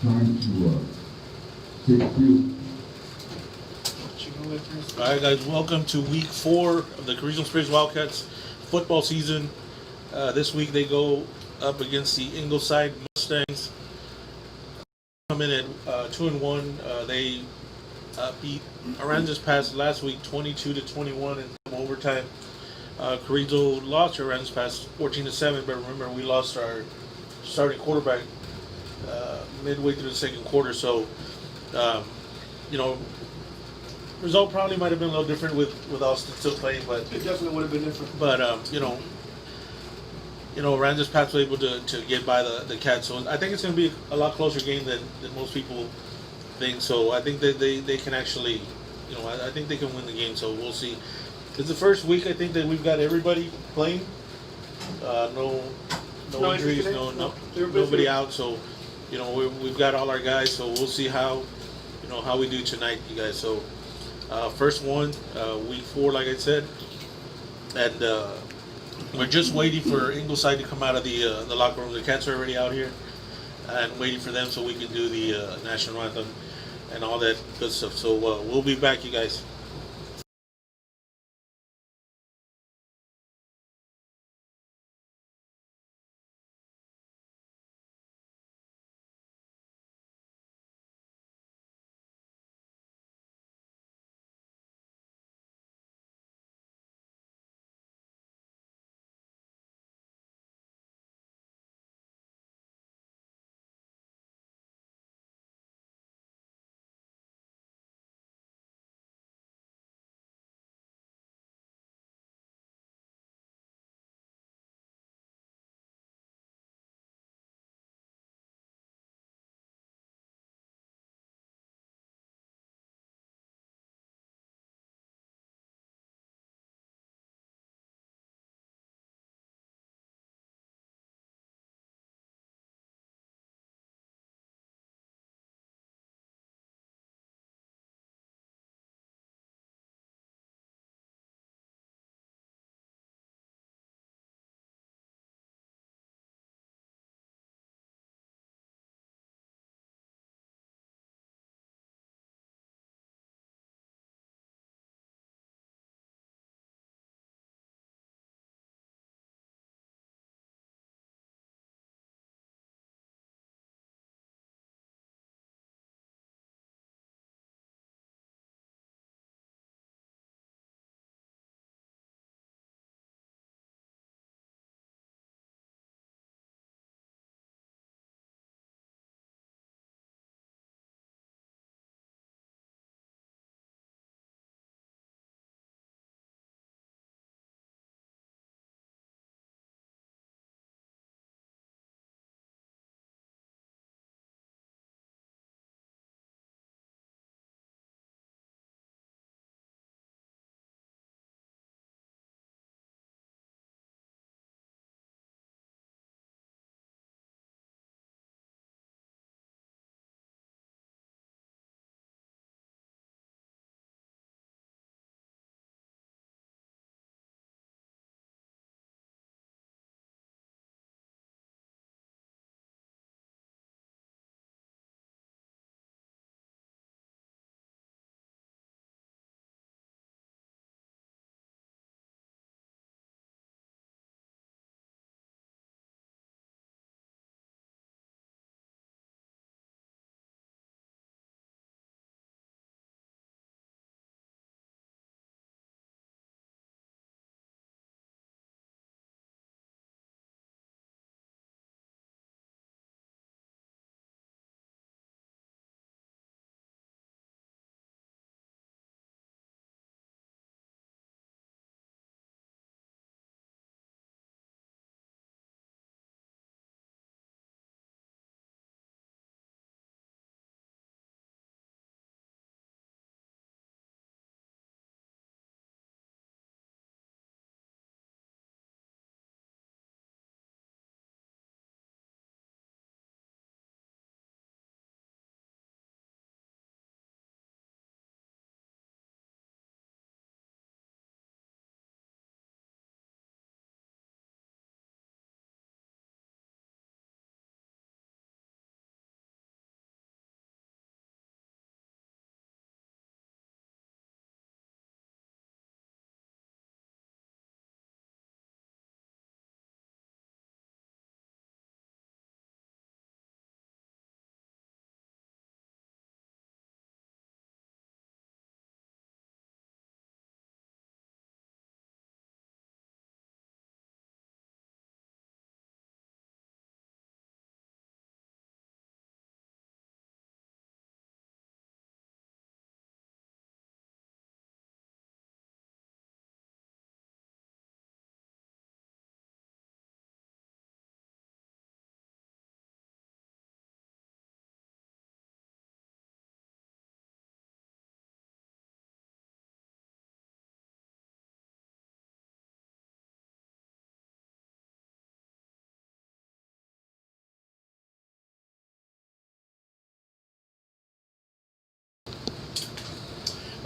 Time to take cue. All right, guys, welcome to week 4 of the Carrizo Wildcats football season. This week they go up against the Ingleside Mustangs. Come in at 2-1. They beat Aransas Pass last week 22-21 in overtime. Carrizo lost Aransas Pass 14-7, but remember we lost our starting quarterback midway through the second quarter. So, um, you know, result probably might have been a little different with Austin still playing, but It definitely would have been different. but Randers Pats were able to get by the Cats. So I think it's going to be a lot closer game than most people think. So I think that they can actually, I think they can win the game. So we'll see. It's the first week I think that we've got everybody playing. No injuries, nobody out. So we've got all our guys. So we'll see how we do tonight, you guys. So first one, week 4, like I said, and we're just waiting for Ingleside to come out of the locker room. The Cats are already out here and waiting for them so we can do the national anthem and all that good stuff. So we'll be back, you guys.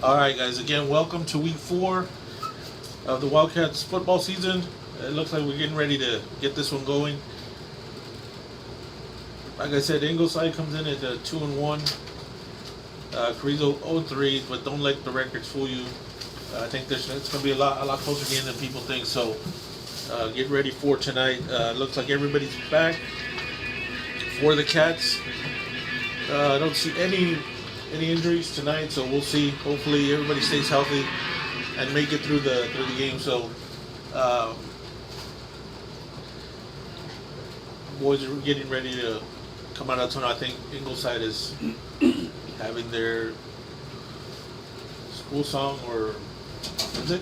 All right, guys. Again, welcome to week 4 of the Wildcats football season. It looks like we're getting ready to get this one going. Like I said, Ingleside comes in at 2-1. Carrizo 0-3, but don't let the records fool you. I think it's going to be a lot closer game than people think. So get ready for tonight. Looks like everybody's back for the Cats. I don't see any injuries tonight, so we'll see. Hopefully everybody stays healthy and make it through the game. So boys are getting ready to come out of tunnel. I think Ingleside is having their school song, or is it?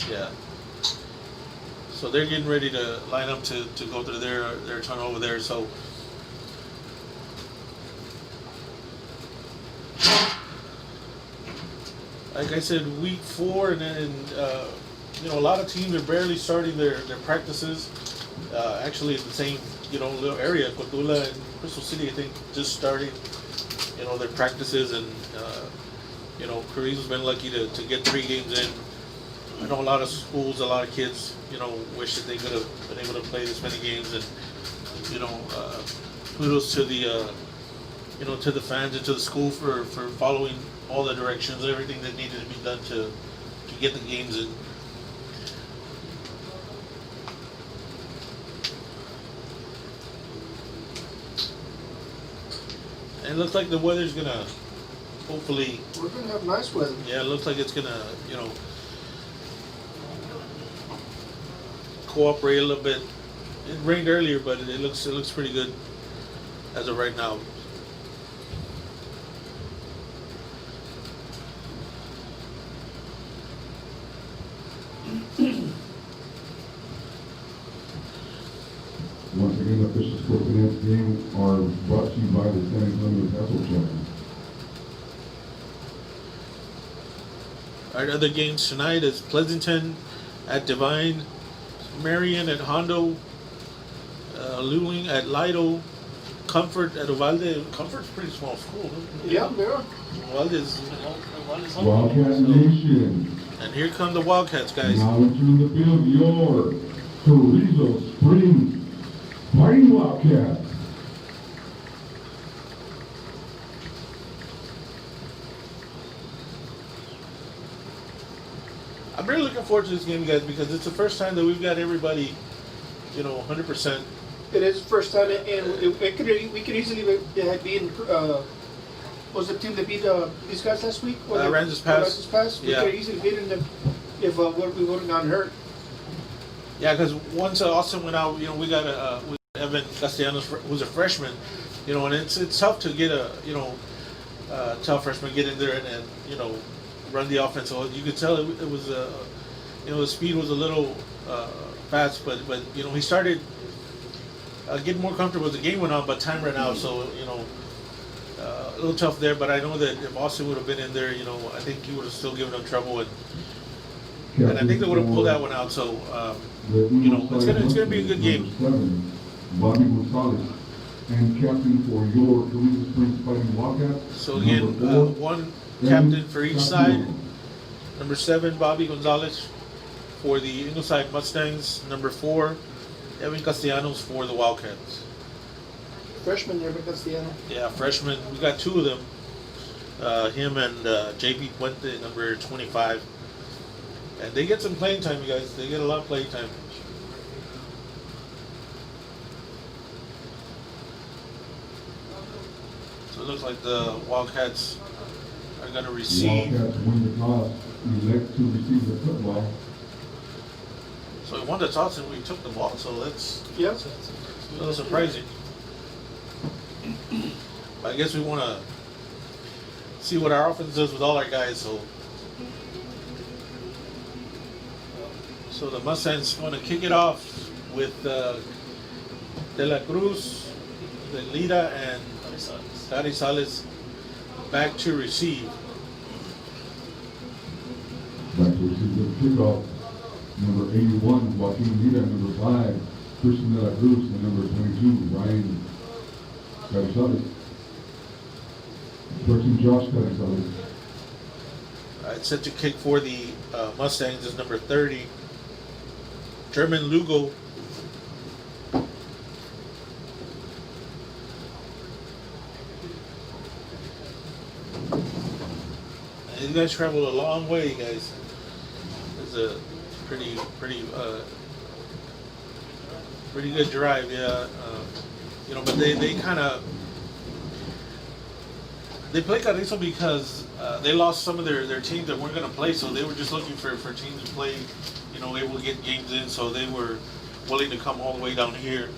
Yeah. So they're getting ready to line up to go through their tunnel over there. So like I said, week 4, and a lot of teams are barely starting their practices. Actually, in the same little area, Cotula and Crystal City, I think, just starting their practices, and Carrizo's been lucky to get 3 games in. I know a lot of schools, a lot of kids, wish that they could have been able to play this many games, and kudos to the to the fans and to the school for following all the directions, everything that needed to be done to get the games in. And it looks like the weather's gonna hopefully. We're gonna have nice weather. Yeah, it looks like it's gonna cooperate a little bit. It rained earlier, but it looks pretty good as of right now. Once again, officials for tonight's game are brought to you by the San Antonio Castle Champions. Our other games tonight is Pleasanton at Divine, Marion at Hondo, Luling at Lido, Comfort at Uvalde. Comfort's a pretty small school. Yeah, they are. Uvalde's Wildcat Nation. And here come the Wildcats, guys. Now entering the field, your Carrizo Spring Fighting Wildcats. I'm really looking forward to this game, guys, because it's the first time that we've got everybody, 100%. It is the first time, and we could easily be in. Was the team that beat these guys last week? Ranzas Pass. We could easily beat them if we wouldn't gotten hurt. Yeah, because once Austin went out, we got Evan Castellanos, who's a freshman, and it's tough to get a tough freshman get in there and run the offense. So you could tell it was the speed was a little fast, but he started getting more comfortable as the game went on, but time ran out, so a little tough there. But I know that if Austin would have been in there, I think he would have still given them trouble, and I think they would have pulled that one out. So it's gonna be a good game. 7, Bobby Gonzalez, and captain for your Carrizo Springs Fighting Wildcats. So again, one captain for each side. Number 7, Bobby Gonzalez for the Ingleside Mustangs. Number 4, Evan Castellanos for the Wildcats. Freshman there, but Castellano. Yeah, freshman. We got 2 of them. Him and JP Puente, number 25. And they get some playing time, you guys. They get a lot of playing time. So it looks like the Wildcats are going to receive. Wildcats win the toss, elect to receive the football. So we won the toss and we took the ball, so that's a little surprising. But I guess we want to see what our offense does with all our guys. So the Mustangs going to kick it off with De La Cruz, Lida, and Carrizales back to receive. Back to receive the kickoff. Number 81, Joaquin Lida. Number 5, Christian De La Cruz. And number 22, Ryan Carrizales. 13, Josh Carrizales. It's set to kick for the Mustangs is number 30, German Lugo. And these guys traveled a long way, you guys. It's a pretty good drive, yeah. But they kind of play Carrizo because they lost some of their teams that weren't going to play, so they were just looking for teams to play, able to get games in, so they were willing to come all the way down here.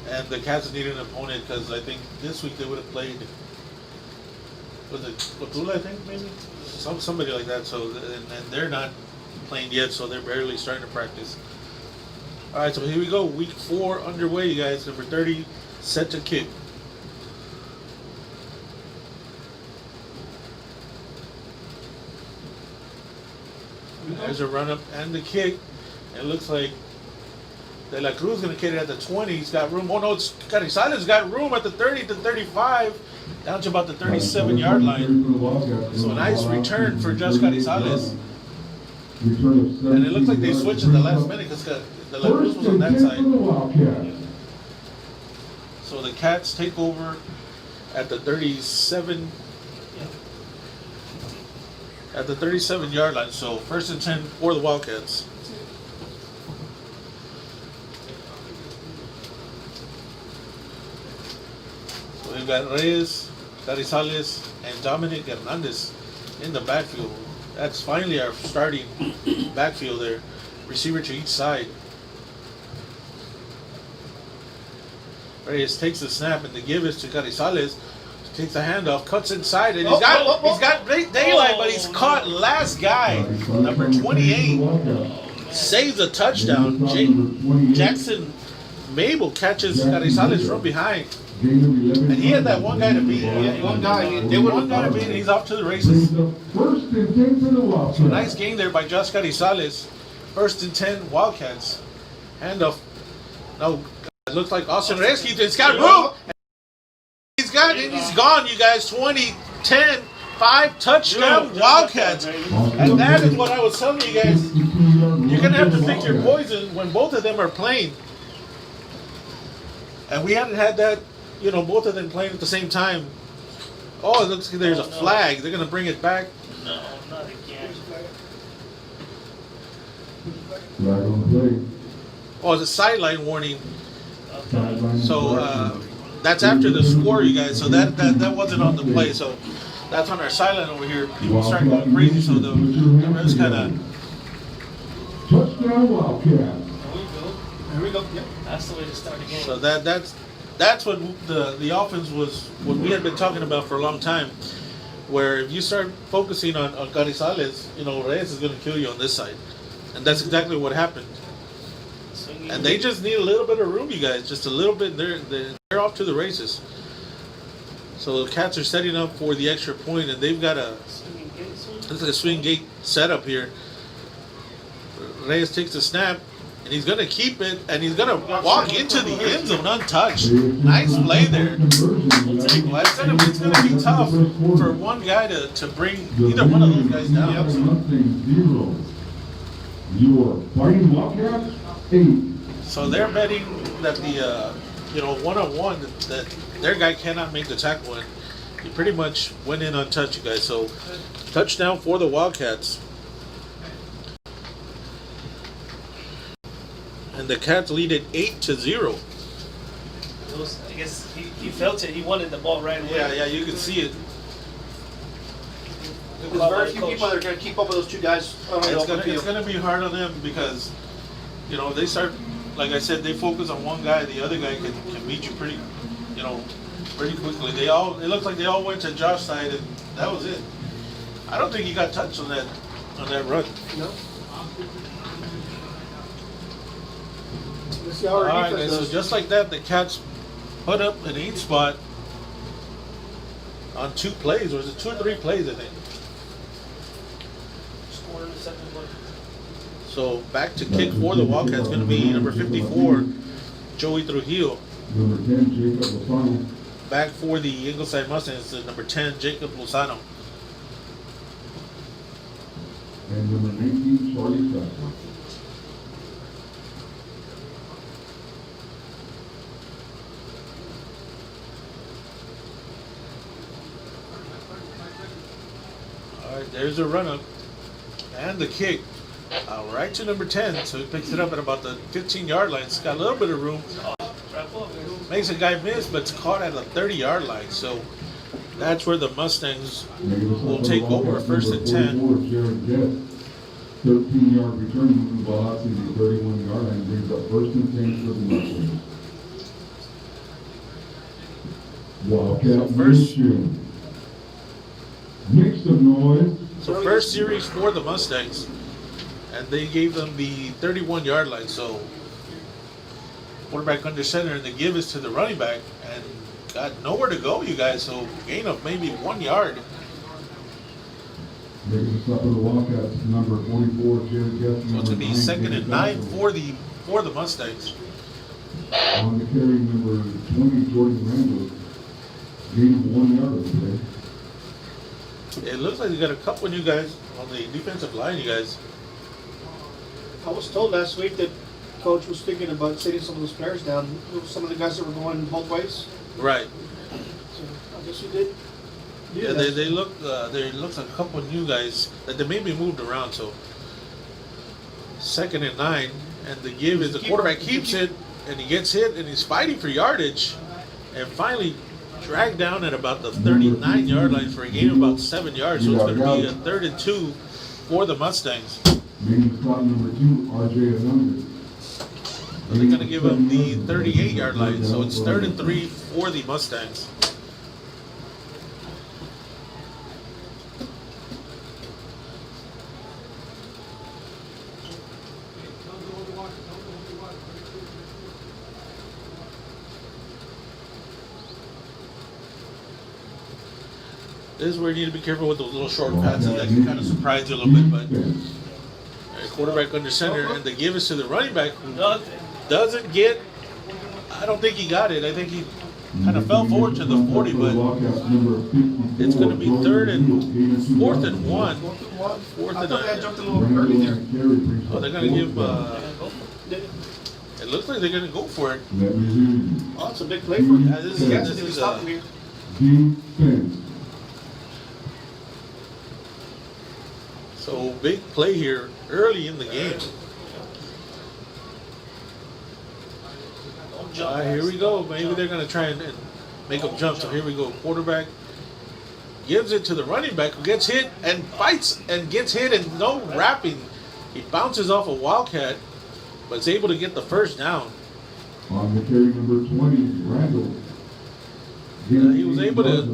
And the Cats needed an opponent because I think this week they would have played, was it Cotula, I think, maybe? Somebody like that, so, and they're not playing yet, so they're barely starting to practice. All right, so here we go, week 4 underway, you guys. Number 30 set to kick. There's a run up and the kick. It looks like De La Cruz going to kick it at the 20. He's got room. Oh no, it's Carrizales got room at the 30 to 35, down to about the 37-yard line. So a nice return for just Carrizales. And it looks like they switched at the last minute because De La Cruz was on that side. So the Cats take over at the 37. At the 37-yard line. So 1st and 10 for the Wildcats. So we've got Reyes, Carrizales, and Dominic Hernandez in the backfield. That's finally our starting backfield there. Receiver to each side. Reyes takes the snap, and the give is to Carrizales. Takes the handoff, cuts inside, and he's got great daylight, but he's caught last guy, number 28, saves a touchdown. Jackson Mabel catches Carrizales from behind, and he had that one guy to beat. One guy to beat, and he's off to the races. So nice game there by Josh Carrizales. 1st and 10 Wildcats. Handoff. No, it looks like Austin Reyes. It's got room. He's gone, you guys. 20, 10, 5 touchdown Wildcats. And that is what I was telling you guys. You're going to have to pick your poison when both of them are playing. And we haven't had that, both of them playing at the same time. Oh, it looks like there's a flag. They're going to bring it back. No, not again. Oh, it's a sideline warning. So, that's after the score, you guys. So that wasn't on the play. So that's on our sideline over here. People start going crazy. So the refs kind of. Touchdown Wildcat. There we go. Yep. That's the way to start the game. So that's what the offense was. What we had been talking about for a long time. Where if you start focusing on Carrizales, Reyes is going to kill you on this side, and that's exactly what happened. And they just need a little bit of room, you guys. Just a little bit. They're off to the races. So the Cats are setting up for the extra point, and they've got a swing gate setup here. Reyes takes the snap, and he's going to keep it, and he's going to walk into the end zone untouched. Nice play there. It's going to be tough for one guy to bring either one of those guys down. Your Fighting Wildcats 8. So they're betting that the one-on-one that their guy cannot make the tackle, and he pretty much went in untouched, you guys. So touchdown for the Wildcats. And the Cats lead it 8-0. I guess he felt it. He wanted the ball right away. Yeah, you can see it. There's very few people that are going to keep up with those two guys. It's going to be hard on them because, they start, like I said, they focus on one guy. The other guy can beat you pretty quickly. It looks like they all went to Josh's side, and that was it. I don't think he got touched on that run. No. Let's see how our All right, defense guys, does. so just like that, the Cats put up an 8 spot on 2 plays, or is it 2 or 3 plays, I think. Scored in the second quarter. So back to kick for the Wildcats going to be number 54, Joey Trujillo. Number 10, Jacob Lafano. back for the Ingleside Mustangs is number 10, Jacob Lozano. And number 19, Charlie Scott. All right, there's a run up and the kick. Right to number 10, so he picks it up at about the 15-yard line. It's got a little bit of room. Makes a guy miss, but it's caught at the 30-yard line. So that's where the Mustangs will take over, first and 10. 13-yard return moving the ball out to the 31-yard line, brings up first and 10 for the Mustangs. Wildcat first- Nation. Mix of noise. So first series for the Mustangs, and they gave them the 31-yard line. So quarterback under center, and the give is to the running back, and got nowhere to go, you guys. So gain of maybe 1 yard. Making the stop of the Wildcats, number 44, Jerry Guest. So it's gonna be second and 9 for the Mustangs. On the carry, number 20, Jordan Randall. Gain of 1 yard today. It looks like they got a couple of new guys on the defensive line, you guys. I was told last week that coach was thinking about sitting some of those players down, some of the guys that were going both ways. Right. So I guess you did. Yeah, they look. There looks like a couple of new guys that they maybe moved around. So second and 9, and the give is the quarterback keeps it, and he gets hit, and he's fighting for yardage, and finally dragged down at about the 39-yard line for a gain of about 7 yards. So it's going to be a 3rd and 2 for the Mustangs. Making the stop, number 2, RJ Hernandez. So they're going to give him the 38-yard line. So it's 3rd and 3 for the Mustangs. This is where you need to be careful with those little short passes that can kind of surprise you a little bit. But quarterback under center, and the give is to the running back, who doesn't get. I don't think he got it. I think he kind of fell forward to the 40, but it's going to be 4th and 1. 4th I and thought they had 9. jumped a little early there. Oh, they're going to give. It looks like they're going to go for it. Oh, it's a big play for him. Yeah, this is stop him here. Defense. So big play here early in the game. Here we go. Maybe they're going to try and make them jump. So here we go. Quarterback gives it to the running back, who gets hit and fights and gets hit, and no wrapping. He bounces off a Wildcat, but is able to get the first down. On the carry, number 20, Randall. He was able to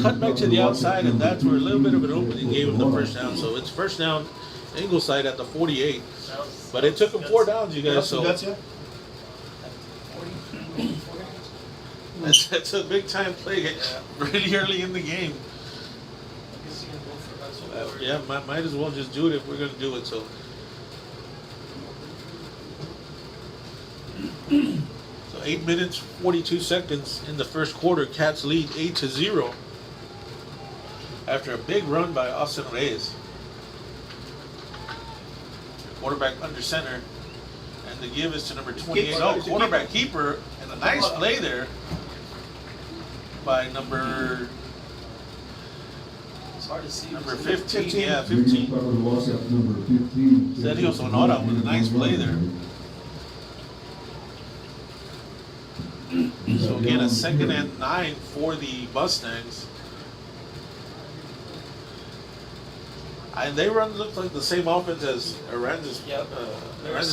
cut back to the outside, and that's where a little bit of an opening gave him the first down. So it's first down, Ingleside at the 48. But it took him 4 downs, you guys. So that's a big time play really early in the game. Yeah, might as well just do it if we're going to do it. So 8 minutes, 42 seconds in the first quarter. Cats lead 8-0 after a big run by Austin Reyes. Quarterback under center, and the give is to number 28. Oh, quarterback keeper, and a nice play there by number. It's hard to see. Number 15, yeah, 15. Sergio Sonora with a nice play there. So again, a 2nd and 9 for the Mustangs. And they look like the same offense as Aranza's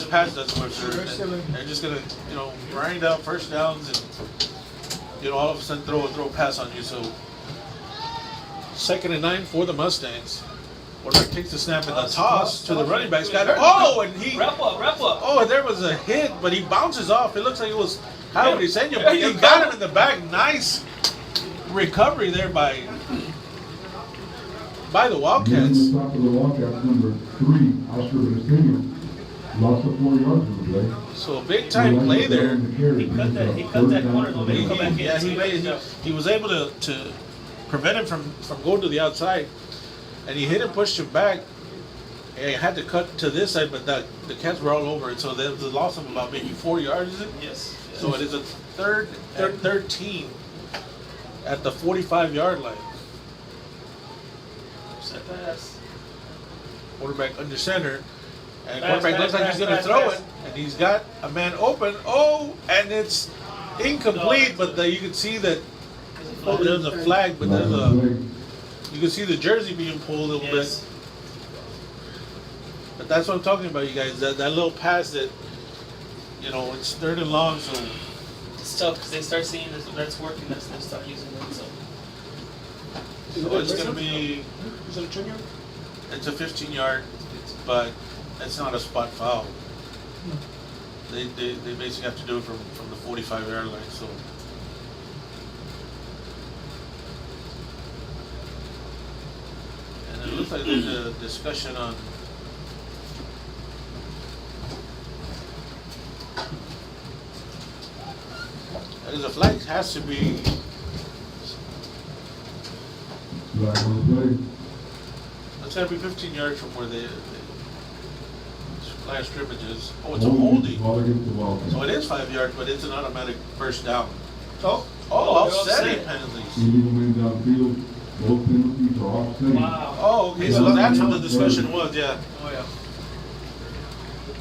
pass does for sure. They're just gonna, grind out first downs and, all of a sudden throw a pass on you. So 2nd and 9 for the Mustangs. Quarterback takes the snap and the toss to the running back. And he Wrap up. Oh, and there was a hit, but he bounces off. It looks like it was Howard Isenio, but he got him in the back. Nice recovery there by the Wildcats. On the top of the Wildcats, number 3, Oscar Isenio. Lost of 4 yards in the play. So a big time play there. He cut that corner, though, made him come back in. Yeah, He made it. he was able to prevent him from going to the outside, and he hit and pushed him back. And he had to cut to this side, but the Cats were all over it, so there was a loss of about maybe 4 yards, is it? Yes. So it is a third and 13 at the 45-yard line. Set pass. Quarterback under center, and Pass, quarterback looks pass, like he's going to pass, throw pass. it, and he's got a man open. Oh, and it's incomplete, but you can see that there's a flag, but there's you can see the jersey being pulled a little Yes. bit. But that's what I'm talking about, you guys. That little pass that, it's third and long, so It's tough because they start seeing that's working. They start using it. it's going to be, Is it a junior? it's a 15-yard, but it's not a spot foul. They basically have to do it from the 45-yard line, so. And it looks like there's a discussion on the flag has to be, Flag on the play. it's got to be 15 yards from where the flag scrimmage is. Oh, it's a holding. Ball against the Wildcats. So it is 5 yards, but it's an automatic first down. Oh, Oh, they're offsetting offset. penalties. Illegal man downfield. Both penalties are offsetting. Wow. Oh, okay, so that's what the discussion was, yeah. Oh yeah.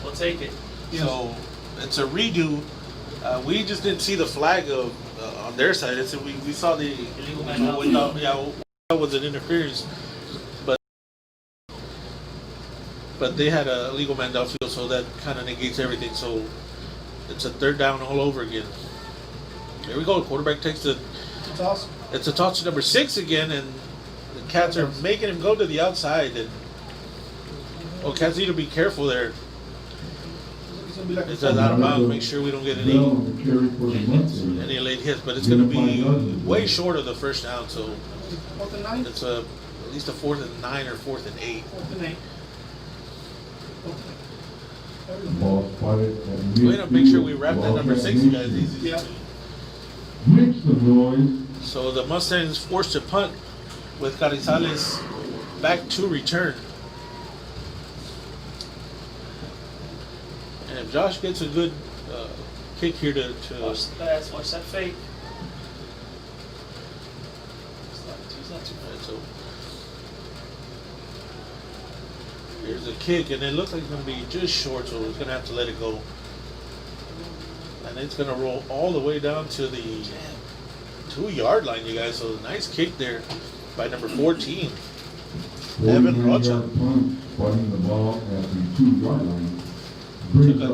We'll take it. So it's a redo. We just didn't see the flag of on their side. It's we saw the Illegal man downfield. that was an interference, but they had a illegal man downfield, so that kind of negates everything. So it's a third down all over again. Here we go. Quarterback takes the. it's awesome. It's a toss to number 6 again, and the Cats are making him go to the outside. And Cats need to be careful there. It's gonna be like It's out of bounds. Make sure we don't get any Bell on the carry for the Mustangs. late hits, but it's going to be way short of the first down. So 4th and 9. it's at least a 4th and 9 or 4th and 8. 4th and 8. Ball spotted at We gotta make sure we wrap that number 6, you guys. Easy. Yeah. Make some noise. So the Mustangs forced to punt with Carrizales back to return. And if Josh gets a good kick here to Watch the pass. Watch that fake. It's not too Alright, so here's a kick, and it looks like it's going to be just short, so it's going to have to let it go. And it's going to roll all the way down to the 2-yard line, you guys. So nice kick there by number 14. Evan 49-yard Rocha. punt, spotting the ball at the 2-yard line.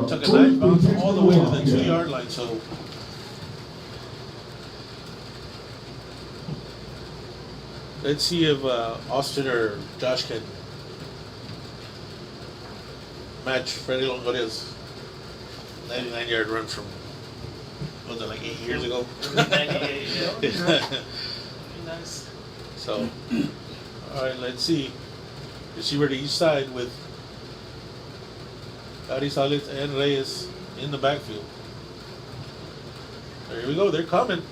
Took a nice bounce all the way to the 2-yard line. So let's see if Austin or Josh can match Freddie Longoria's 99-yard run from, was it like 8 years ago? 98, yeah. Very nice. So, all right, let's see. Receiver to each side with Carrizales and Reyes in the backfield. There we go, they're coming.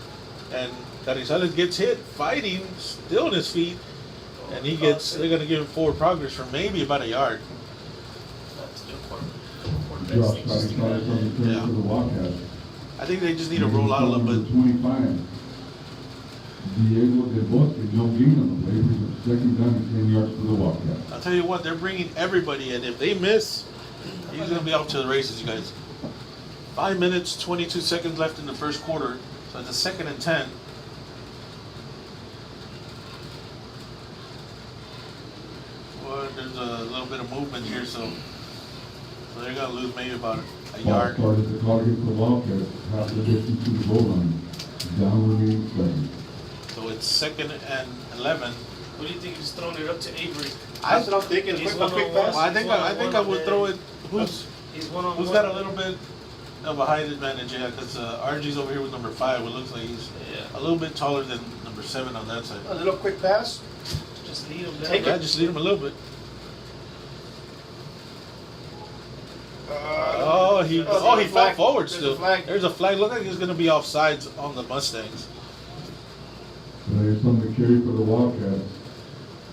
And Carrizales gets hit, fighting, still on his feet. And they're going to give him forward progress for maybe about a yard. That's good Josh Carrizales on the turn Yeah. for the Wildcats. I think they just need to roll out a little bit. 25. Diego Del Bosque, no gain on the play, for second down and 10 yards for the Wildcats. I'll tell you what, they're bringing everybody in. If they miss, he's going to be off to the races, you guys. 5 minutes, 22 seconds left in the first quarter. So it's a 2nd and 10. Well, there's a little bit of movement here, so they're going to lose maybe about a Ball yard. started the clock against the Wildcats, half the distance to the goal line. Down remaining seconds. So it's 2nd and 11. What do you think? He's throwing it up to Avery. That's what I'm thinking. He's A quick one-on-one. pass. Well, I think I would throw it. Who's He's one-on-one. got a little bit of a height advantage? Yeah, because RG's over here with number 5. It looks like he's a little bit taller than number 7 on that side. A little quick pass. Just lead him down. Take Yeah, just lead him a little bit. Oh, he fell flag. forward There's still. a flag. There's a flag. Looked like he's going to be offsides on the Mustangs. There's something to carry for the Wildcats.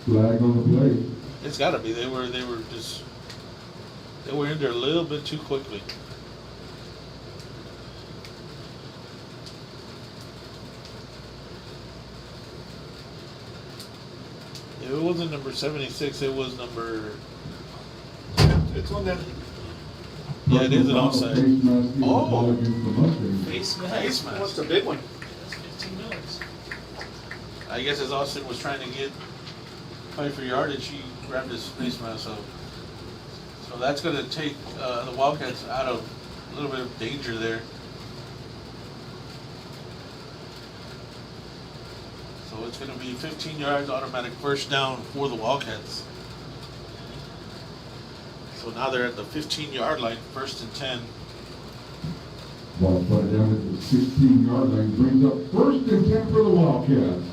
Flag on the play. It's got to be. They were in there a little bit too quickly. If it wasn't number 76, it was number. It's on them. Yeah, it is an offside. Oh. Face Face mask. mask. What's the big one? That's 15 minutes. I guess as Austin was trying to fight for yardage, he grabbed his face mask. So that's going to take the Wildcats out of a little bit of danger there. So it's going to be 15 yards, automatic first down for the Wildcats. So now they're at the 15-yard line, 1st and 10. Ball put down at the 16-yard line, brings up 1st and 10 for the Wildcats.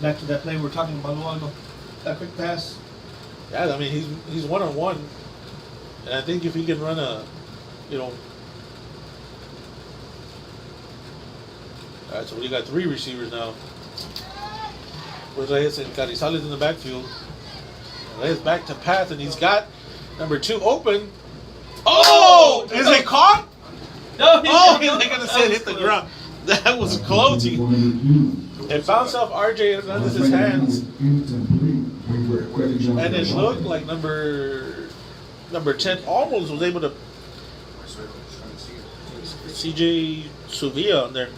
Back to that play we were talking about a while ago. That quick pass. Yeah, I mean, he's one-on-one. And I think if he can run all right, so we got 3 receivers now. With Reyes and Carrizales in the backfield. Reyes back to pass, and he's got number 2 open. Oh! Is it caught? No, Oh, he's like gonna say it hit the ground. That was close. It bounced off RJ Hernandez's hands, and it looked like number 10 almost was able to CJ Suvia on there.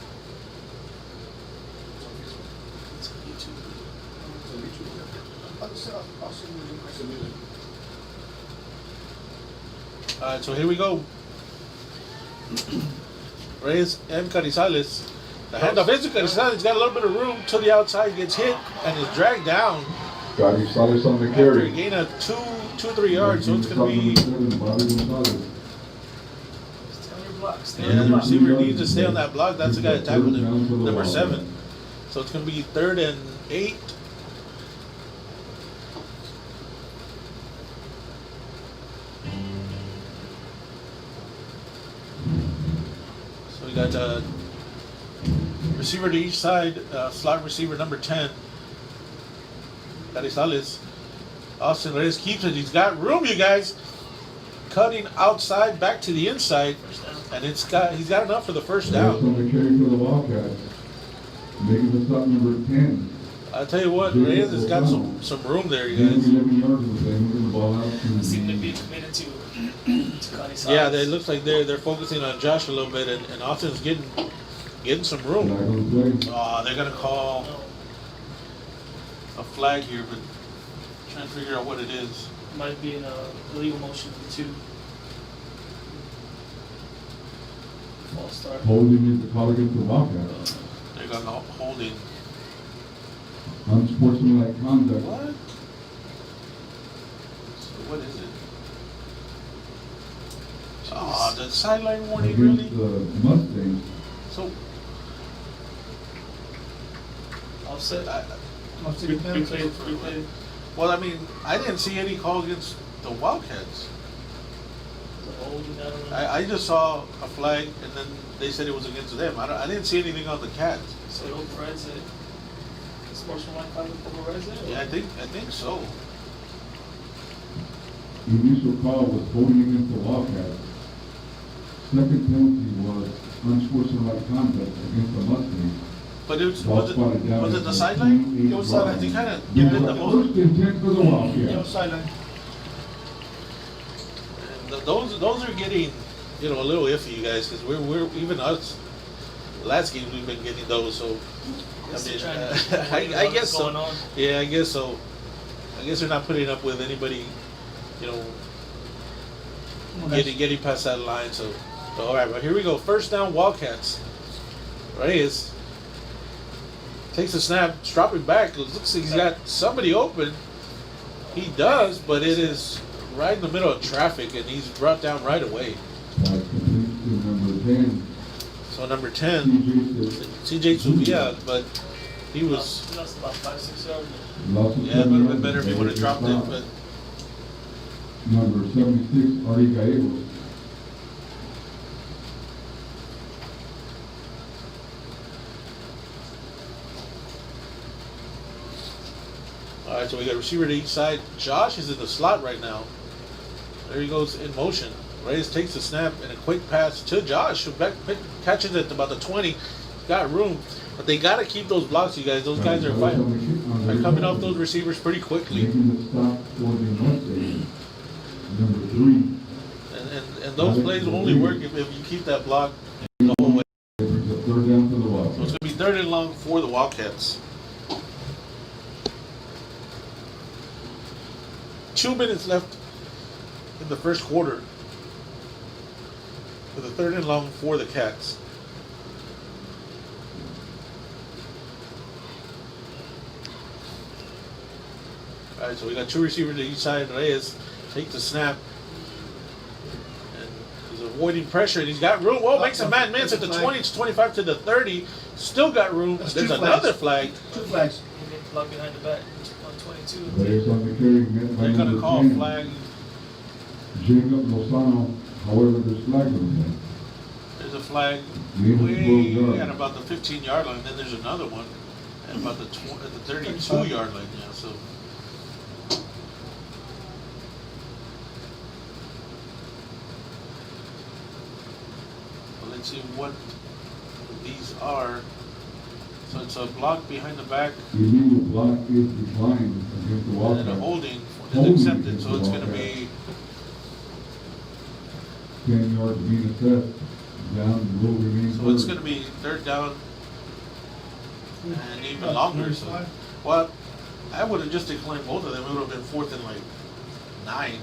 Alright, so here we go. Reyes and Carrizales. The handoff is to Carrizales. He's got a little bit of room to the outside, gets hit, and is dragged down. Carrizales on the After a carry. gain of 2-3 yards, so it's going to be. Stay on your block. Stay on Yeah, your the block. receiver needs to stay on that block. That's the guy that tackled him, number 7. So it's going to be 3rd and 8. So we got receiver to each side, slot receiver number 10, Carrizales. Austin Reyes keeps it. He's got room, you guys. Cutting outside, back to the inside, First down. and he's got enough for the first Reyes down. on the carry for the Wildcats. Making the stop number 10. I'll tell you what, Reyes has got some room there, you guys. 11 yards with them, moving the ball out to Seem to be committed to Carrizo. Yeah, it looks like they're focusing on Josh a little bit, and Austin's getting some flag room. on the play. Oh, they're gonna call a flag here, but trying to figure out what it is. Might be in a illegal motion for 2. False start. Holding is the call against the Wildcats. They're gonna holding. Unsportsmanlike conduct. What? So what is it? Oh, the sideline warning, Against really? the Mustangs. So Offset. Replay. Replay. well, I mean, I didn't see any call against the Wildcats. The holding, I don't know. I just saw a flag, and then they said it was against them. I didn't see anything on the Cats. So it overrides it. Sportsmanlike conduct overrides it? Yeah, I think so. The initial call was holding against the Wildcats. Second penalty was unsportsmanlike conduct against the Mustangs. But was Ball spotted down it at the sideline? It was sideline. I think kind of Yeah, did the most. 1st and 10 for the Yeah, Wildcats. sideline. Those are getting, a little iffy, you guys, because we're even us. Last game we've been getting those, so Guess they're I trying mean, to figure out I what's guess so. going on. Yeah, I guess so. I guess they're not putting up with anybody, getting past that line. So all right, but here we go. First down, Wildcats. Reyes takes a snap, dropping back. Looks like he's got somebody open. He does, but it is right in the middle of traffic, and he's brought down right away. Pass completes to number 10. So number 10, CJ CJ Suvia, but he was, He lost about 5-6 yards. lost yeah, it would have been better if he would have dropped it, but Number 76, Artie Gallegos. All right, so we got a receiver to each side. Josh is in the slot right now. There he goes in motion. Reyes takes the snap and a quick pass to Josh, who catches it about the 20. Got room, but they got to keep those blocks, you guys. Those guys are coming off those receivers pretty quickly. Making the stop for the Mustangs. Number 3. And those plays will only work if you keep that block the whole way. It brings a third down for the So Wildcats. it's going to be 3rd and long for the Wildcats. 2 minutes left in the first quarter for the 3rd and long for the Cats. All right, so we got 2 receivers to each side. Reyes takes the snap. And he's avoiding pressure, and he's got room. Whoa, makes a man miss at the 20, 25 to the 30. Still got room. That's There's 2 another flags. flag. 2 flags. He made the block behind the back on 22. Reyes on the carry, met by They're going to number call 10, flag. Jacob Lozano. However, there's flag on him. There's a flag Leave it way 12 yards. at about the 15-yard line. Then there's another one at about the 32-yard line. Yeah, so. Well, let's see what these are. So it's a block behind the back Illegal block is declined against the and Wildcats. a holding Holding is accepted. against So the it's going to Wildcats. be 10 yards being assessed. Down will remain. so it's third. going to be 3rd down and even longer. So, well, I would have just declined both of them. It would have been 4th and like 9.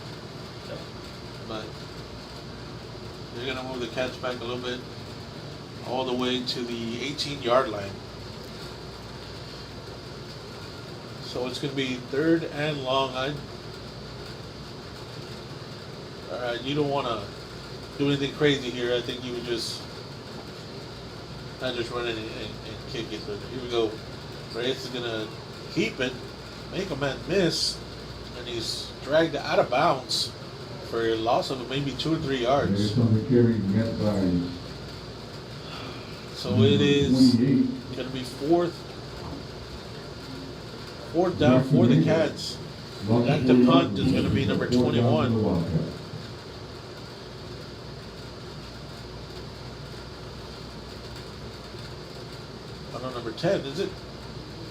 But they're going to move the Cats back a little bit, all the way to the 18-yard line. So it's going to be 3rd and long. You don't want to do anything crazy here. I think you would just run it and kick it. But here we go. Reyes is going to keep it, make a man miss, and he's dragged out of bounds for a loss of maybe 2 or 3 yards. Reyes on the carry, met by So it is 28. going to be 4th down for the Cats. Back to punt is going to be number 21. Oh, no, number 10, is it?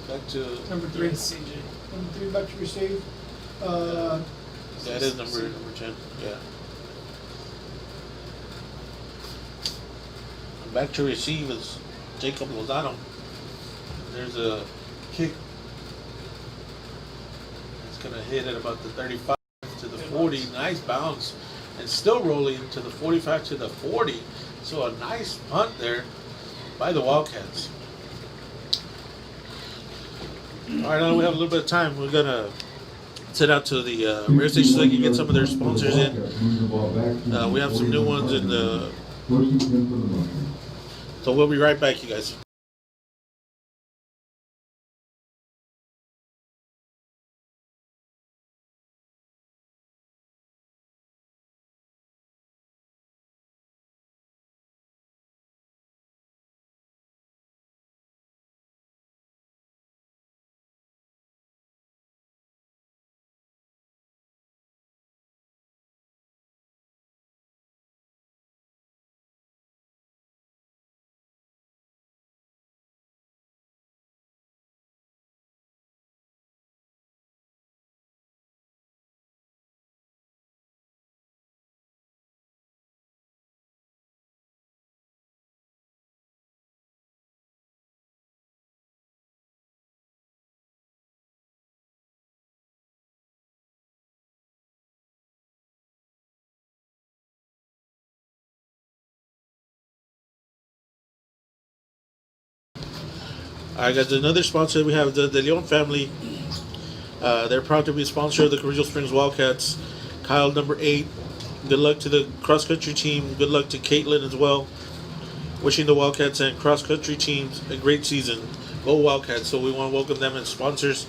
Back to, Number 3. CJ. Number 3 back to receive. yeah, it is number 10, yeah. And back to receive is Jacob Lozano. There's a kick. It's going to hit at about the 35 to the 40. Nice bounce. And still rolling to the 45 to the 40. So a nice punt there by the Wildcats. All right, now we have a little bit of time. We're going to sit out to the radio station so they can get some of their sponsors in. We have some new ones in the... So we'll be right back, you guys. All right, guys, another sponsor we have, the Leon family. They're proud to be a sponsor of the Carrizo Springs Wildcats. Kyle, number 8. Good luck to the cross-country team. Good luck to Caitlin as well. Wishing the Wildcats and cross-country teams a great season. Go Wildcats. So we want to welcome them as sponsors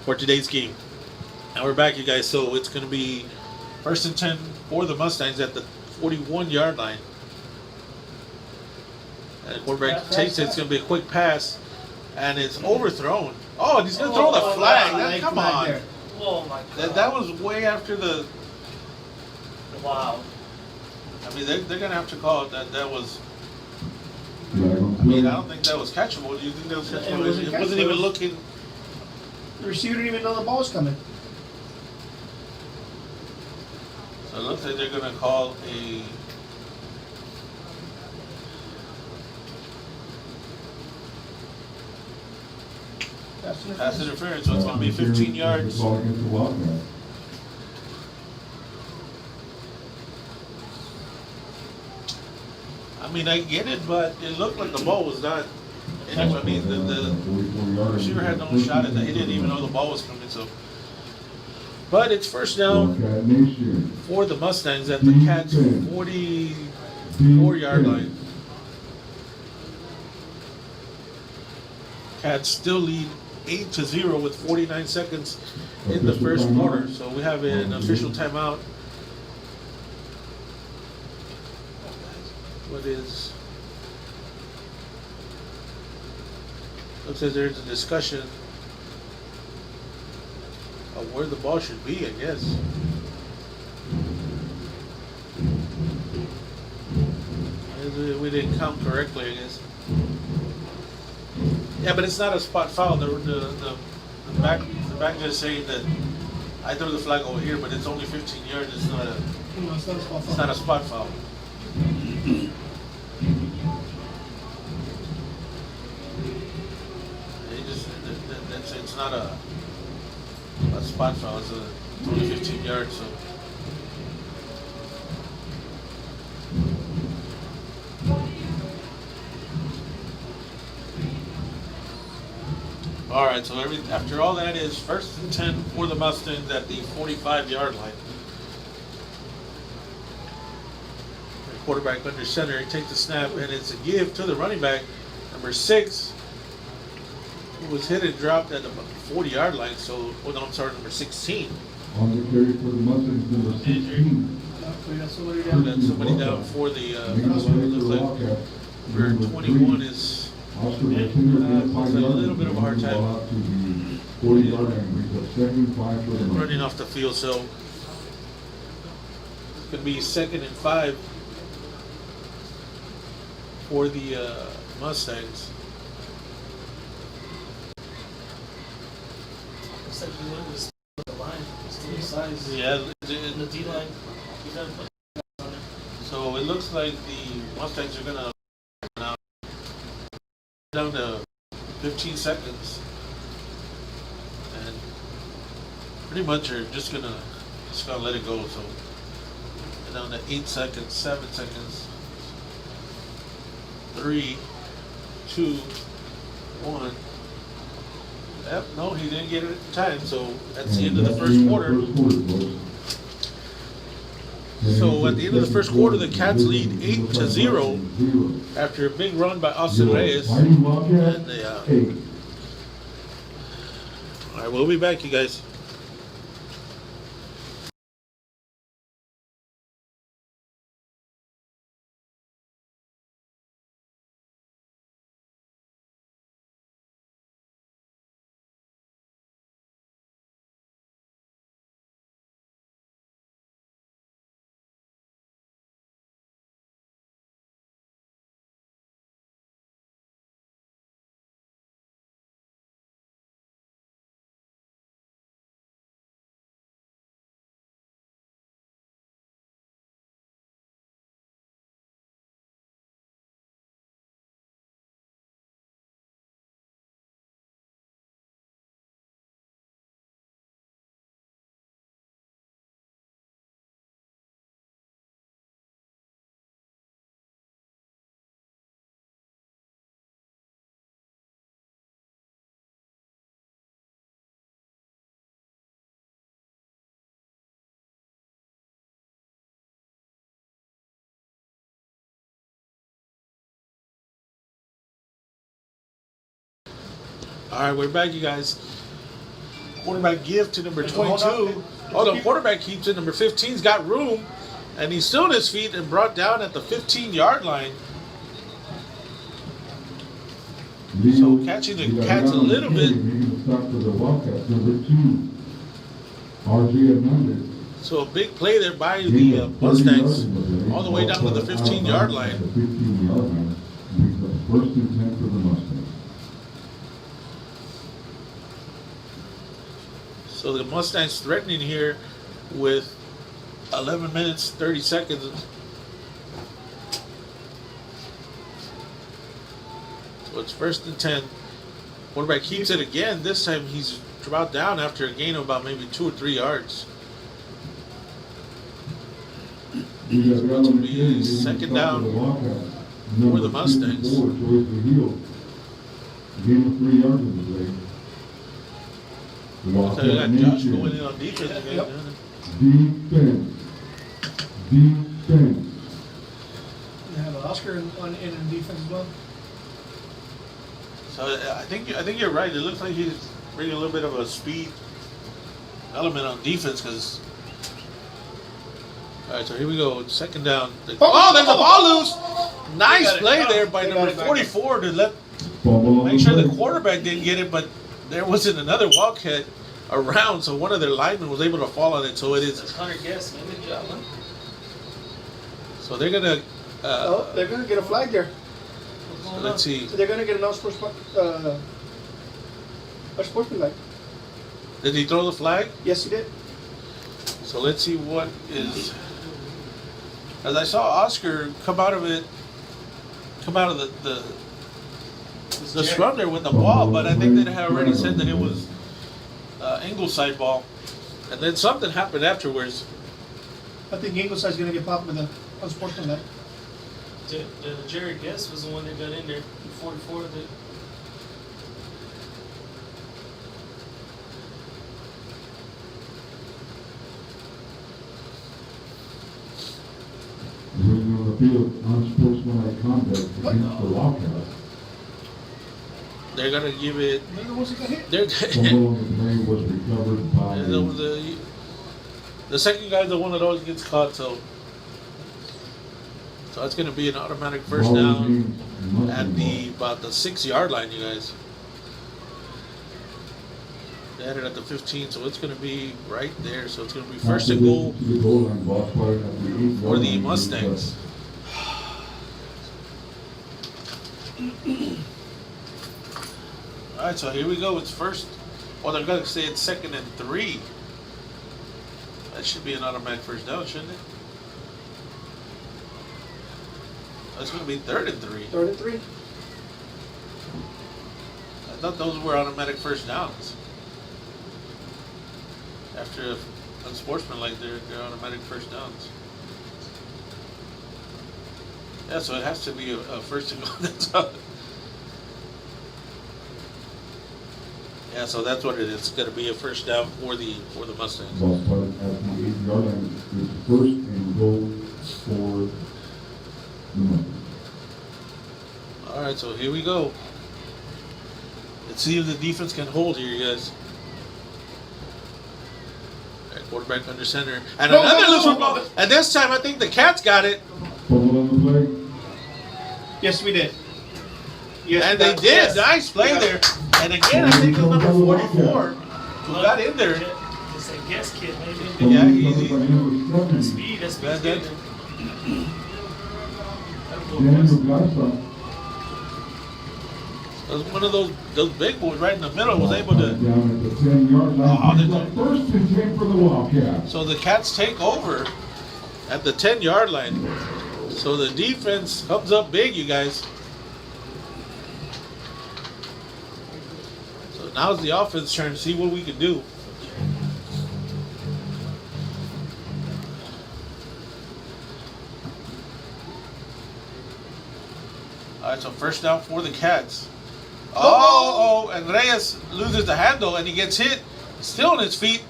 for today's game. And we're back, you guys. So it's going to be First and 10 for the Mustangs at the 41-yard line. And the quarterback takes it. It's going to be a quick pass. And it's overthrown. Oh, and he's going to throw the flag. Come on. There. Oh my God. That was way after the... Wow. I mean, they're going to have to call it that was... Flag on I mean, play. I don't think that was catchable. Do you think that was catchable? It wasn't It wasn't catchable. even looking... The receiver didn't even know the ball was coming. So it looks like they're going to call a... pass interference, so it's going to be 15 yards. Ball against the Wildcats. I mean, I get it, but it looked like the ball was not... Anyway, I mean, the receiver had no shot at that. He didn't even know the ball was coming, so... But it's first down Wildcat Nation. for the Mustangs at the Cats' 44-yard line. Cats still lead 8-0 with 49 seconds in the first quarter. So we have an official timeout. What is... Looks like there's a discussion of where the ball should be, I guess. We didn't count correctly, I guess. Yeah, but it's not a spot foul. The back just saying that I threw the flag over here, but it's only 15 yards. It's not a No, it's not a spot it's not a spot foul. It's not a spot foul. It's only 15 yards. So. All right, so after all that is first and 10 for the Mustangs at the 45-yard line. The quarterback under center, he takes the snap, and it's a give to the running back, number 6, who was hit and dropped at the 40-yard line. So, oh no, I'm sorry, number 16. On the carry for the Mustangs, number 16. We got somebody We down. got somebody down for the Making the looks play like for the Wildcats. number 21 is Oscar Martinez gets 5 a yards. little bit of a hard time. Ball out to the 40-yard line. Brings up 2nd, 5 for the running Mustangs. off the field, so it's going to be 2nd and 5 for the Mustangs. Looks like he went with the line. It's the size. Yeah, The D line. He doesn't put on it. so it looks like the Mustangs are going to now down to 15 seconds, and pretty much are just gonna let it go. So we're down to 8 seconds, 7 seconds, 3, 2, 1. Yep, no, he didn't get it in time. So that's the end of the first quarter. So at the end of the first quarter, the Cats lead 8-0 after a big run by Austin Reyes. And they, all right, we'll be back, you guys. All right, we're back, you guys. Quarterback give to number 22. Oh, the quarterback keeps it. Number 15's got room, and he's still on his feet and brought down at the 15-yard line. So catching the Cats a little bit. Making the stop for the Wildcats, number 2, R.J. Hernandez. So a big play there by the Mustangs, all the way down to the 15-yard line. The 15-yard line brings up first and 10 for the Mustangs. So the Mustangs threatening here with 11 minutes, 30 seconds. So it's first and 10. Quarterback keeps it again. This time he's brought down after a gain of about maybe 2 or 3 yards. It's going to be second down for the Mustangs. Gain of 3 yards in the play. So you got Josh going in on defense again. Yep. Defense. Defense. You have Oscar in defense as well. So I think you're right. It looks like he's bringing a little bit of a speed element on defense because. All right, so here we go. Second down. Oh, there's a ball loose. Nice play there by number 44 to make sure the quarterback didn't get it, but there wasn't another Wildcat around, so one of their linemen was able to fall on it. So it is. That's Hunter Guess, man. Good job, man. So they're gonna. They're gonna get a flag there. So let's see. They're gonna get a sportsmanlike. Did he throw the flag? Yes, he did. So let's see what is. As I saw Oscar come out of the scrum there with the ball, but I think they had already said that it was Ingleside ball, and then something happened afterwards. I think Ingleside's gonna get popped with a unsportsmanlike. Jared Guess was the one that got in there, 44. Bringing on the field unsportsmanlike conduct against the Wildcats. They're gonna give it. They're the ones that got hit. Fumble on the play was recovered by the second guy's the one that always gets caught, so it's gonna be an automatic first down at about the 6-yard line, you guys. They had it at the 15, so it's gonna be right there. So it's gonna be first and goal for the Mustangs. All right, so here we go. It's first. Well, they're gonna say it's second and 3. That should be an automatic first down, shouldn't it? That's gonna be third and 3. Third and 3. I thought those were automatic first downs. After unsportsmanlike, they're automatic first downs. Yeah, so it has to be a first and goal. That's all. Yeah, so that's what it is. It's going to be a first down for the Mustangs. Ball spotted at the 8-yard line. It's first and goal for the Mustangs. All right, so here we go. Let's see if the defense can hold here, you guys. All right, quarterback under center. And another loose ball. And this time, I think the Cats got it. Fumble on the play. Yes, we did. Yes, And they did. yes. Nice play there. And again, I think it was number 44 who got in there. It's a Guess kid, maybe. Yeah, easy. That's speed. That's speed. That- that- It was one of those big boys right in the middle was able to. Down at the 10-yard line. Oh, Brings up first and 10 for the Wildcats. So the Cats take over at the 10-yard line. So the defense comes up big, you guys. So now's the offense trying to see what we can do. All right, so first down for the Cats. And Reyes loses the handle and he gets hit, still on his feet,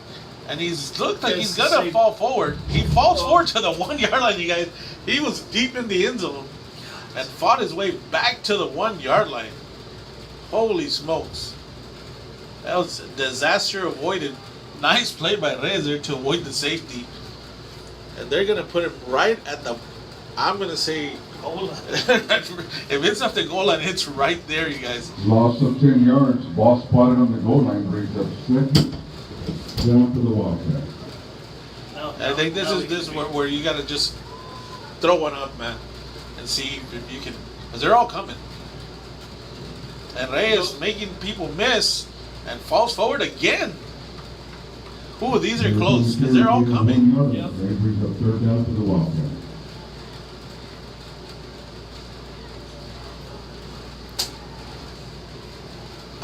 and he's looked like he's gonna fall forward. He falls forward to the 1-yard line, you guys. He was deep in the end zone and fought his way back to the 1-yard line. Holy smokes. That was a disaster avoided Nice play by Reyes there to avoid the safety. And they're going to put him right at the, I'm going to say, Goal line. if it's up the goal line, it's right there, you guys. Loss of 10 yards. Ball spotted on the goal line. Brings up second down to the Wildcats. I think this is where you got to just throw one up, man, and see if you can, because they're all coming. And Reyes making people miss and falls forward again. Ooh, these are close because they're all coming. Yep. That brings up third down to the Wildcats.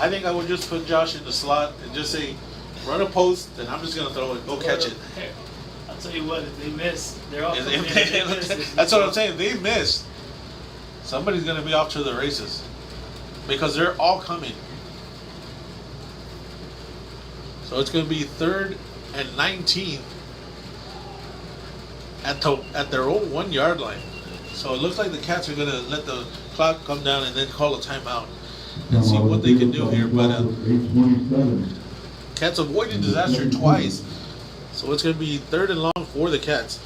I think I would just put Josh in the slot and just say, run a post, and I'm just going to throw it. Go catch it. I'll tell you what, if they miss, they're all coming in. That's what I'm saying. If they miss, somebody's going to be off to the races because they're all coming. So it's going to be 3rd and 19 at their own 1 yard line. So it looks like the Cats are going to let the clock come down and then call a timeout and see what they can do here. But Cats avoided disaster twice. So it's going to be 3rd and long for the Cats.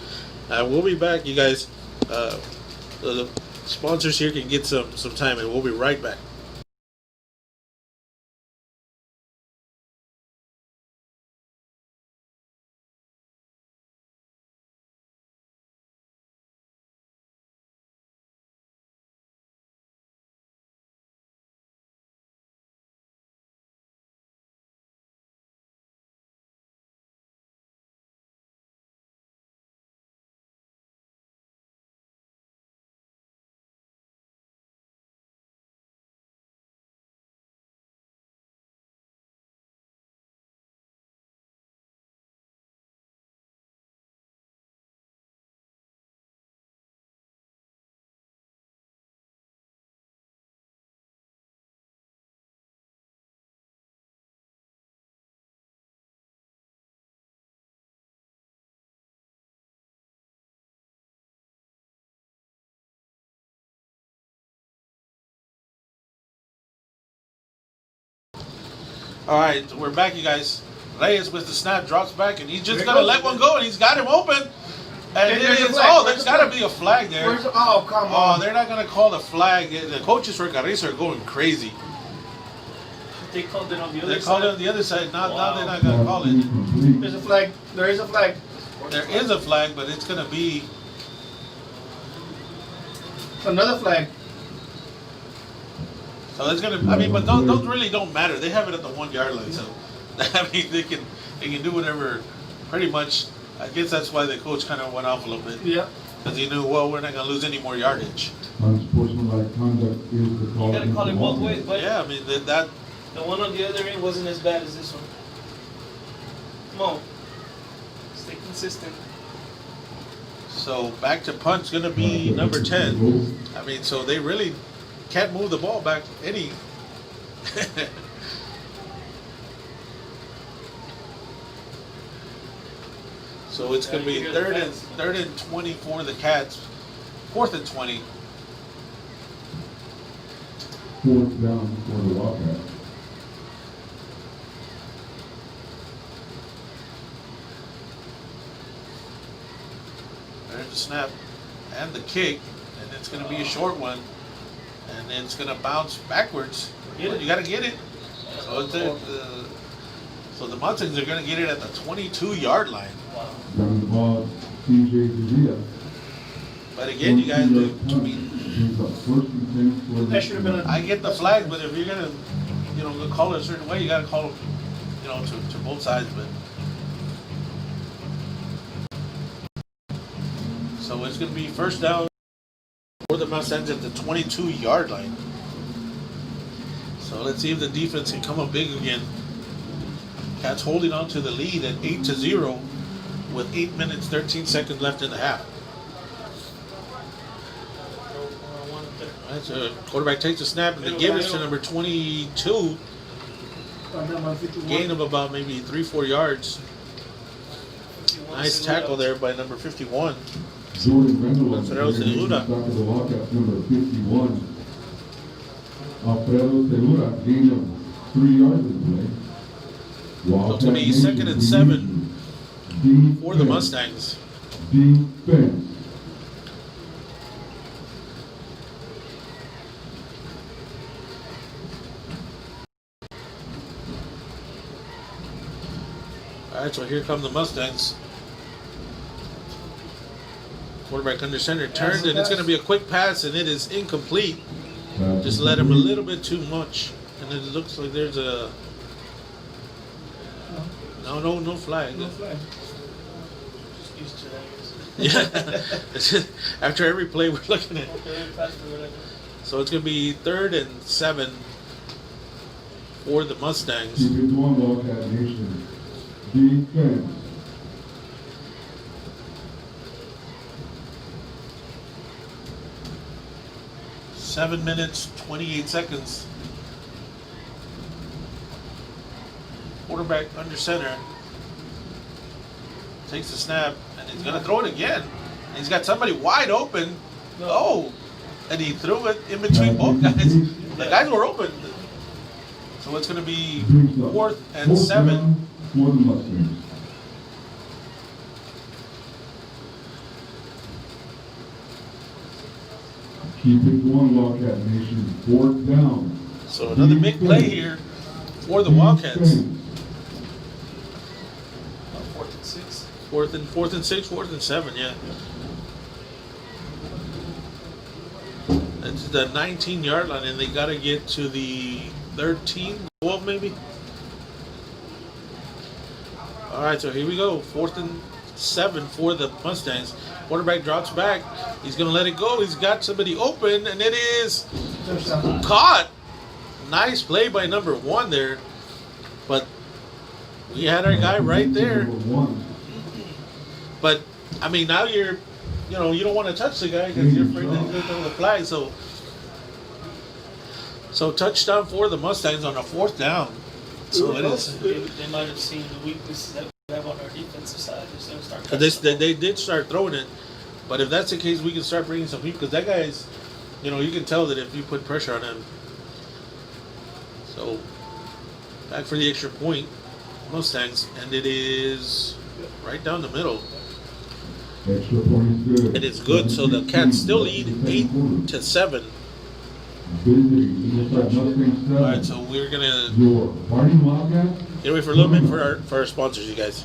We'll be back, you guys. The sponsors here can get some time, and we'll be right back. All right, we're back, you guys. Reyes with the snap drops back, and he's just gonna let one go, and he's got him open. And there's got to be a flag there. Come on. Oh, they're not gonna call the flag. The coaches for Carrizo are going crazy. They called it on the other side. They called it on the other side. Now they're not gonna call it. There's a flag. There is a flag. There is a flag, but it's gonna be Another flag. so it's gonna. I mean, but those really don't matter. They have it at the 1 yard line, so I mean they can do whatever. Pretty much, I guess that's why the coach kind of went off a little bit. Yeah. Because he knew, well, we're not gonna lose any more yardage. Unsportsmanlike conduct is the call. You gotta call it both ways, but Yeah, I mean that. the one on the other end wasn't as bad as this one. Come on. Stay consistent. So back to punt's gonna be number 10. I mean, so they really can't move the ball back any. So it's gonna be third and 20 for the Cats. 4th and 20. Fourth down for the Wildcats. There's the snap and the kick, and it's gonna be a short one, and then it's gonna bounce backwards. Well, you gotta get it. So it's so the Mustangs are gonna get it at the 22 yard line. Down the ball, CJ Zia. But again, you guys, That should have been I get the flag, but if you're gonna, call it a certain way, you gotta call it, to both sides. But so it's gonna be first down for the Mustangs at the 22 yard line. So let's see if the defense can come up big again. Cats holding on to the lead at 8-0 with 8 minutes 13 seconds left in the half. All right, so quarterback takes a snap and they give it to number 22. Gain of about maybe 3-4 yards. Nice tackle there by number 51. Jordan Randall. That's what I was saying, Luna. The Wildcats, number 51. Alfredo Segura, gain of 3 yards in play. So it's going to be 2nd and 7 for the Mustangs. Defense. All right, so here come the Mustangs. Quarterback under center turned, and it's going to be a quick pass, and it is incomplete. Just let him a little bit too much, and it looks like there's a no flag. No flag. Just used to that, I guess. Yeah. It's just, after every play we're looking at. So it's going to be 3rd and 7 for the Mustangs. Keep it going, Wildcat Nation. Defense. Seven minutes, 28 seconds. Quarterback under center. Takes the snap, and he's going to throw it again. And he's got somebody wide open. Oh, and he threw it in between both guys. The guys were open. So it's going to be 4th and 7. For the Mustangs. Keep it going, Wildcat Nation. 4th down. So another big play here for the Wildcats. 4th and 6. 4th and 6, 4th and 7, yeah. That's the 19-yard line, and they got to get to the 13, 12 maybe. All right, so here we go. 4th and 7 for the Mustangs. Quarterback drops back. He's going to let it go. He's got somebody open, and it is caught. Nice play by number 1 there. But we had our guy right there. But, I mean, now you don't want to touch the guy because you're afraid that he's going to throw the flag. So touchdown for the Mustangs on a 4th down. So it is. They might have seen the weaknesses that we have on our defensive side. They did start throwing it, but if that's the case, we can start bringing some people because that guy's, you can tell that if you put pressure on him. So back for the extra point, Mustangs, and it is right down the middle. Extra point is good. It is good, so the Cats still lead 8-7. All right, so we're gonna get away for a little bit for our sponsors, you guys.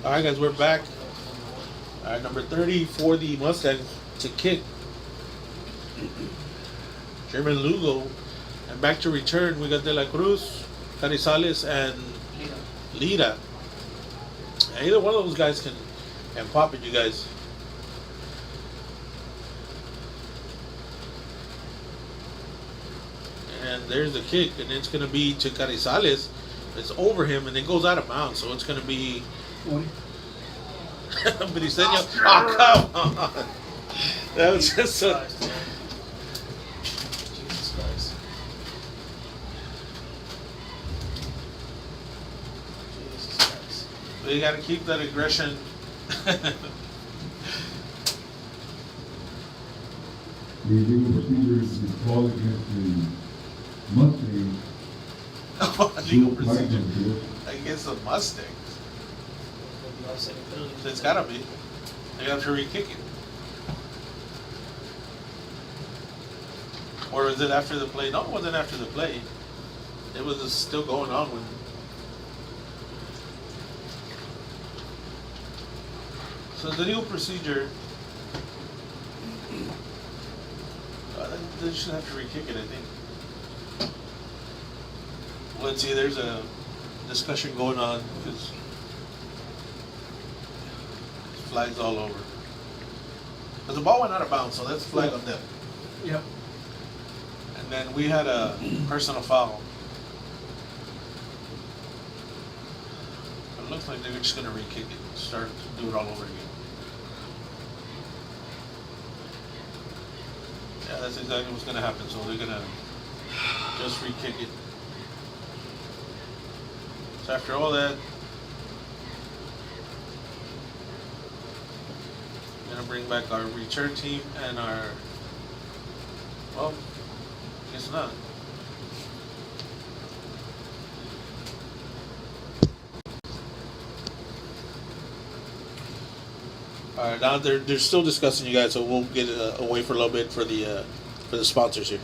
All right, guys, we're back. All right, number 30 for the Mustangs to kick. German Lugo. And back to return, we got De La Cruz, Carrizales, and Lira. And either one of those guys can pop it, you guys. And there's the kick, and it's going to be to Carrizales. It's over him, and it goes out of bounds, so it's going to be... Briseño. Oh, come on. That was just a... Jesus Christ. Jesus Christ. We got to keep that aggression. The legal procedure is called against the Mustangs. Legal procedure against the Mustangs. It's gotta be. They have to re-kick it. Or is it after the play? No, it wasn't after the play. It was just still going on when. So the legal procedure, they should have to re-kick it, I think. Let's see, there's a discussion going on because flags all over. Because the ball went out of bounds, so that's flag on them. Yep. And then we had a personal foul. It looks like they're just gonna re-kick it and start to do it all over again. Yeah, that's exactly what's gonna happen. So they're gonna just re-kick it. So after all that, we're gonna bring back our return team and our, well, I guess not. All right, now they're still discussing, you guys, so we'll get away for a little bit for the sponsors here.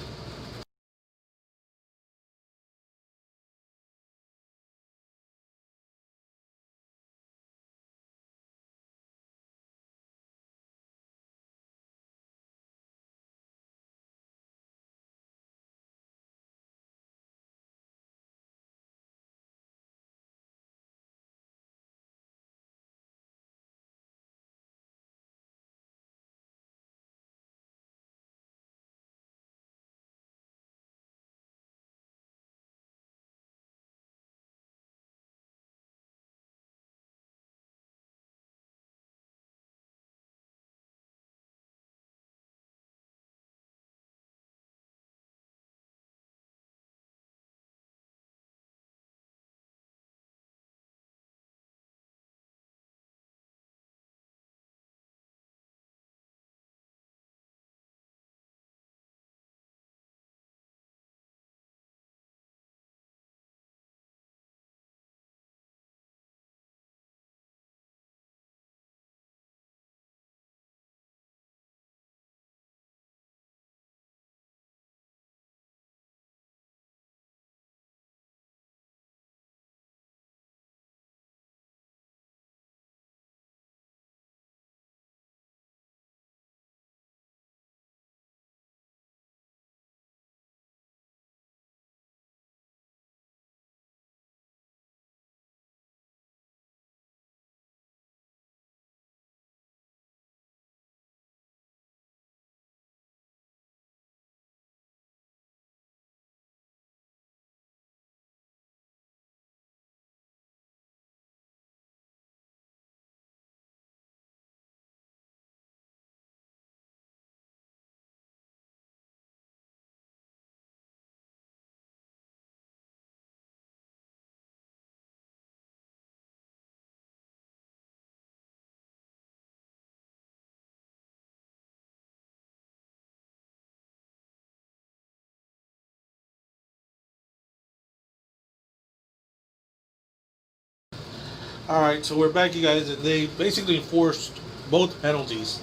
All right, so we're back, you guys, and they basically enforced both penalties: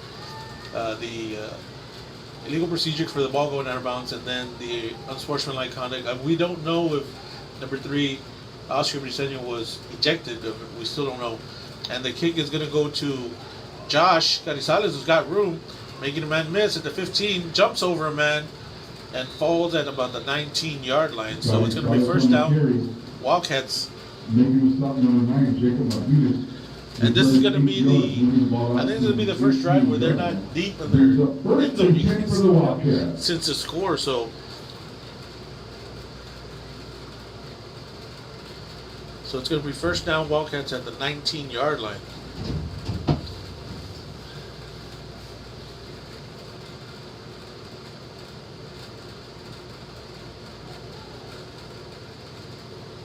the illegal procedure for the ball going out of bounds, and then the unsportsmanlike conduct. We don't know if number 3, Oscar Briseño, was ejected. We still don't know. And the kick is going to go to Josh Carrizales, who's got room, making a man miss at the 15, jumps over a man, and falls at about the 19-yard line. So it's going to be first down. Wildcats. Maybe stop number 9, Jacob Martinez. And this is going to be I think this is going to be the first drive where they're not deep in their end zone since the score. So it's going to be first down, Wildcats at the 19-yard line.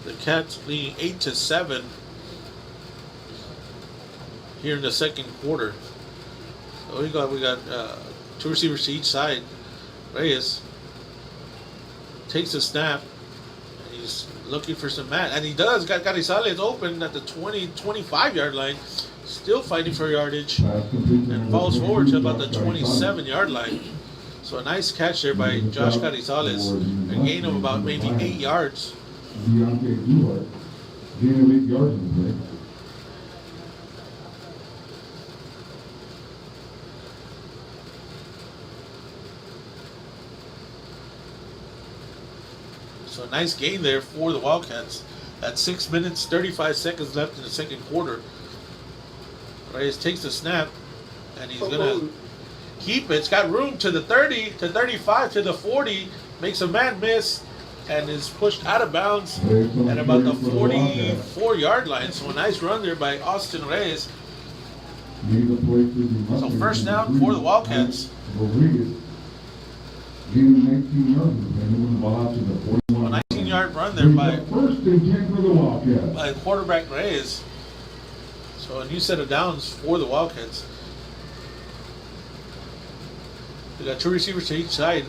The Cats leading 8-7 here in the second quarter. So we got 2 receivers to each side. Reyes takes the snap, and he's looking for some man, and he does. Got Carrizales open at the 25-yard line, still fighting for yardage, and falls forward to about the 27-yard line. So a nice catch there by Josh Carrizales, a gain of about maybe 8 yards. Deontay Duhart, gain of 8 yards in the play. nice gain there for the Wildcats. At 6 minutes, 35 seconds left in the second quarter. Reyes takes the snap, and he's going to keep it. It's got room to the 30, to 35, to the 40. Makes a man miss, and is pushed out of bounds at about the 44-yard line. So a nice run there by Austin Reyes. So first down for the Wildcats. A 19-yard run there by first and 10 for the Wildcats. by quarterback Reyes. So a new set of downs for the Wildcats. They got two receivers to each side.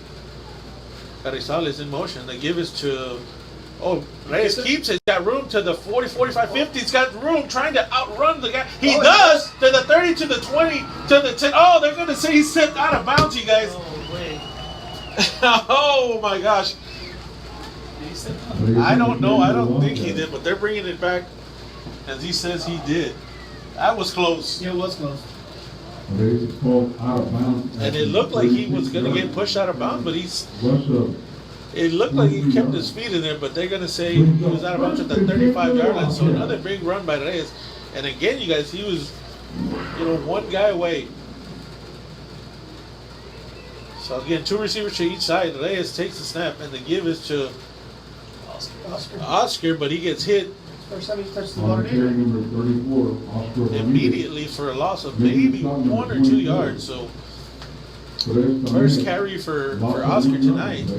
Carrizo is in motion. They give it to Reyes keeps it. Got room to the 40, 45, 50. He's got room trying to outrun the guy. He does to the 30, to the 20, to the 10. Oh, they're going to say he stepped out of bounds, you guys. Oh, wait. Oh my gosh. Did he step out? I don't know. I don't think he did, but they're bringing it back as he says he did. That was close. Yeah, it was close. And it looked like he was going to get pushed out of bounds, but it looked like he kept his feet in there, but they're going to say he was out of bounds at the 35-yard line. So another big run by Reyes. And again, you guys, he was, one guy away. So again, two receivers to each side. Reyes takes the snap, and the give is to Oscar, but he gets hit First time he's touched the ball today. immediately for a loss of maybe 1 or 2 yards. So first carry for Oscar tonight.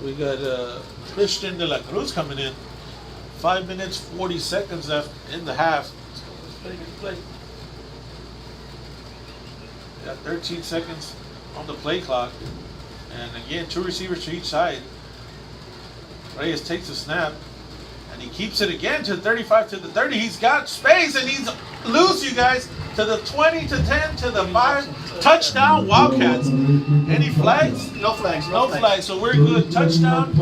We got Christian de la Cruz coming in. 5 minutes, 40 seconds left in the half. Let's play. Got 13 seconds on the play clock. And again, two receivers to each side. Reyes takes a snap. And he keeps it again to the 35, to the 30. He's got space, and he's loose, you guys. To the 20, to 10, to the 5. Touchdown, Wildcats. Any flags? No flags. No flags, so we're good. Touchdown,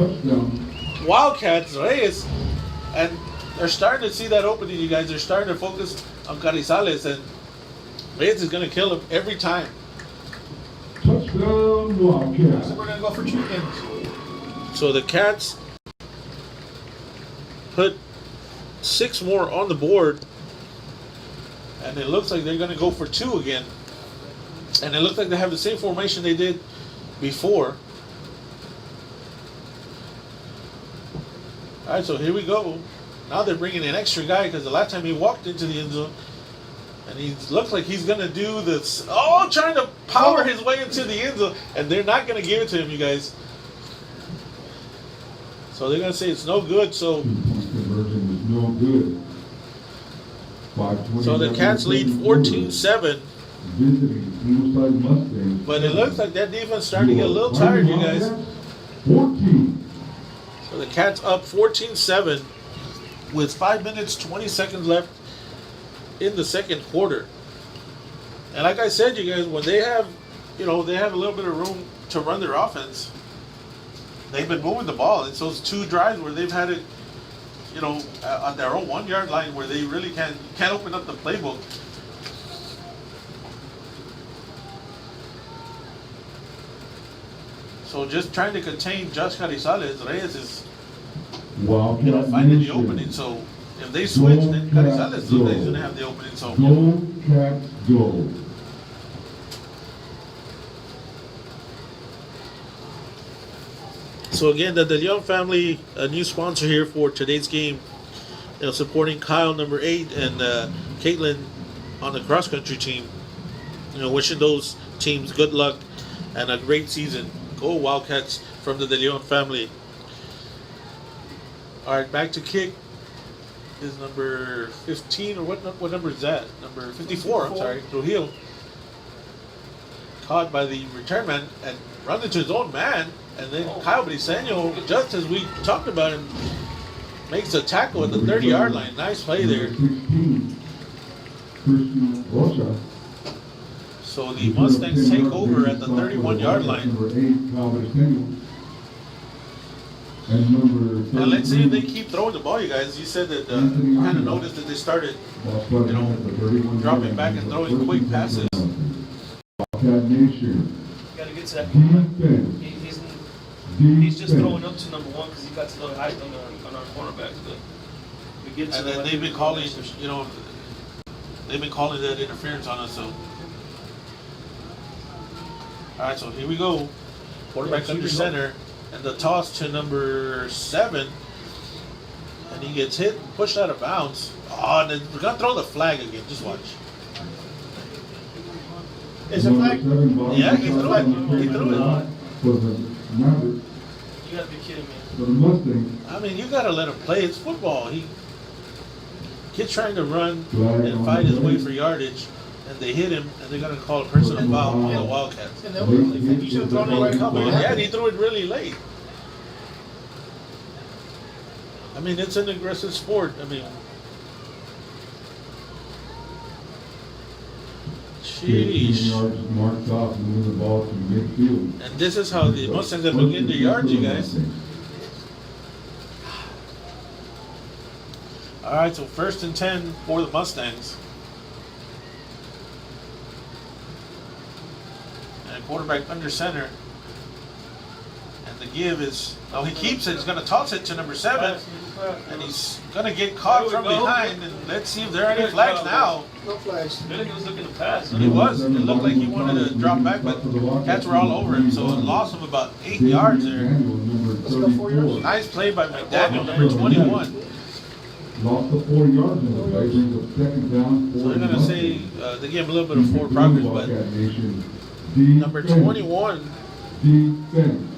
Wildcats, Reyes. And they're starting to see that opening, you guys. They're starting to focus on Carrizales, and Reyes is going to kill him every time. Touchdown, Wildcats. So we're gonna go for chickens. So the Cats put 6 more on the board, and it looks like they're going to go for 2 again. And it looks like they have the same formation they did before. All right, so here we go. Now they're bringing an extra guy because the last time he walked into the end zone, and he looks like he's going to do this. Oh, trying to power his way into the end zone, and they're not going to give it to him, you guys. So they're going to say it's no good. So No good. So the Cats lead 14-7. Visiting Ingleside Mustangs. But it looks like that defense starting to get a little tired, you guys. 14. So the Cats up 14-7 with 5 minutes, 20 seconds left in the second quarter. And like I said, you guys, when they have, they have a little bit of room to run their offense, they've been moving the ball. It's those 2 drives where they've had it, on their own 1-yard line where they really can't open up the playbook. So just trying to contain Josh Carrizales, Reyes is finding the opening. So if they switch, then Carrizales is going to have the opening. So Go, Cats, go. So again, the De Leon family, a new sponsor here for today's game, supporting Kyle, number 8, and Caitlin on the cross country team. Wishing those teams good luck and a great season. Go Wildcats from the De Leon family. All right, back to kick is number 15, or what number is that? Number 54. I'm sorry, Trujillo. Caught by the return man and run into his own man. And then Kyle Briseño, just as we talked about him, makes a tackle at the 30-yard line. Nice play there. So the Mustangs take over at the 31-yard line. And let's see if they keep throwing the ball, you guys. You said that you kind of noticed that they started, dropping back and throwing quick passes. Wildcat Nation. Gotta get to that corner. Defense. He's just throwing up to number one because he got to the height on our cornerbacks. But we get to And then they've been calling, they've been calling that interference on us. So, all right, so here we go. Quarterback under center, and the toss to number 7, and he gets hit, and pushed out of bounds. Oh, and then we're gonna throw the flag again. Just watch. Is it flag? Yeah, he threw it. He threw it. For the Mavericks, You gotta be kidding me. for the Mustangs, I mean, you gotta let him play. It's football. Kid's trying to run Flag and on fight the his way play. for yardage, and they hit him, and they're gonna call a personal foul on the Wildcats. And then you should have thrown it right Come on, now. yeah, and he threw it really late. I mean, it's an aggressive sport. I mean, 15 sheesh. yards marked off and move the ball to midfield. And this is how the Mustangs have been getting their yards, you guys. All right, so 1st and 10 for the Mustangs. And quarterback under center. And the give is, oh, he keeps it. He's going to toss it to number 7. And he's going to get caught from behind. And let's see if there are any flags now. No flags. I feel like he was looking to pass. He was. It looked like he wanted to drop back, but Cats were all over him. So it lost him about 8 yards there. Let's go 4 yards. Nice play by McDaniel, number 21. Lost the 4 yards in the play, brings up 2nd down. So they're going to say they gave him a little bit of forward progress, but number 21, Defense.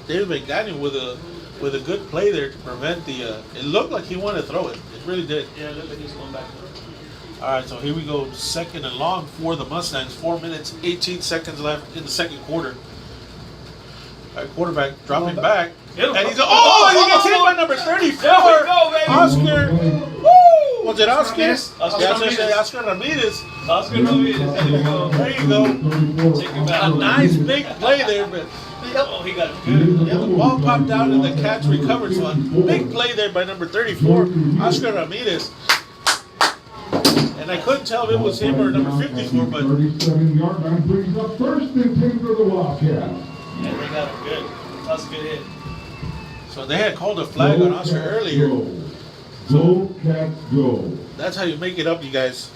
David McDaniel with a good play there to prevent the. It looked like he wanted to throw it. It really did. Yeah, it looked like he was going back. All right, so here we go. 2nd and long for the Mustangs. 4 minutes, 18 seconds left in the 2nd quarter. All right, quarterback dropping back. And he's he gets hit by number 34. There we go, baby. Oscar. Woo! Was it Oscar? Ramirez. Yeah, I was gonna say Oscar Ramirez. Oscar Ramirez, there you go. There you go. Take him back. A nice big play there, but Oh, he got it good. yeah, the ball popped out and the Cats recovered. So a big play there by number 34, Oscar Ramirez. And I couldn't tell if it was him or number 54, but 37-yard line brings up 1st and 10 for the Wildcats. Yeah, they got it good. That was a good hit. so they had called a flag on Oscar earlier. Go Cats, go. That's how you make it up, you guys.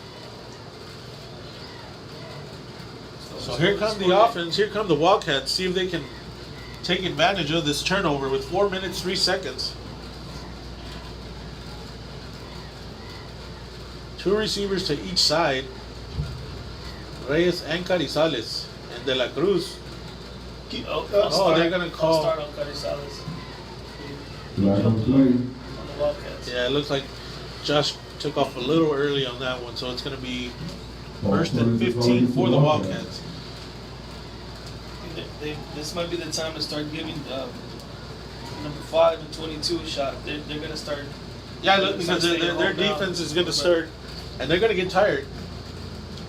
So here comes the offense. Here come the Wildcats. See if they can take advantage of this turnover with 4 minutes, 3 seconds. 2 receivers to each side. Reyes and Carizales. And De La Cruz. They're going to call. Start on Carrizales. Flag on play. On the Wildcats. Yeah, it looks like Josh took off a little early on that one. So it's going to be 1st and 15 for the Wildcats. This might be the time to start giving number 5 and 22 a shot. They're going to start. Yeah, look, because their defense is going to start, and they're going to get tired.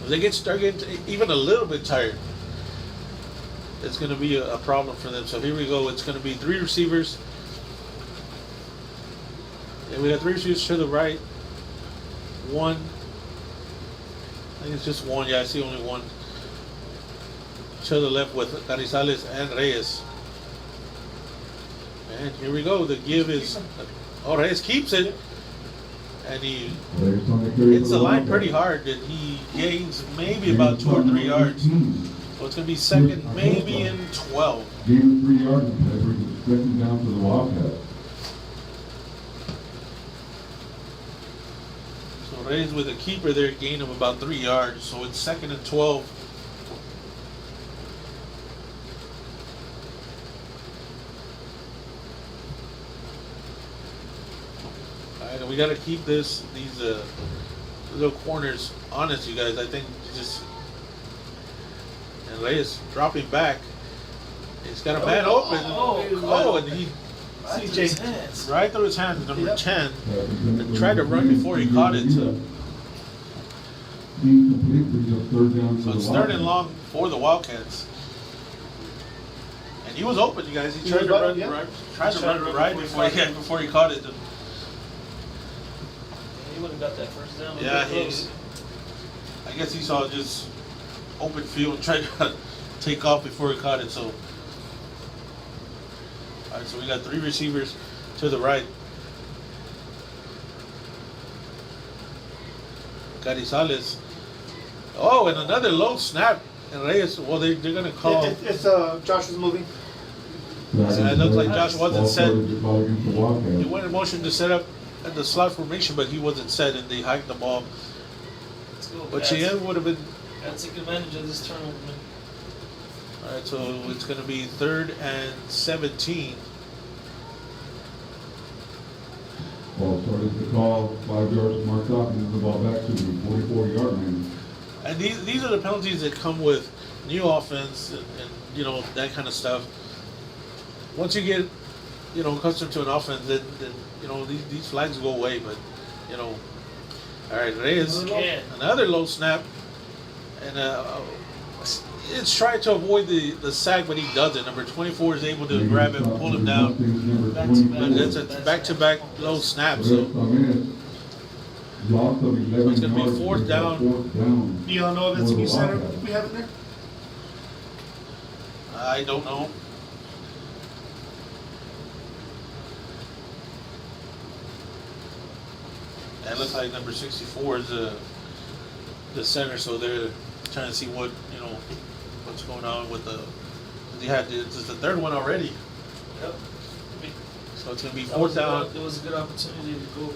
If they start getting even a little bit tired, it's going to be a problem for them. So here we go. It's going to be 3 receivers. And we got 3 receivers to the right. 1. I think it's just 1. Yeah, I see only 1. To the left with Carizales and Reyes. And here we go. The give is. Oh, Reyes keeps it. And he hits the line pretty hard. And he gains maybe about 2 or 3 yards. So it's going to be 2nd, maybe in 12. Gain 3 yards and that brings it 2nd down to the Wildcats. So Reyes with a keeper there, gain of about 3 yards. So it's 2nd and 12. We got to keep these little corners honest, you guys. I think just and Reyes dropping back. He's got a man open. And he CJ. right through his hands, number 10, and tried to run before he caught it. So it's 3rd and long for the Wildcats. And he was open, you guys. He tried to run right before he caught it. He would have got that 1st down. Yeah, I guess he saw just open field and tried to take off before he caught it. So, all right, so we got 3 receivers to the right. Carrizales. Oh, and another low snap. And Reyes, well, they're going to call. It's Josh is moving. It looks like Josh wasn't set. He He went in motion to set up at the slot formation, but he wasn't set, and they hiked the ball. Let's go. But Cheyenne would have been. Gotta take advantage of this turnover, man. All right, so it's going to be 3rd and 17. Ball started to call, 5 yards marked off, and then the ball back to the 44-yard line. And these are the penalties that come with new offense and you know, that kind of stuff. Once you get, you know, accustomed to an offense, then you know, these flags go away. But, you know, all right, Reyes, another low snap. And it's trying to avoid the sack, but he doesn't. Number 24 is able to grab him, pull him down. But it's a back-to-back low snap. So It's going to be 4th down. Do y'all know if it's a new center we have in there? I don't know. It looks like number 64 is the center, so they're trying to see what, you know, what's going on with the. It's the 3rd one already, Yep. so it's going to be That was 4th down. It was a good opportunity to go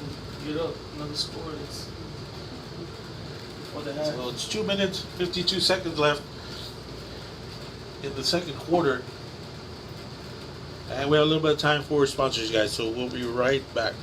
get up another score. It's before the half. So it's 2 minutes, 52 seconds left in the second quarter. And we have a little bit of time for sponsors, guys, so we'll be right back.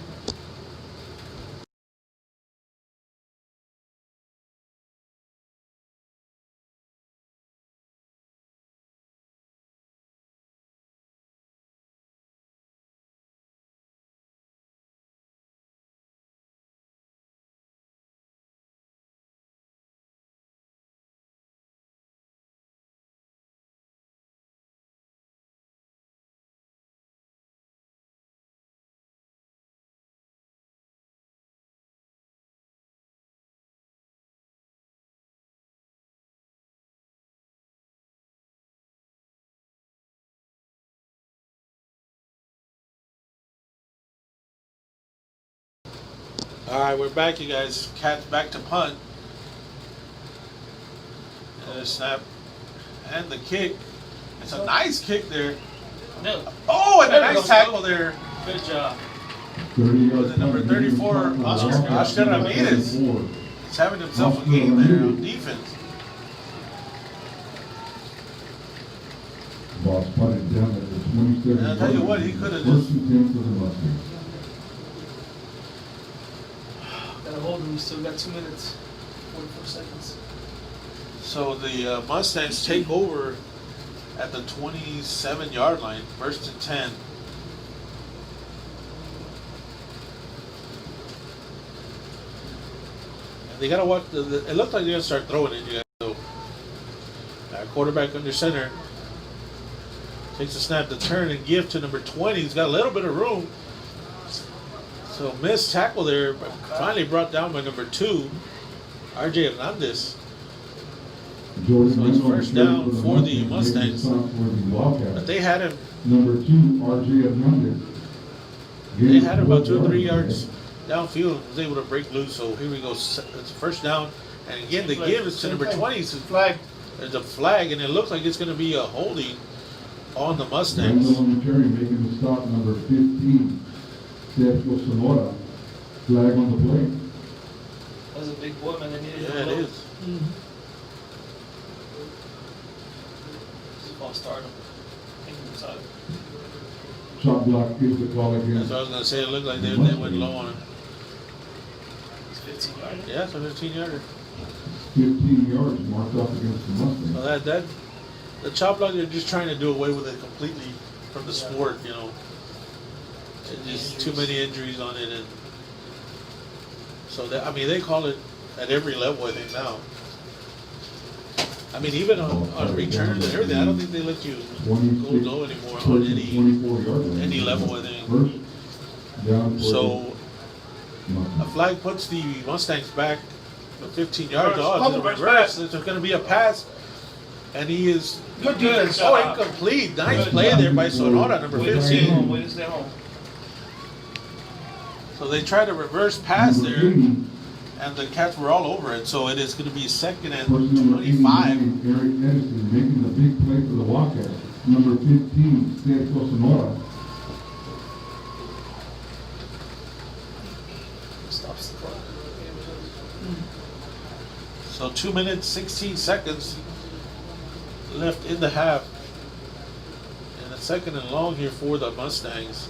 All right, we're back, you guys. Cats back to punt. And a snap. And the kick. It's a nice kick there. No. Oh, and a There we nice go. tackle there. Good job. Was it number 34, Oscar Ramirez? He's having himself a game there on defense. Ball spotted down at the 27. And I'll tell you what, he could have First just. and 10 for the Mustangs. Gotta hold him. We still got 2 minutes, 44 seconds. So the Mustangs take over at the 27-yard line, 1st and 10. And they gotta watch. It looked like they're gonna start throwing it. You guys. So, quarterback under center takes a snap to turn and give to number 20. He's got a little bit of room. So missed tackle there, but finally brought down by number 2, R.J. Hernandez. So it's first down for the Mustangs. But they had him. Number 2, R.J. Hernandez. They had him about 2 or 3 yards downfield. Was able to break loose. So here we go. It's first down, and again the give is to number 20. So Flag. there's a flag, and it looks like it's going to be a holding on the Mustangs. Randall Terry making the stop, number 15. Sergio Sonora. Flag on the play. That was a big boy, man. They needed Yeah, him it low. is. Ball start him. Inside. Shot block is the call again. That's what I was going to say. It looked like they went low on him. It's 15 yards. Yeah, it's a 15-yarder. 15 yards marked off against the Mustangs. So that the chop block, they're just trying to do away with it completely from the sport, you know. And just too many injuries on it, and so that, I mean, they call it at every level, I think now. I mean, even on returns and everything, I don't think they let you go low anymore on any level, I think. So a flag puts the Mustangs back 15 yards. Oh, it's a reverse. It's going to be a pass and he is Good defense. oh incomplete. Nice play there by Sonora, number Way to stay home. 15. Way to stay home. So they tried to reverse pass Number there, 80, and the Cats were all over it. So it is going to be second and person number 25. 89, Eric Edison, making the big play for the Wildcats. Number 15, Sergio Sonora. Stops the clock. So 2 minutes, 16 seconds left in the half. And a second and long here for the Mustangs.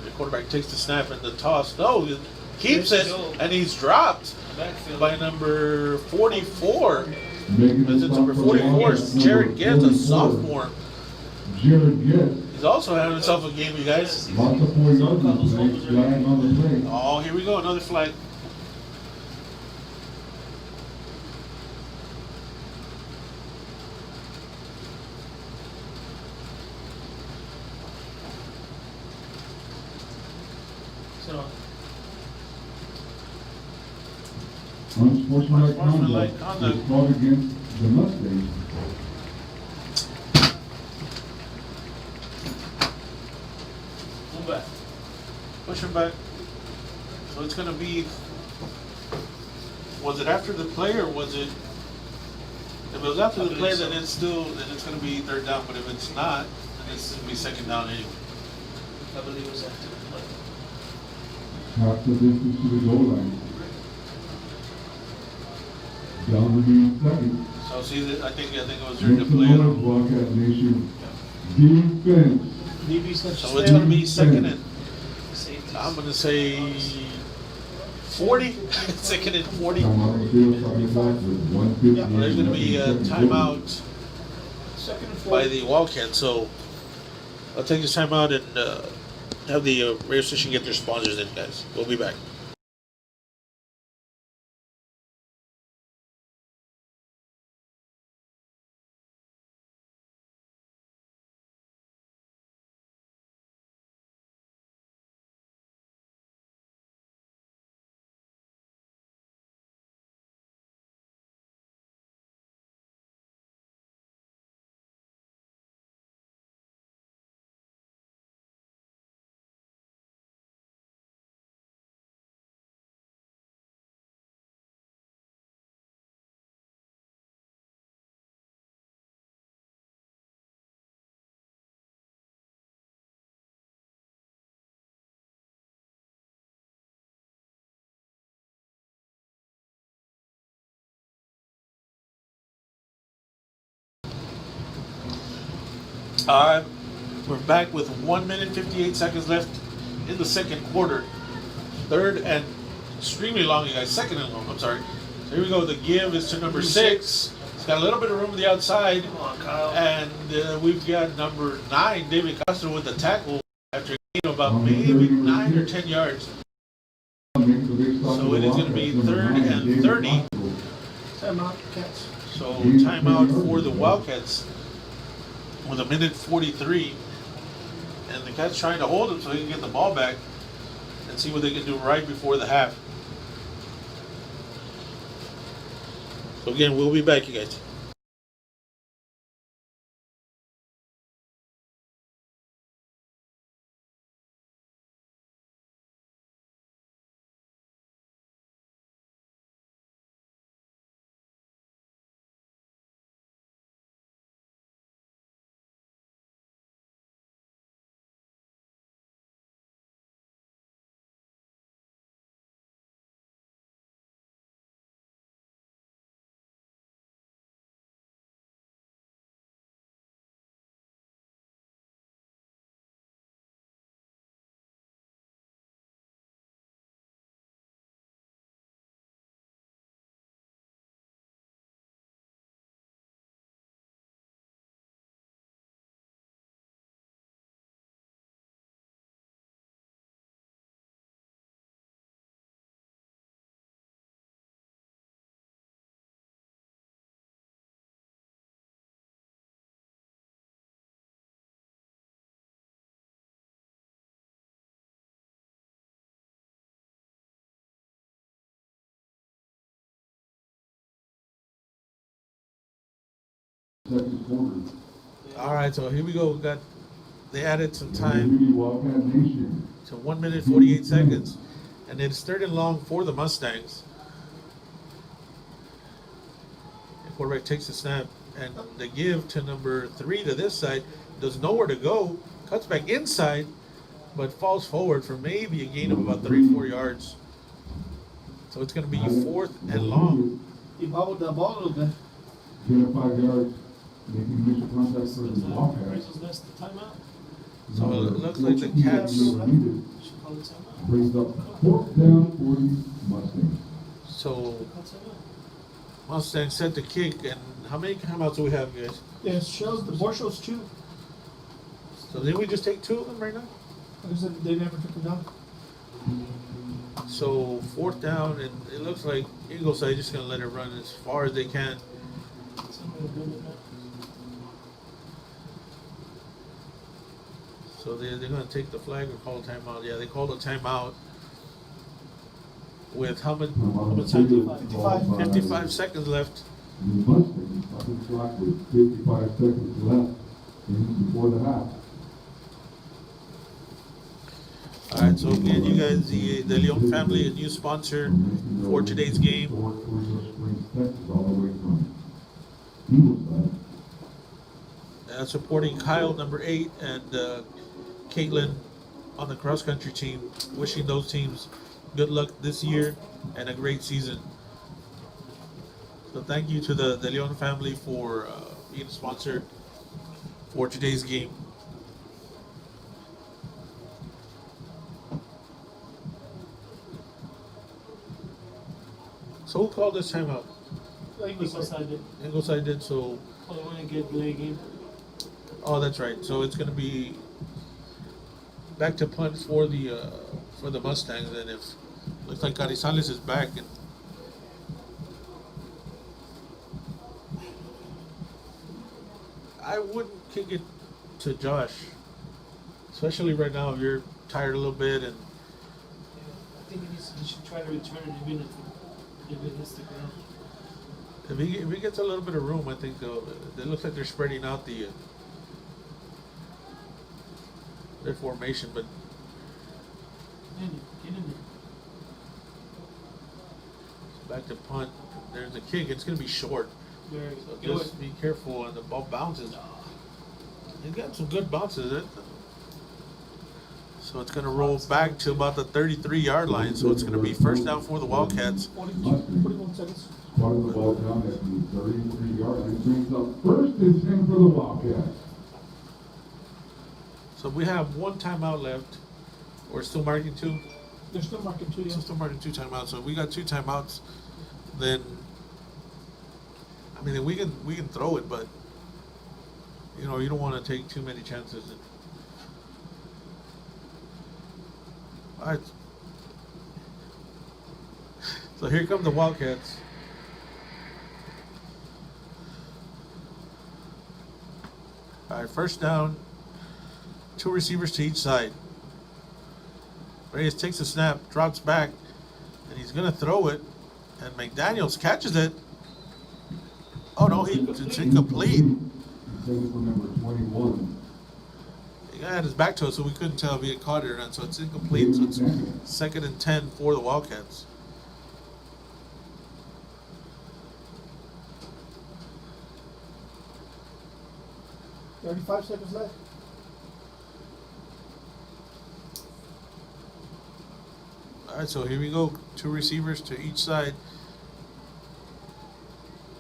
The quarterback takes the snap and the toss. No, he keeps it, and he's dropped Backfield. by number 44. Making It's the number stop for the 44, Wildcats, Jared number Gibbs, a 44, sophomore. Jared Gibbs. He's also having himself a game, you guys. Lots of 4 yards on the play, flag on the play. Oh, here we go, another flag. So, Unsportsmanlike Unsportsmanlike conduct conduct. is called against the Mustangs. move back. Push him back. So it's gonna be, was it after the play or was it? If it was after the play, then it's gonna be third down, but if it's not, then it's gonna be second down anyway. I believe it was after the play. Half the distance to the goal line. Down remains second. So see, I think it was during the Make some play. noise, Wildcat Nation. Defense. DB's not So it's gonna be second and, Safety. I'm gonna say 40, second and 40. Timeout on the field, starting clock with 1:58. Yeah, There's gonna be a timeout second and 4. by the Wildcats, so I'll take this timeout and have the radio station get their sponsors in, guys. We'll be back. We're back with 1 minute 58 seconds left in the second quarter. Third and extremely long, you guys. Second and long, I'm sorry. So here we go. The give is to number 6. It's got a little bit of room to the outside. Come on, Kyle. And we've got number 9, David Castro, with the tackle after a gain of about maybe 9 or 10 yards. Makes the big stop So for it the is gonna be Wildcats. Number third 9, and David 30. Castro. Timeout, Cats. So timeout for the Wildcats with 1:43. And the Cats trying to hold him so he can get the ball back and see what they can do right before the half. So again, we'll be back, you guys. second quarter. All right, so here we go. We got they added some time Liberty Wildcat Nation. to 1 minute 48 seconds, and it's third and long for the Mustangs. The quarterback takes the snap, and they give to number 3 to this side. Does nowhere to go. Cuts back inside, but falls forward for maybe a gain of about 3-4 yards. So it's going to be fourth and long. He bobbled the ball a little bit. Get up 5 yards, making initial contact for the Wildcats. Carrizo's next to timeout. So it looks like the Cats. Should call it timeout. Brings up fourth down for the Mustangs. So Call timeout. Mustang set the kick, and how many timeouts do we have, guys? Yeah, it shows, the board shows 2. So did we just take 2 of them right now? Like I said, they never took them down. So fourth down, and it looks like Ingleside just gonna let it run as far as they can. Somebody build it up. So they're gonna take the flag or call a timeout. Yeah, they called a timeout with how much time? 55 seconds left. The Mustangs up in clock with 55 seconds left before the half. All right, so again, you guys, the Leon family, a new sponsor for today's game. All the way from Ingleside. Supporting Kyle, number 8, and Caitlin on the cross country team. Wishing those teams good luck this year and a great season. So thank you to the Leon family for being a sponsor for today's game. So who called this timeout? Ingleside did. Ingleside did. So Probably want to get delay game. oh, that's right. So it's going to be back to punt for the Mustangs, and if looks like Carrizales is back, and I wouldn't kick it to Josh, especially right now if you're tired a little bit, and I think he should try to return it even if it hits the ground. if he gets a little bit of room, I think it looks like they're spreading out their formation, but Get in there. back to punt. There's a kick. It's going to be short. Very So good. just be careful, and the ball bounces. He's got some good bounces. So it's going to roll back to about the 33-yard line. So it's going to be first down for the Wildcats. 41 seconds. Squatting the ball down at the 33-yard line, brings up first and 10 for the Wildcats. So we have one timeout left. We're still marking 2. They're still marking 2, yeah. So still marking 2 timeouts. So if we got 2 timeouts, then I mean we can throw it, but you don't want to take too many chances. All right. So here come the Wildcats. All right, first down. 2 receivers to each side. Reyes takes a snap, drops back, and he's going to throw it. And McDaniels catches it. Oh, no, it's incomplete. Taken for number 21. He had his back to it, so we couldn't tell if he had caught it or not. So it's incomplete. So it's second and 10 for the Wildcats. $35 seconds left. All right, so here we go. 2 receivers to each side.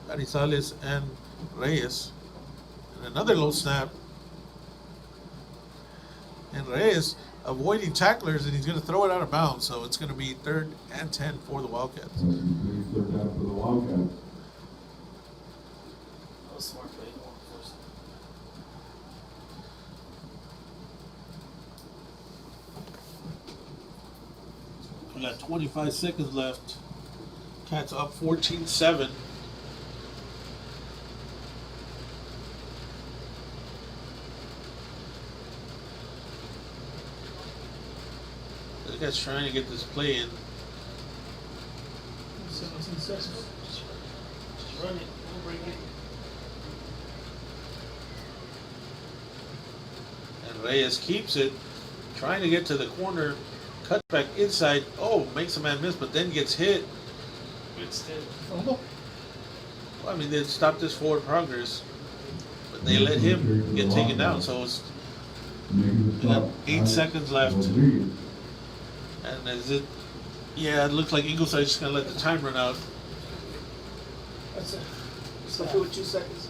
Carrizales and Reyes. And another low snap. And Reyes avoiding tacklers, and he's going to throw it out of bounds. So it's going to be 3rd and 10 for the Wildcats. Third down for the Wildcats. That was smart play. Don't want to force it. We got 25 seconds left. Cats up 14-7. The guy's trying to get this play in. 17 seconds. Just run it. Don't break it. Reyes keeps it, trying to get to the corner, cuts back inside. Oh, makes a man miss, but then gets hit. Good still. Fumble. Well, I mean, they stopped his forward progress, but they let him get taken down. So it's Making the they got stop. 8 seconds left. Rodriguez. And is it? Yeah, it looks like Ingleside's just gonna let the time run out. That's it. It's like with 2 seconds.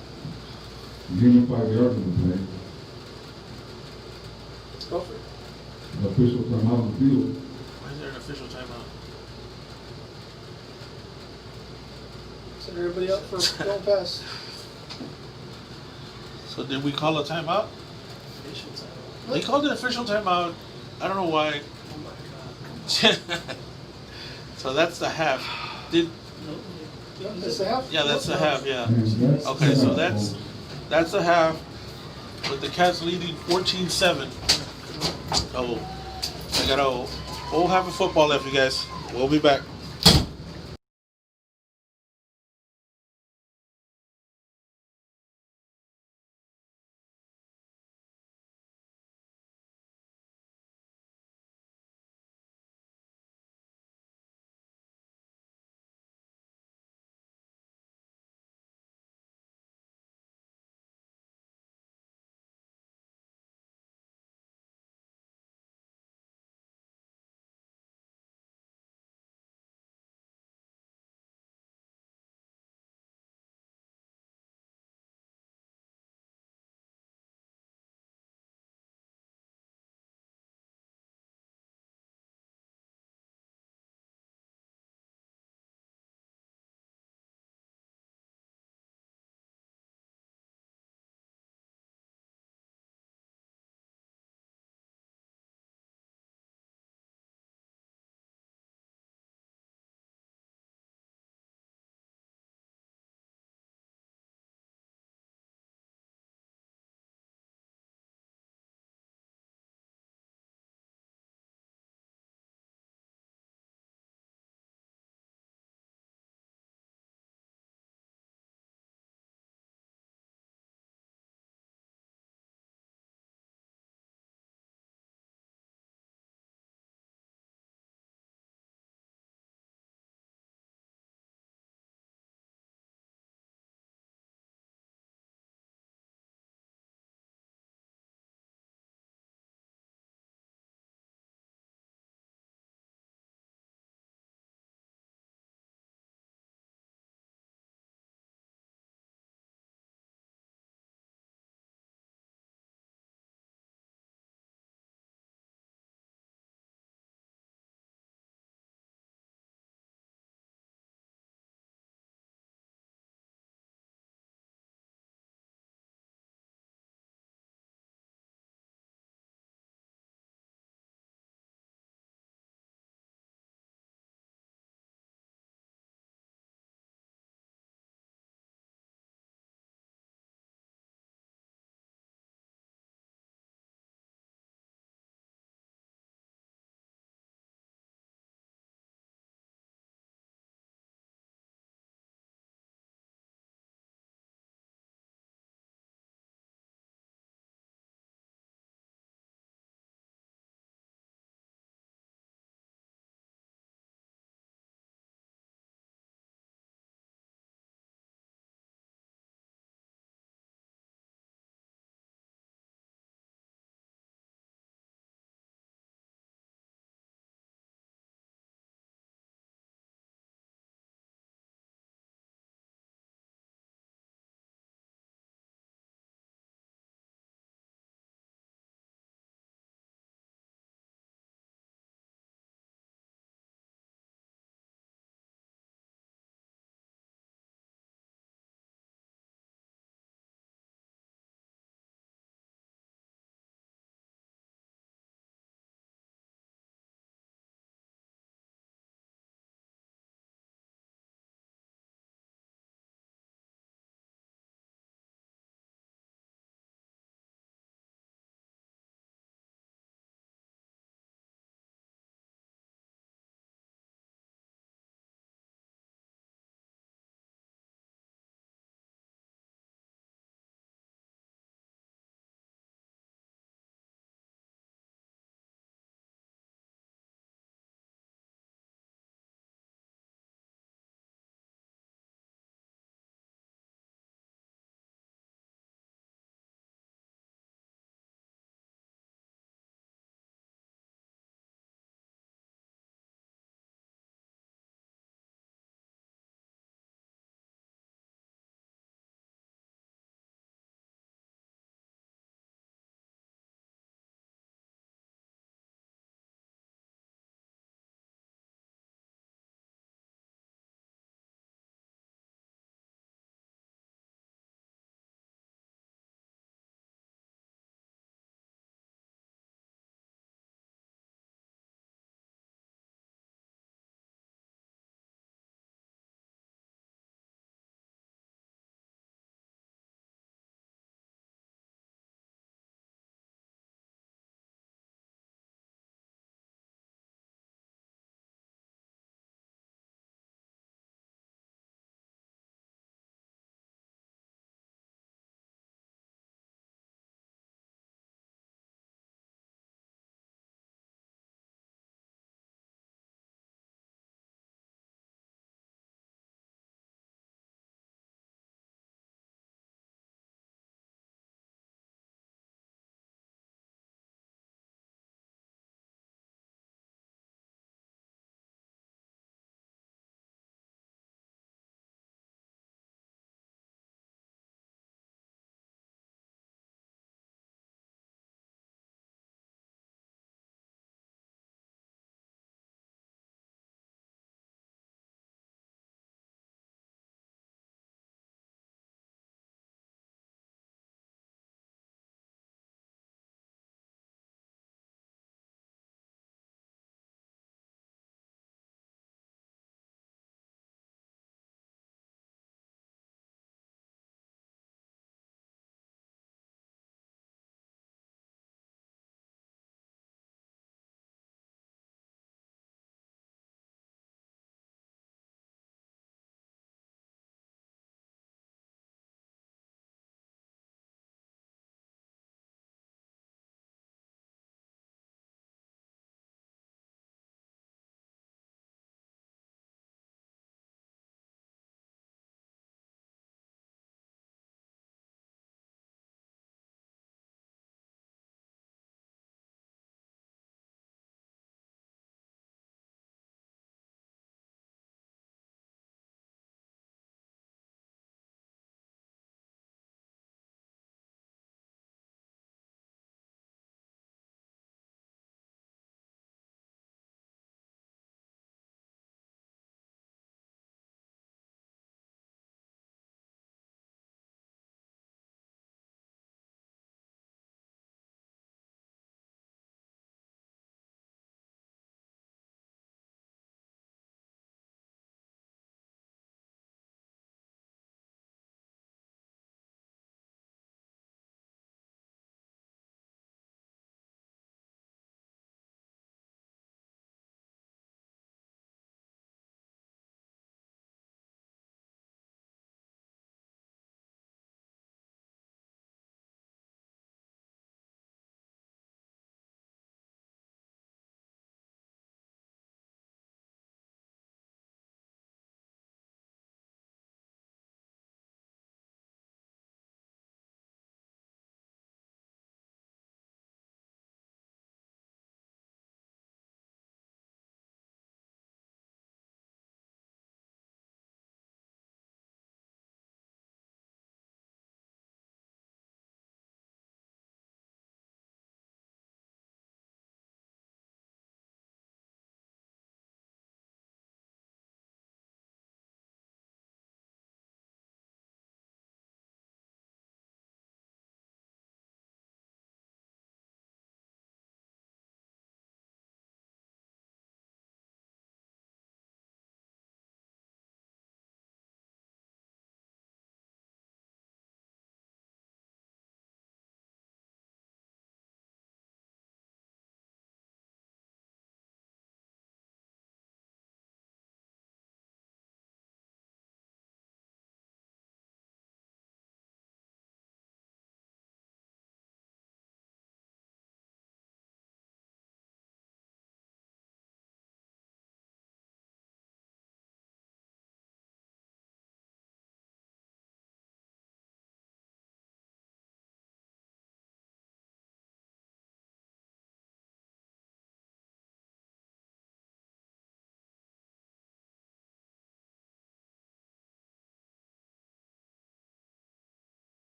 Give him 5 yards on the play. Go for it. The official time out on the field. Why is there an official timeout? Send everybody up for going pass. So did we call a timeout? Official time. They called it official timeout. I don't know why. Oh my god. So that's the half. Did Yeah, that's the half. yeah, that's the half. Yeah. And that's Okay, so the half, that's folks. that's the half. With the Cats leading 14-7. Oh, I got a whole half of football left, you guys. We'll be back.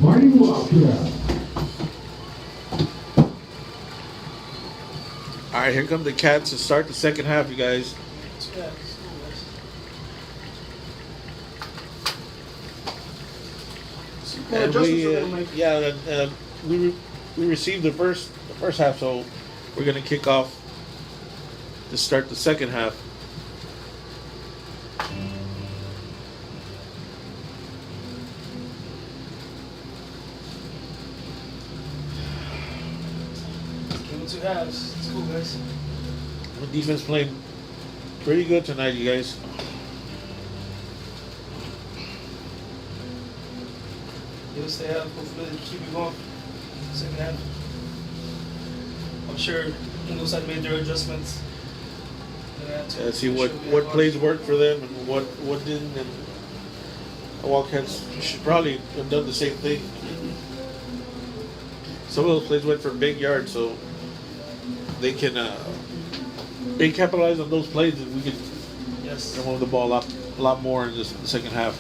Fighting Wildcats. All right, here come the Cats to start the second half, you guys. Yeah, let's go, guys. See what And adjustments we're gonna make. we received the first half, so we're gonna kick off to start the second half. Give it 2 halves. Let's go, guys. The defense played pretty good tonight, you guys. Give us the half. Hopefully they keep it going. Second half. I'm sure Ingleside made their adjustments. They're gonna have to See make what sure we what have plays ours. worked for them and what didn't, and the Wildcats should probably have done the same thing. Some of those plays went for big yards, so they can capitalize on those plays, and we can Yes. move the ball a lot more in the second half.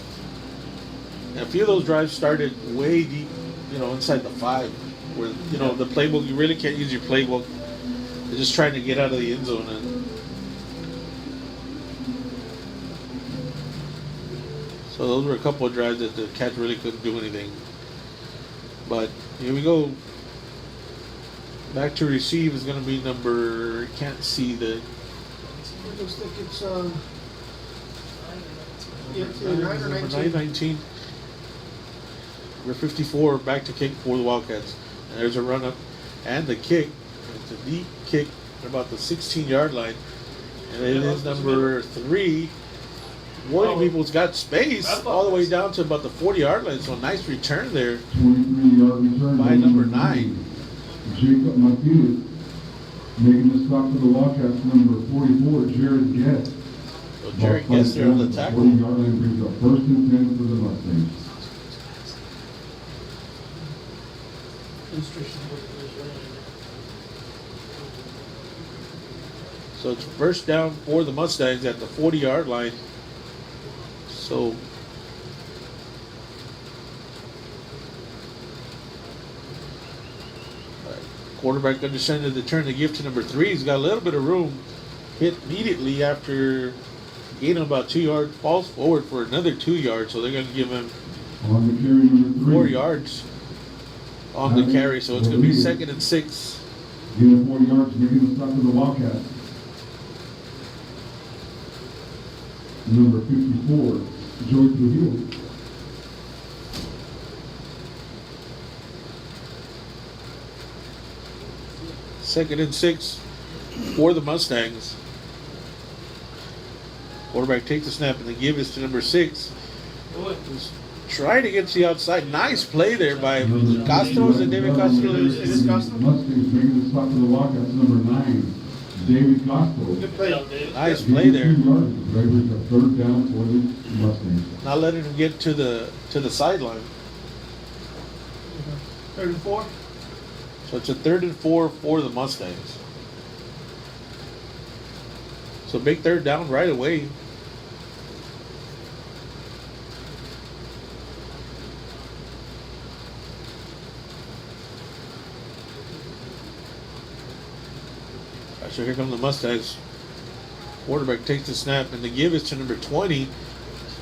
And a few of those drives started way deep, inside the 5, where the playbook, you really can't use your playbook. They're just trying to get out of the end zone, and so those were a couple of drives that the Cats really couldn't do anything. But here we go. Back to receive is going to be number. Can't see the. It looks like it's it's 9 or Number 19. 19. Number 54. Back to kick for the Wildcats. And there's a run up, and the kick. It's a deep kick at about the 16-yard line, and it is number 3. Warning people's got space all the way down to about the 40-yard line. So nice return there 23-yard return. by number 9. Jacob Martinez. Making the stop for the Wildcats, number 44, Jared Guest. So Jared gets there on the tackle. 40-yard line brings up 1st and 10 for the Mustangs. So it's first down for the Mustangs at the 40-yard line. So quarterback understanding to turn the gift to number 3. He's got a little bit of room. Hit immediately after gaining about 2 yards. Falls forward for another 2 yards. So they're going to give him On the carry, number 3. 4 yards on the carry. So it's going to be 2nd and 6. Getting 4 yards, making the stop for the Wildcats. Number 54, Joey Trujillo. Second and 6 for the Mustangs. Quarterback takes the snap and the give is to number 6. Who's trying to get to the outside. Nice play there by Castro. Is it David Castro? It is Castro. Mustangs making the stop for the Wildcats, number 9, David Castro. Good play. Nice play there. 2 yards, drivers a 3rd down for the Mustangs. Not letting him get to the sideline. 3rd and 4. So it's a 3rd and 4 for the Mustangs. So big 3rd down right away. All right, so here come the Mustangs. Quarterback takes the snap, and the give is to number 20.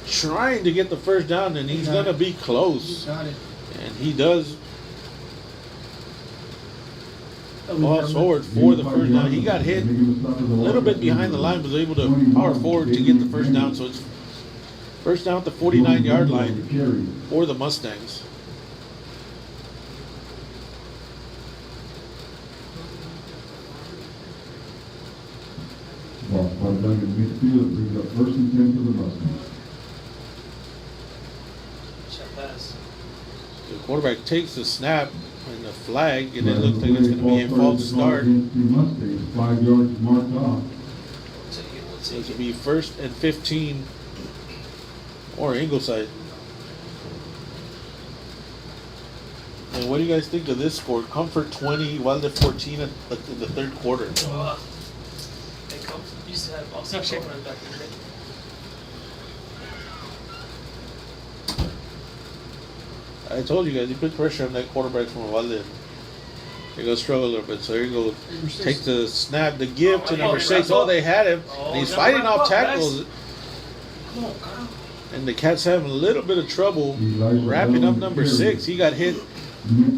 Trying to get the first down, and he's going to be close. Got it. And he does. Falls forward for the first down. He got hit a little bit behind the line, was able to power forward to get the first down. So it's first down at the 49-yard line for the Mustangs. Ball spotted down in midfield, brings up 1st and 10 for the Mustangs. Shot pass. The quarterback takes the snap and the flag, and it looks like it's going to be a false start. Against the Mustangs, 5 yards marked off. So it's going to be 1st and 15 or Ingleside. And what do you guys think of this score? Comfort 20, Wildcat 14 in the 3rd quarter. They used to have Austin Shaper back in the day. I told you guys, he put pressure on that quarterback from Valdez. They're going to struggle a little bit. So here you go. Take the snap, the give to number 6. Oh, they had him. And he's fighting off tackles. Come on, Carl. And the Cats having a little bit of trouble wrapping up number 6. He got hit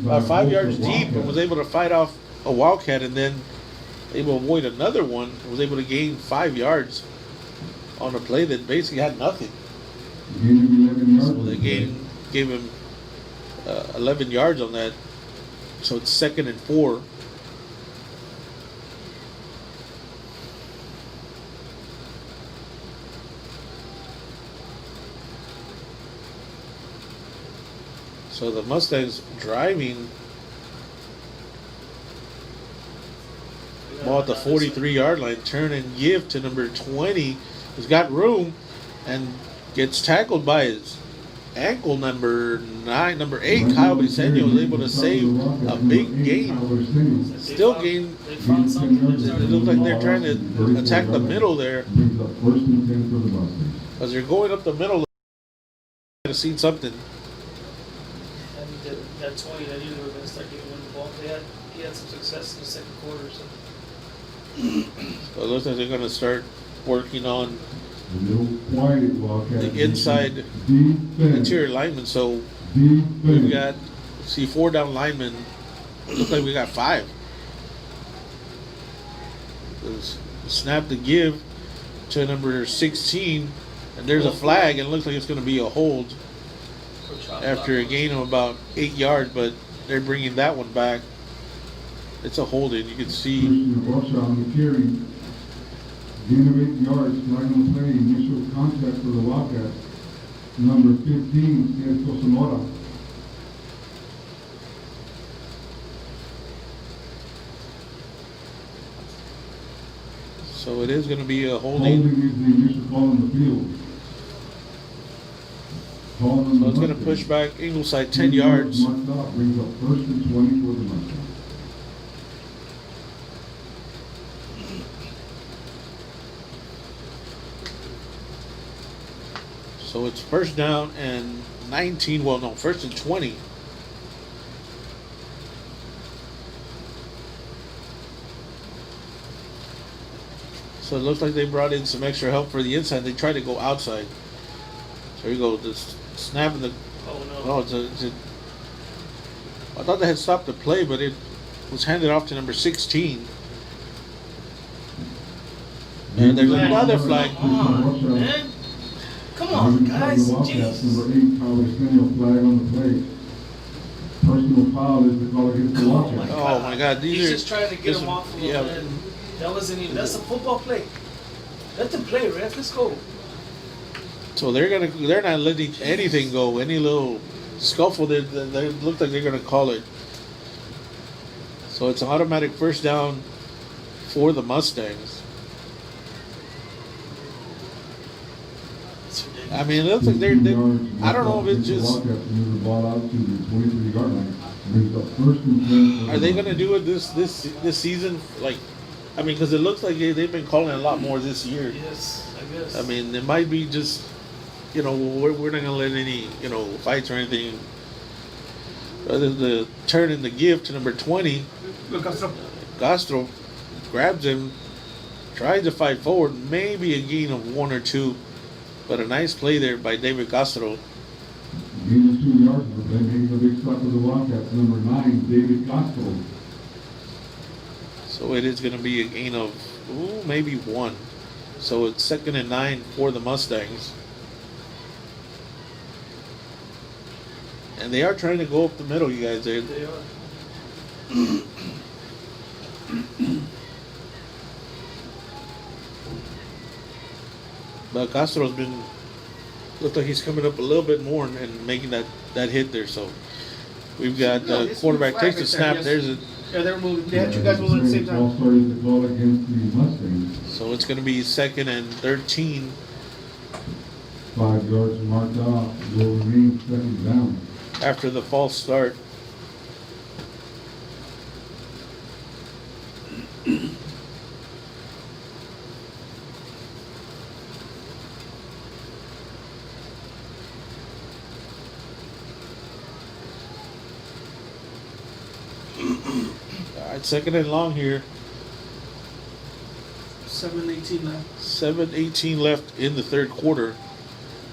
about 5 yards deep and was able to fight off a Wildcat and then able to avoid another one. Was able to gain 5 yards on a play that basically had nothing. So they gave him 11 yards on that. So it's 2nd and 4. So the Mustangs driving ball at the 43-yard line, turn and give to number 20. He's got room and gets tackled by his ankle, number 8. Kyle Briseño was able to save a big gain. Still gain. They found something. It looks like they're trying to attack the middle there because they're going up the middle. I've seen something. And that 20, that either were going to start giving him the ball. He had some success in the second quarter. So it looks like they're going to start working on the inside interior linemen. So we've got, 4 down linemen. Looks like we got 5. Snap the give to number 16, and there's a flag, and it looks like it's going to be a hold after a gain of about 8 yards, but they're bringing that one back. It's a holding. You can see. Gain of 8 yards, flag on the play, initial contact for the Wildcats. Number 15, Sergio Sonora. So it is going to be a holding. Holding is the initial call on the field. So it's going to push back Ingleside 10 yards. Marked out, brings up 1st and 20 for the Mustangs. So it's 1st down and 19. Well, no, 1st and 20. So it looks like they brought in some extra help for the inside. They tried to go outside. So here you go. This snap in the. Oh no! No, I thought they had stopped the play, but it was handed off to number 16. And there's another flag. Come on, man. Come on, guys. Jesus. Number 8, Kyle Briseño, flag on the play. Personal foul is the call against the Wildcats. Oh my God! He's just trying to get him off a little bit. That wasn't even. That's a football play. Let them play, ref. Let's go. So they're not letting anything go. Any little scuffle, they look like they're gonna call it. So it's an automatic 1st down for the Mustangs. I mean, it looks like they're I don't know if it's just. Are they gonna do it this season? Like, I mean, because it looks like they've been calling a lot more this year. Yes, I guess. I mean, it might be just, we're not gonna let any, fights or anything. Rather the turn in the give to number 20. Castro grabs him, tries to fight forward, maybe a gain of 1 or 2, but a nice play there by David Castro. Gain of 2 yards, but then making a big stop for the Wildcats. Number 9, David Castro. So it is going to be a gain of maybe 1. So it's 2nd and 9 for the Mustangs. And they are trying to go up the middle, you guys. They are. But Castro's looks like he's coming up a little bit more and making that hit there. So we've got quarterback takes the snap. Yes. There's a. Yeah, they were moving. They had 2 guys moving at the same time. Ball started the call against the Mustangs. So it's going to be 2nd and 13. 5 yards marked off. Will remain 2nd down. After the false start. right, second and long here. 7:18 now. 7:18 left in the third quarter.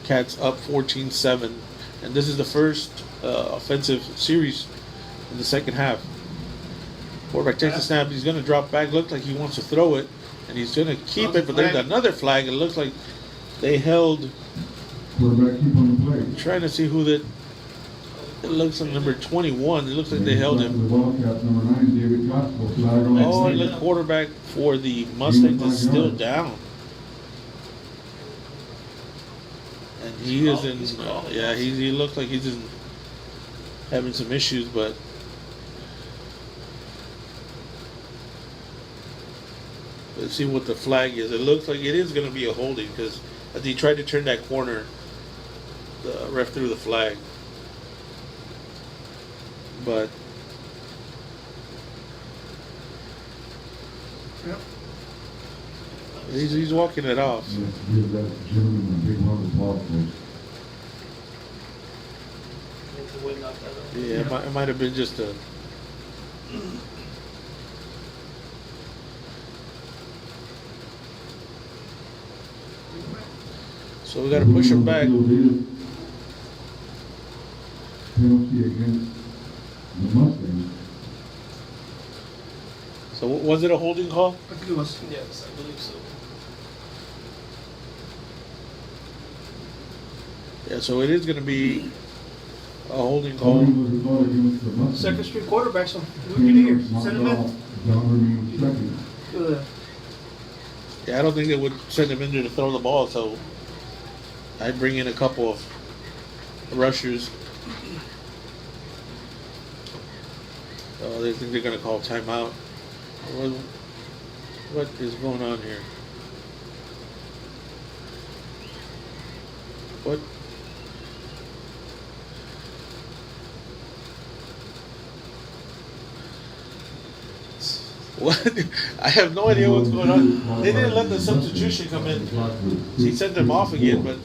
Cats up 14-7. And this is the first offensive series in the second half. Quarterback takes the snap. He's going to drop back. Looks like he wants to throw it. And he's going to keep it. But there's another flag. It looks like they held. Quarterback keep on the play. Trying to see who that. It looks like number 21. It looks like they held him. The Wildcats, number 9, David Gospel, flag on the Oh, play. and the quarterback for the Mustangs is still down. And he is in, yeah, he looks like he's in, having some issues, but let's see what the flag is. It looks like it is going to be a holding because as he tried to turn that corner, the ref threw the flag. But Yep. he's walking it off. Let's give that gentleman a big round of applause, please. Yeah, it might have been just a. So we got to push him back. Penalty against the Mustangs. So was it a holding call? I think it was. Yes, I believe so. Yeah, so it is going to be a holding call. Holding was called against the Mustangs. Second street quarterback, so what do you hear? Send him in. John remains second. Yeah, I don't think they would send him in there to throw the ball, so I'd bring in a couple of rushers. Oh, they think they're going to call timeout. What is going on here? What? What? I have no idea what's going on. They didn't let the substitution come in. He sent them off again,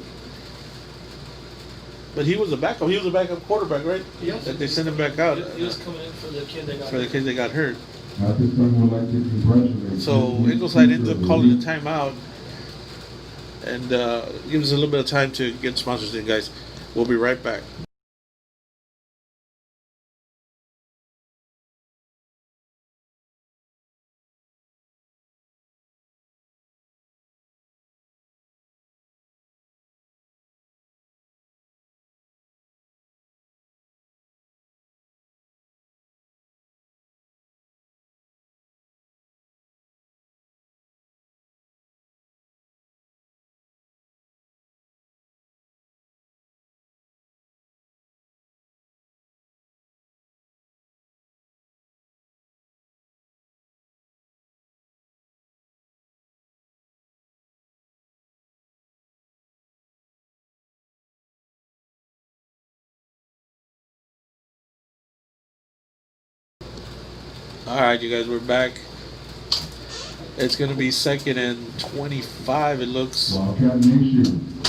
but he was a backup. He was a backup quarterback, right? Yes. That they sent him back out He was coming in for the kid that got for the kids that got hurt. At this time, we'd like to congratulate. So Ingleside ends up calling a timeout and gives us a little bit of time to get sponsors in, guys. We'll be right back. All right, you guys, we're back. It's going to be 2nd and 25, it looks. Wildcat Nation.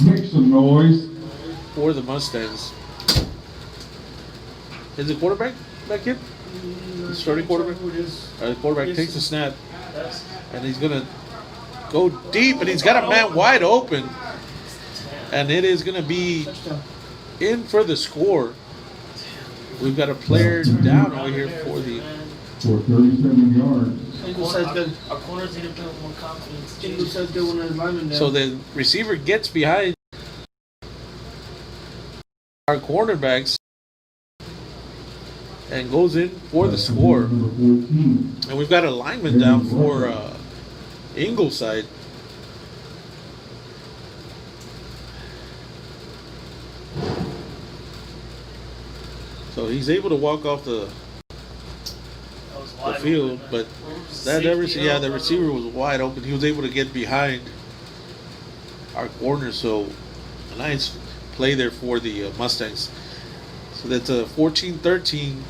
Make some noise. For the Mustangs. Is the quarterback back in? The starting quarterback? The quarterback takes the snap, and he's going to go deep, and he's got a man wide open. And it is going to be in for the score. We've got a player down over here for 37 yards. Ingleside's good. Our corners need to play with more confidence. Ingleside's good when his lineman down. So the receiver gets behind our cornerbacks and goes in for the score. Number 14. And we've got a lineman down for Ingleside. So he's able to walk off the field, but the receiver was wide open. He was able to get behind our corner, so a nice play there for the Mustangs. So that's a 14-13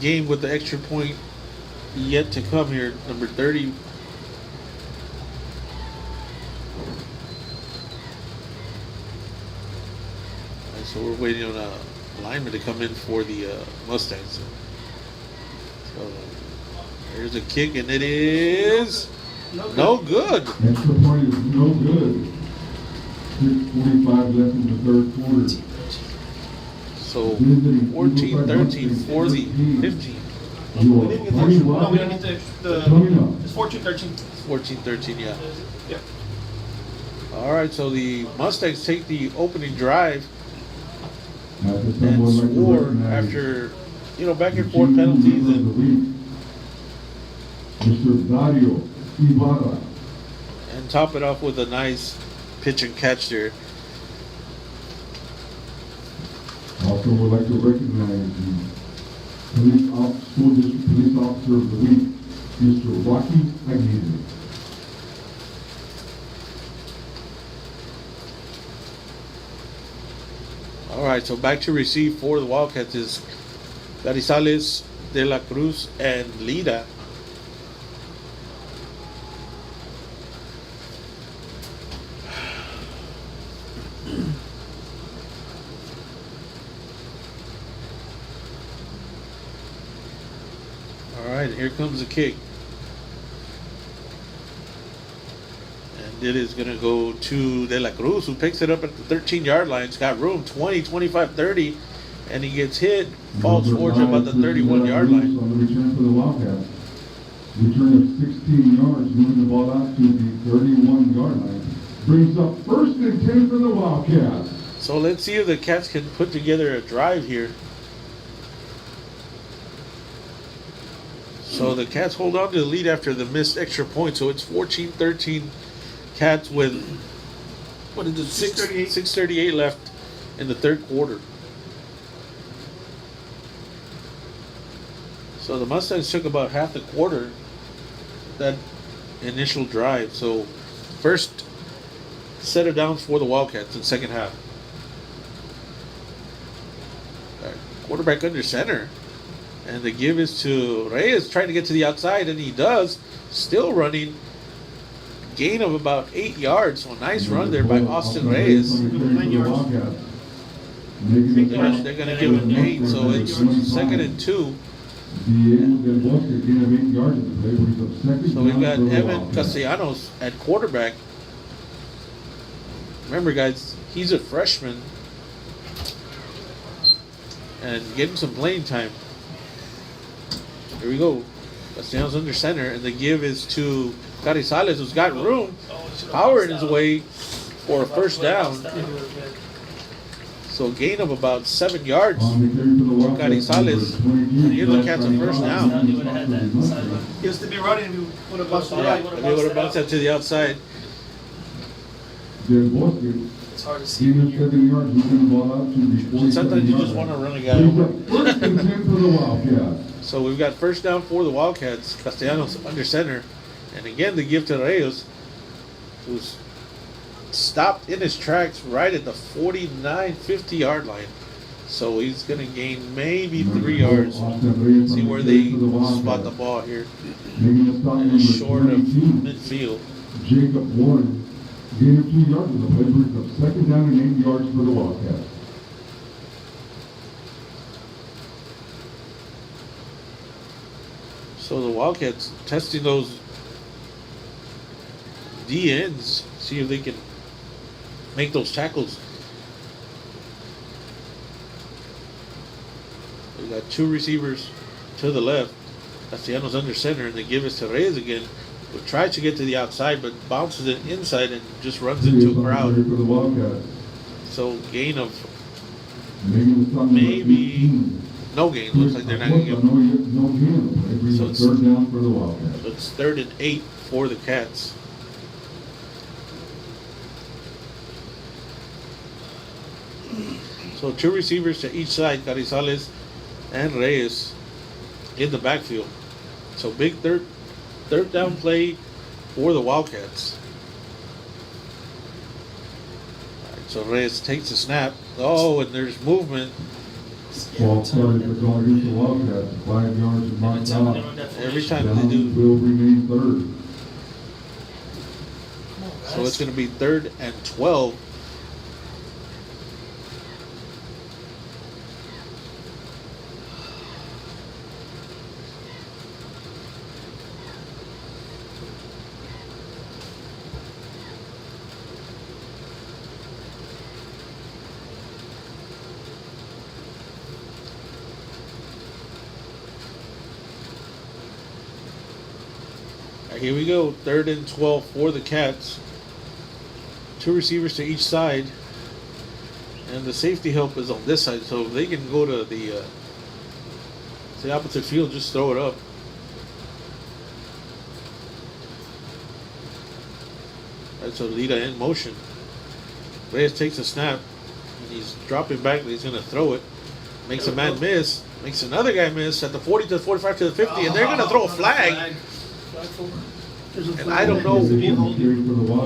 game with the extra point yet to come here. Number 30. So we're waiting on lineman to come in for the Mustangs. So there's a kick, and it is no good. Extra point is no good. 6:45 left in the third quarter. So 14-13 for the 15. You We are didn't get the playing extra. No, we didn't Wildcats get the coming up. it's 14-13. 14-13, yeah. Yeah. All right, so the Mustangs take the opening drive At the time, and I'd like to score recognize after, back and the forth team penalties. leader of the And, week, Mr. Dario Ibarra. and top it off with a nice pitch and catch there. Also would like to recognize the school district police officer of the week, Mr. Rocky Aguirre. All right, so back to receive for the Wildcats is Carrizales, De La Cruz, and Lida. All right, here comes the kick. And it is going to go to De La Cruz, who picks it up at the 13-yard line. He's got room, 20, 25, 30, and he gets hit, falls forward to about the 31-yard line. On the return for the Wildcats. Return of 16 yards, moving the ball out to the 31-yard line. Brings up 1st and 10 for the Wildcats. So let's see if the Cats can put together a drive here. So the Cats hold on to the lead after the missed extra point. So it's 14-13 Cats with, what is it, 6:38. 6:38 left in the third quarter. So the Mustangs took about half the quarter, that initial drive. So first set of downs for the Wildcats in second half. Quarterback under center. And the give is to Reyes, trying to get to the outside, and he does. Still running. Gain of about 8 yards. So nice run there by Austin Reyes. On the carry for 9 the yards. Wildcats. Making the pass. They're going to give him 8, so it's 2nd and 2. Diego Del Bosque gain of 8 yards in the play, brings up second So we've down got for the Evan Wildcats. Castellanos at quarterback. Remember, guys, he's a freshman. And give him some playing time. Here we go. Castellanos under center, and the give is to Carrizales, who's got room. Power in his way for a first down. So gain of about 7 yards. On the carry for the Wildcats, Carrizales. number 22, Give the Cats a first down. He has to be running if you would have lost the Yeah, line. and they would have bounced that to the outside. Del Bosque It's hard to see. gain of 7 yards, moving the ball out to the 47 Sometimes you yard just line. want to run a guy Brings over. up 1st and 10 for the Wildcats. So we've got first down for the Wildcats. Castellanos under center. And again, the give to Reyes, who's stopped in his tracks right at the 49, 50-yard line. So he's going to gain maybe 3 yards. See where they spot the ball here. Making a stop, number Short of 22, midfield. Jacob Warren. Gain of 2 yards in the play, brings up 2nd down and 8 yards for the Wildcats. So the Wildcats testing those DNs, see if they can make those tackles. We got 2 receivers to the left. Castellanos under center, and the give is to Reyes again, who tries to get to the outside but bounces it inside and just runs into a crowd. For the Wildcats. So gain of Making the stop, number Maybe 18. no gain. Looks like they're not going to give. No gain. It brings So up it's- 3rd down for the Wildcats. So it's 3rd and 8 for the Cats. So 2 receivers to each side, Carrizales and Reyes in the backfield. So big third down play for the Wildcats. All right, so Reyes takes the snap. Oh, and there's movement. Ball started to go against the Wildcats. 5 yards and Every knocked time out. they run that Every formation. time they Down do. will remain 3rd. Come on, So it's guys. going to be 3rd and 12. here we go. 3rd and 12 for the Cats. 2 receivers to each side. And the safety help is on this side, so they can go to the opposite field, just throw it up. That's Olita in motion. Reyes takes a snap, and he's dropping back, and he's going to throw it. Makes a man miss, makes another guy miss at the 40 to the 45 to the 50, and they're going to throw a flag. And I don't know,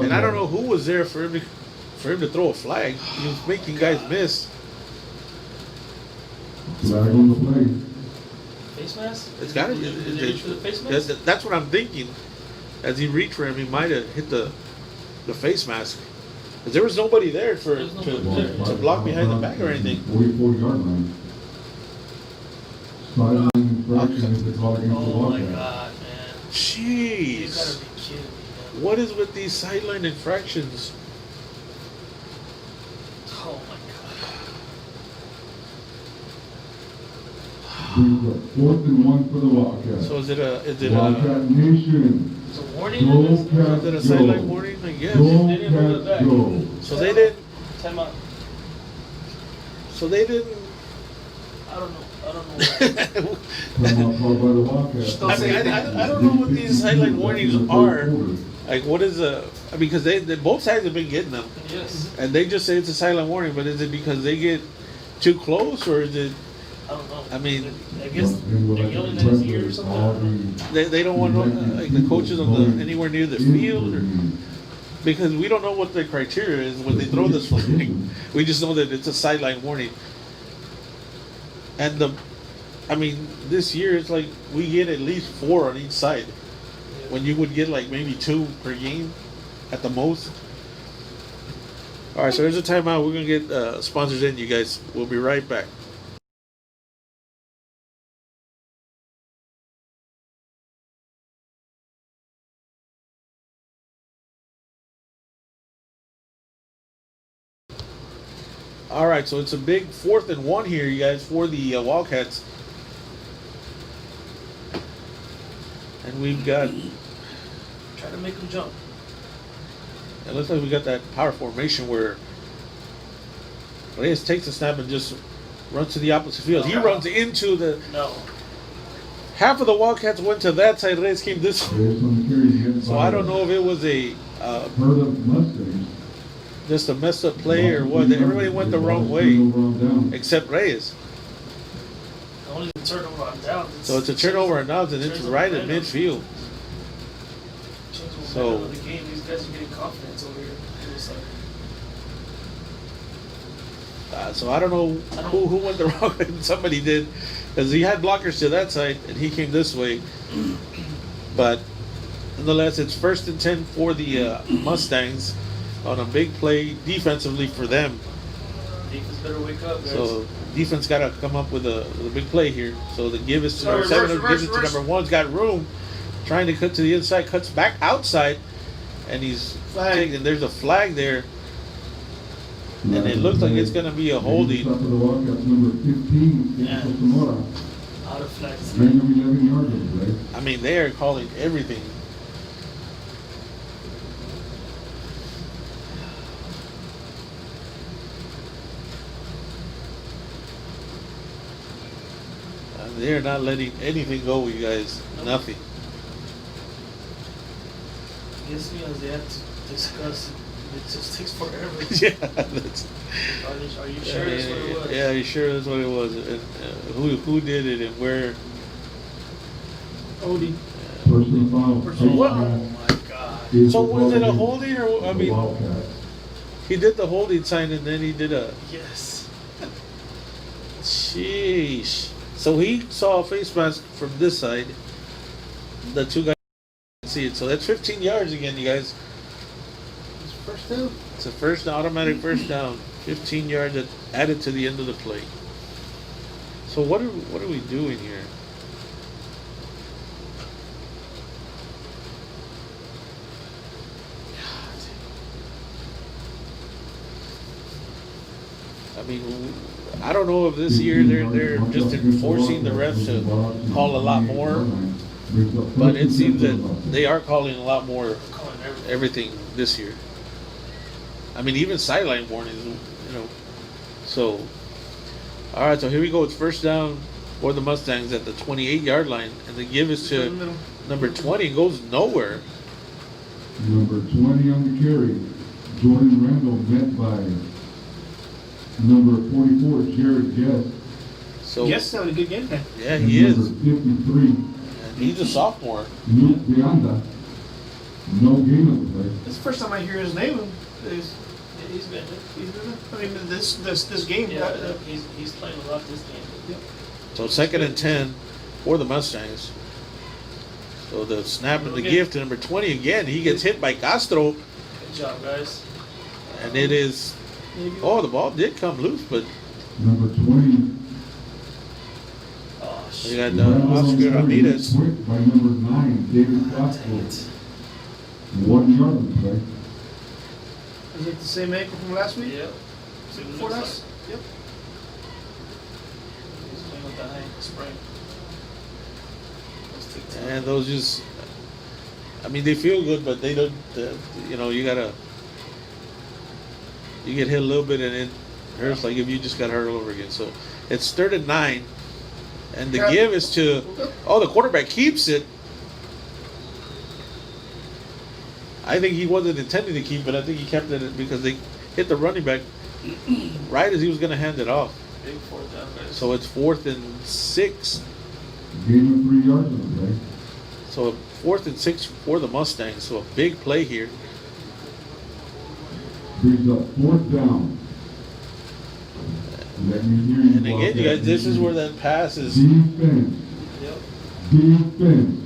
and I don't know who was there for him to throw a flag. He was making guys miss. Flag on the play. Face mask? It's got to Did he reach for the face mask? That's what I'm thinking. As he reached for him, he might have hit the face mask. Because there was nobody there to block behind the back or anything. 44-yard line. Sideline infraction is the call against the Oh my Wildcats. god, man. You Jeez. gotta be kidding me, man. What is with these sideline infractions? Oh my god. Brings up 4th and 1 for the Wildcats. So is it Wildcat Nation. It's a warning in this? is it a sideline warning? I guess. They didn't move it back. Go. So they didn't. Time out. So they didn't. I don't know. Timeout called by the Wildcats. Don't I say mean, anything. I don't know what these sideline warnings are. Like, what is because they both sides have been getting them, Yes. and they just say it's a silent warning. But is it because they get too close, or is it? I don't know. I mean, I guess they're yelling at his ear or something. They don't want like the coaches on the anywhere near the field, or because we don't know what the criteria is when they throw this flag. We just know that it's a sideline warning. And this year it's like we get at least 4 on each side, when you would get like maybe 2 per game at the most. All right, so there's a timeout. We're gonna get sponsors in, you guys. We'll be right back. All right, so it's a big 4th and 1 here, you guys, for the Wildcats. And we've got, Try to make him jump. it looks like we got that power formation where Reyes takes a snap and just runs to the opposite field. He runs into the, No. half of the Wildcats went to that side, Reyes came this way. So I don't know if it was a, Heard of Mustangs. just a messed up play or what. Everybody went the wrong way, except Reyes. Only the turnover on downs. So it's a turnover and downs, and it's right at midfield. Change the So- momentum of the game. These guys are getting confidence over here. Ingleside. So I don't know who went the wrong way. Somebody did, because he had blockers to that side and he came this way. But nonetheless, it's 1st and 10 for the Mustangs on a big play defensively for them. Defense better wake up, guys. So defense got to come up with a big play here. So the give is to Sorry, number 7, reverse, gives it to reverse. number 1's got room, trying to cut to the inside, cuts back outside, and he's Flag. and there's a flag there. And it looks like it's going to be a holding. Top of the Wildcats, number 15, Yeah. Zamora. Out of flags. Gain of 11 yards on the play. I mean, they are calling everything. They're not letting anything go, you guys. Nothing. Yes, as they have to discuss. It just takes forever. Yeah, that's, Are you sure that's what it was? yeah, you sure that's what it was? And, who did it and where? Odie. Personal foul. Personal What? foul. Oh my god. Is So the was it a call holding or I against the mean, Wildcats. he did the holding sign and then he did a. Yes. Sheesh. So he saw a face mask from this side. The 2 guys didn't see it. So that's 15 yards again, you guys. It's first down. It's a first automatic first down. 15 yards added to the end of the play. So what are we doing here? I mean, I don't know if this year they're just enforcing the refs to call a lot more, Brings up first But it and 10 seems for the that Mustangs. they are calling a lot more Calling everything this year. I mean, even sideline warnings, you know. So, all right. So here we go. It's first down for the Mustangs at the 28-yard line, and the give is In the to middle. number 20. Goes nowhere. Number 20 on the carry, Jordan Randall, met by number 44, Jared Guest. So Yes, having a good game then. yeah, and he number is. 53, And he's a sophomore. Luke Deanda. No gain on the play. It's the first time I hear his name. He's, Yeah, he's been. I mean, this game. Yeah, he's playing a lot this game. Yep. So second and 10 for the Mustangs. So the snap and the Okay. give to number 20 again. He gets hit by Castro, Good job, guys. and it is. Maybe. Oh, the ball did come loose, but Number 20, Oh, we shit. got Oscar Ramirez. Quick by number 9, David Dang Castro. it. 1 yard on the play. Is it the same ankle from last week? Yep. Before last? Yep. He's playing with the high sprain. Let's take time. And those just, I mean, they feel good, but they don't, you know, you get hit a little bit and it hurts like if you just got hurt all over again. So it's third and 9, and the Yeah. give is to, oh, the quarterback keeps it. I think he wasn't intending to keep it. I think he kept it because they hit the running back right as he was going to hand it off. Big fourth down, guys. So it's 4th and 6. Gain of 3 yards on the play. So 4th and 6 for the Mustangs. So a big play here. Brings up 4th down. Let me hear you. And again, you guys, this is where that pass is. Defense. Yep. Defense.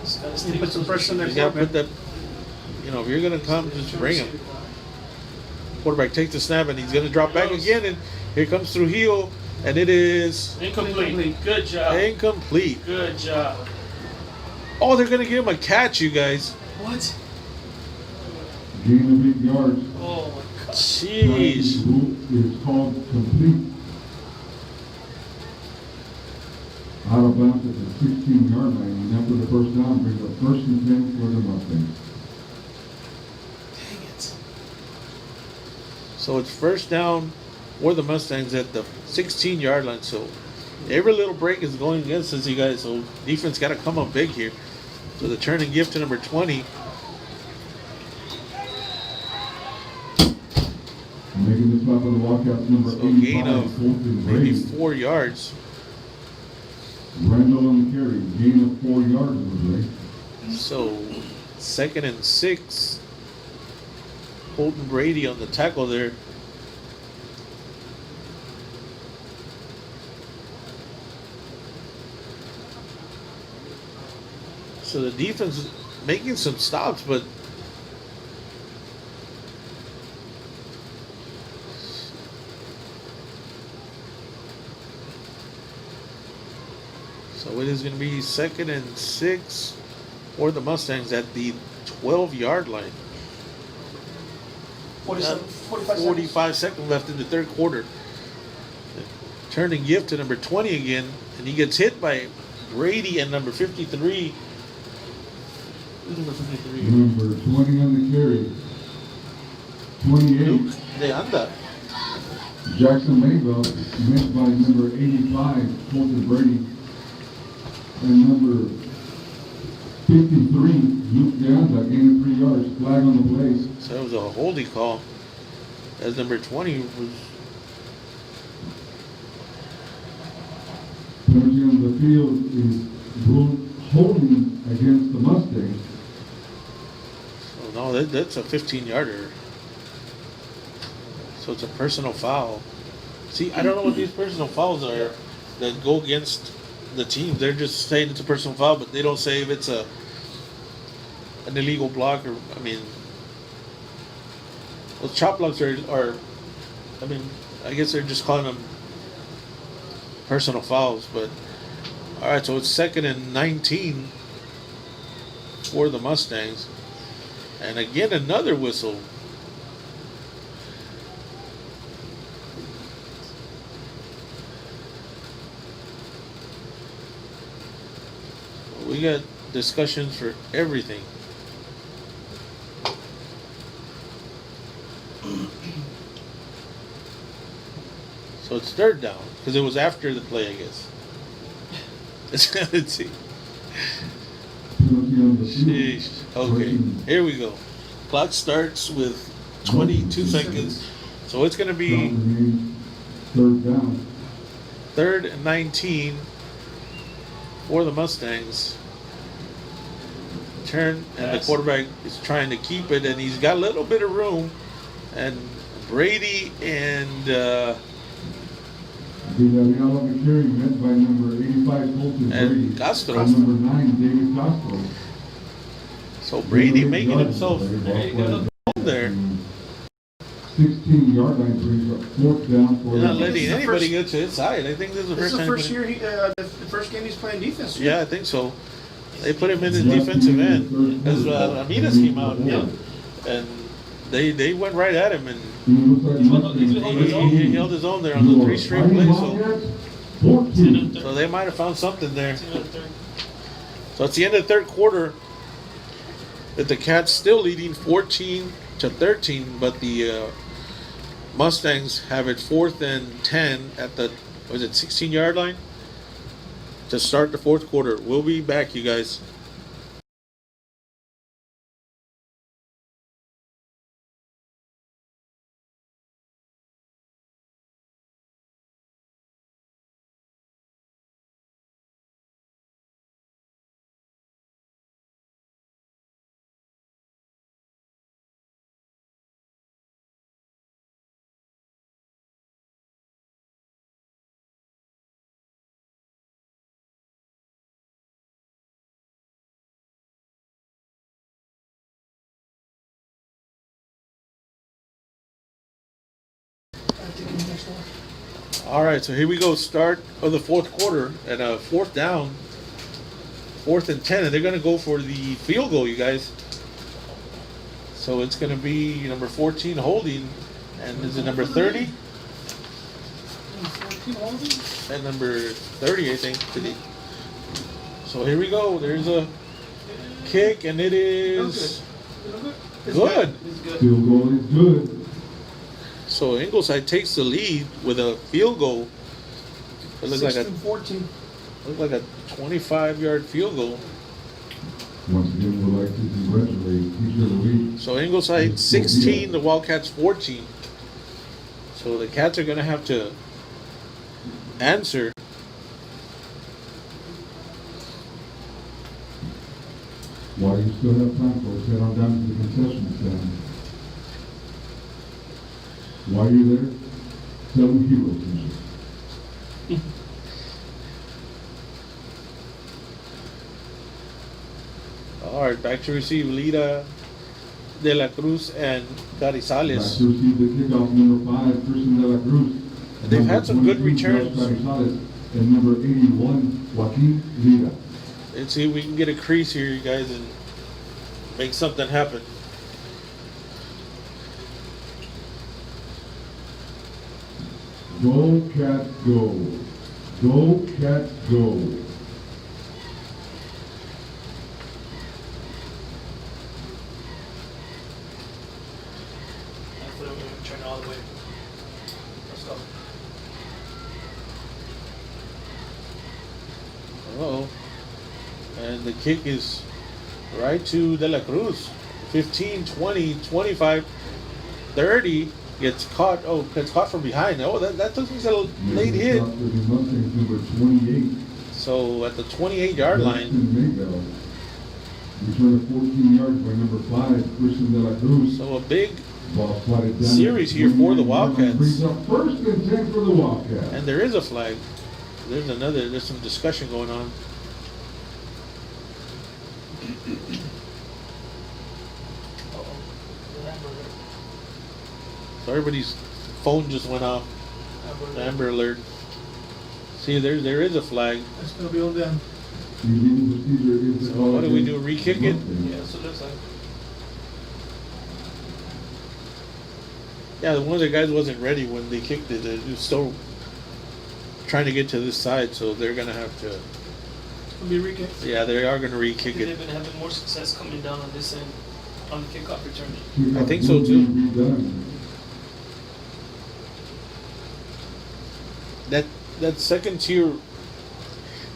Just gotta You stay put some with pressure on You their got to put quarterback. that. You know, if you're going to come, just bring him. Quarterback takes the snap and he's going to drop back again. And here comes Trujillo, and it is Incomplete. Good job. incomplete. Good job. Oh, they're going to give him a catch, you guys. What? Gain of 8 yards. Oh my god. Jeez. Is called complete. Out of bounds at the 16-yard line. And after the first down, brings up 1st and 10 for the Mustangs. Dang it. So it's first down for the Mustangs at the 16-yard line. So every little break is going against us, you guys. So defense got to come up big here. So the turn and give to number 20. Making the stop of the Wildcats, number So 85, gain of Colton maybe Brady. 4 yards. Randall on the carry. Gain of 4 yards on the play. So 2nd and 6. Colton Brady on the tackle there. So the defense is making some stops, but so it is going to be 2nd and 6 for the Mustangs at the 12-yard line. 47, 45 seconds. 45 seconds left in the third quarter. Turn and give to number 20 again, and he gets hit by Brady and number 53. Who's number 53? Number 20 on the carry. 28. Luke Deanda. Jackson Mayville, met by number 85, Colton Brady. And number 53, Luke Deanda, gain of 3 yards, flag on the play. So that was a holding call. As number 20 was. Penalty on the field is ruled holding against the Mustangs. So no, that's a 15-yarder. So it's a personal foul. See, I don't know what these personal fouls are that go against the team. They're just saying it's a personal foul, but they don't say if it's an illegal block or, I mean, those chop blocks are, I mean, I guess they're just calling them personal fouls. But all right, so it's 2nd and 19 for the Mustangs, and again another whistle. we got discussions for everything. So it's third down because it was after the play, I guess. Let's see. Penalty on the field. Sheesh. Okay, here we go. Clock starts with 22 seconds, so it's gonna be Down remains, third down. 3rd and 19 for the Mustangs. Turn, and the quarterback is trying to keep it, and he's got a little bit of room. And Brady and Villarreal McCary met by number 85 Colton And Brady. Castro. And number 9 David Castro. so Brady making himself There you go. there. 16-yard line brings up fourth down for They're not the letting This is the anybody first- get to his side. I think this is the This first is the time. first year, the first game he's playing defense. Yeah, I think so. They put him in the defensive end because Ramirez came out, and they went right at him, and he held his own there on the 3 straight plays. So they might have found something there. So it's the end of the third quarter. That the Cats still leading 14-13, but the Mustangs have it 4th and 10 at the 16-yard line to start the fourth quarter. We'll be back, you guys. All right, so here we go. Start of the fourth quarter at a 4th down, 4th and 10, and they're going to go for the field goal, you guys. So it's going to be number 14 holding, and is it number 30? And number 30, I think. So here we go. There's a kick, and it is good. It's good. Field goal is good. So Ingleside takes the lead with a field goal. It looks like a 16-14. 25-yard field goal. Once again, we'd like to congratulate teacher of the week. So Ingleside 16, the Wildcats 14. So the Cats are going to have to answer. While you still have time, folks, head on down to the concession stand. While you're there, tell them hero t-shirt. All right, back to receive Lita, De La Cruz, and Back Carizales. to receive the kickoff, number 5, Christian De La Cruz. They've had some good 22, returns. Carizales, and number 81, Joaquin Lira. Let's see if we can get a crease here, you guys, and make something happen. Go, Cats, go. Go, Cats, go. Turn all the way. Let's go. Uh-oh. And the kick is right to De La Cruz. 15, 20, 25, 30. Gets caught. Oh, gets caught from behind. Oh, that took me a late hit. Stop for the Mustangs, number 28. So at the 28-yard line. Maybell. Return of 14 yards by number 5, Christian De La Cruz. So a big Ball slided down. series here for the Wildcats. Brings up 1st and 10 for the Wildcats. And there is a flag. There's some discussion going on. So everybody's phone just went off. Amber alert. See, there is a flag. It's going to be on them. The legal procedure is to So call what do we do? against Re-kick it? Mustangs. Yeah, so it looks like. Yeah, one of the guys wasn't ready when they kicked it. He was still trying to get to this side, so they're gonna have to. It'll be re-kicked. Yeah, they are going to I re-kick think it. they've been having more success coming down on this end, on the kickoff return. I think so, too. Redone. That second tier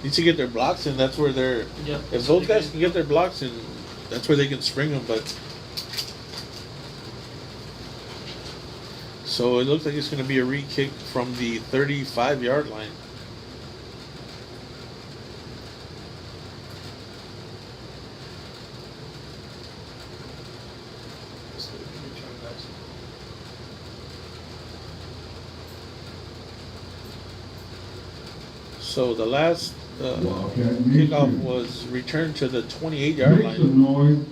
needs to get their blocks in. That's where they're. Yeah. If those guys can get their blocks in, that's where they can spring them. But so it looks like it's going to be a re-kick from the 35-yard line. So the last Wildcat kickoff Nation. was returned to the 28-yard Make line. some noise.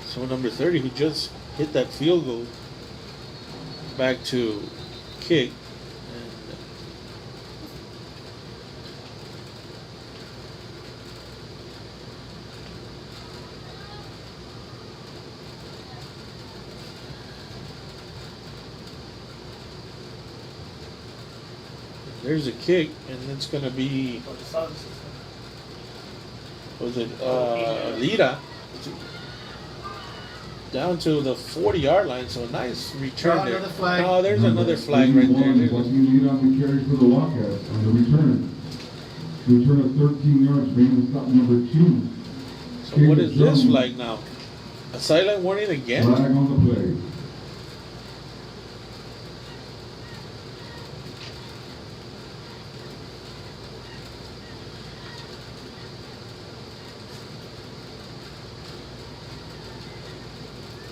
So number 30, who just hit that field goal, back to kick. And there's a kick, and it's going to be, was it Lita? Down to the 40-yard line, so a nice return Oh, there. another flag. Oh, there's another flag right there. 81, Joaquin lead on the carry for the Wildcats on the return. Return of 13 yards, bringing stop number 2. So what is this flag now? A silent warning again? Flag on the play.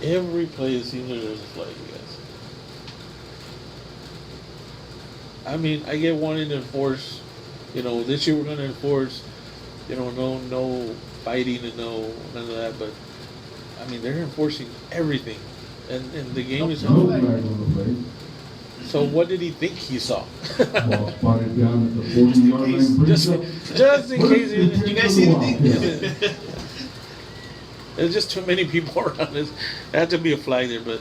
Every play it seems like there's a flag, you guys. I mean, I get wanting to enforce, this year we're going to enforce, no fighting and no none of that, but I mean, they're enforcing everything. And the game is No flag on the play. So what did he think he saw? Ball spotted down at the 40-yard line. Brings up. just in case Did you guys see anything? Yeah. There's just too many people around. There had to be a flag there, but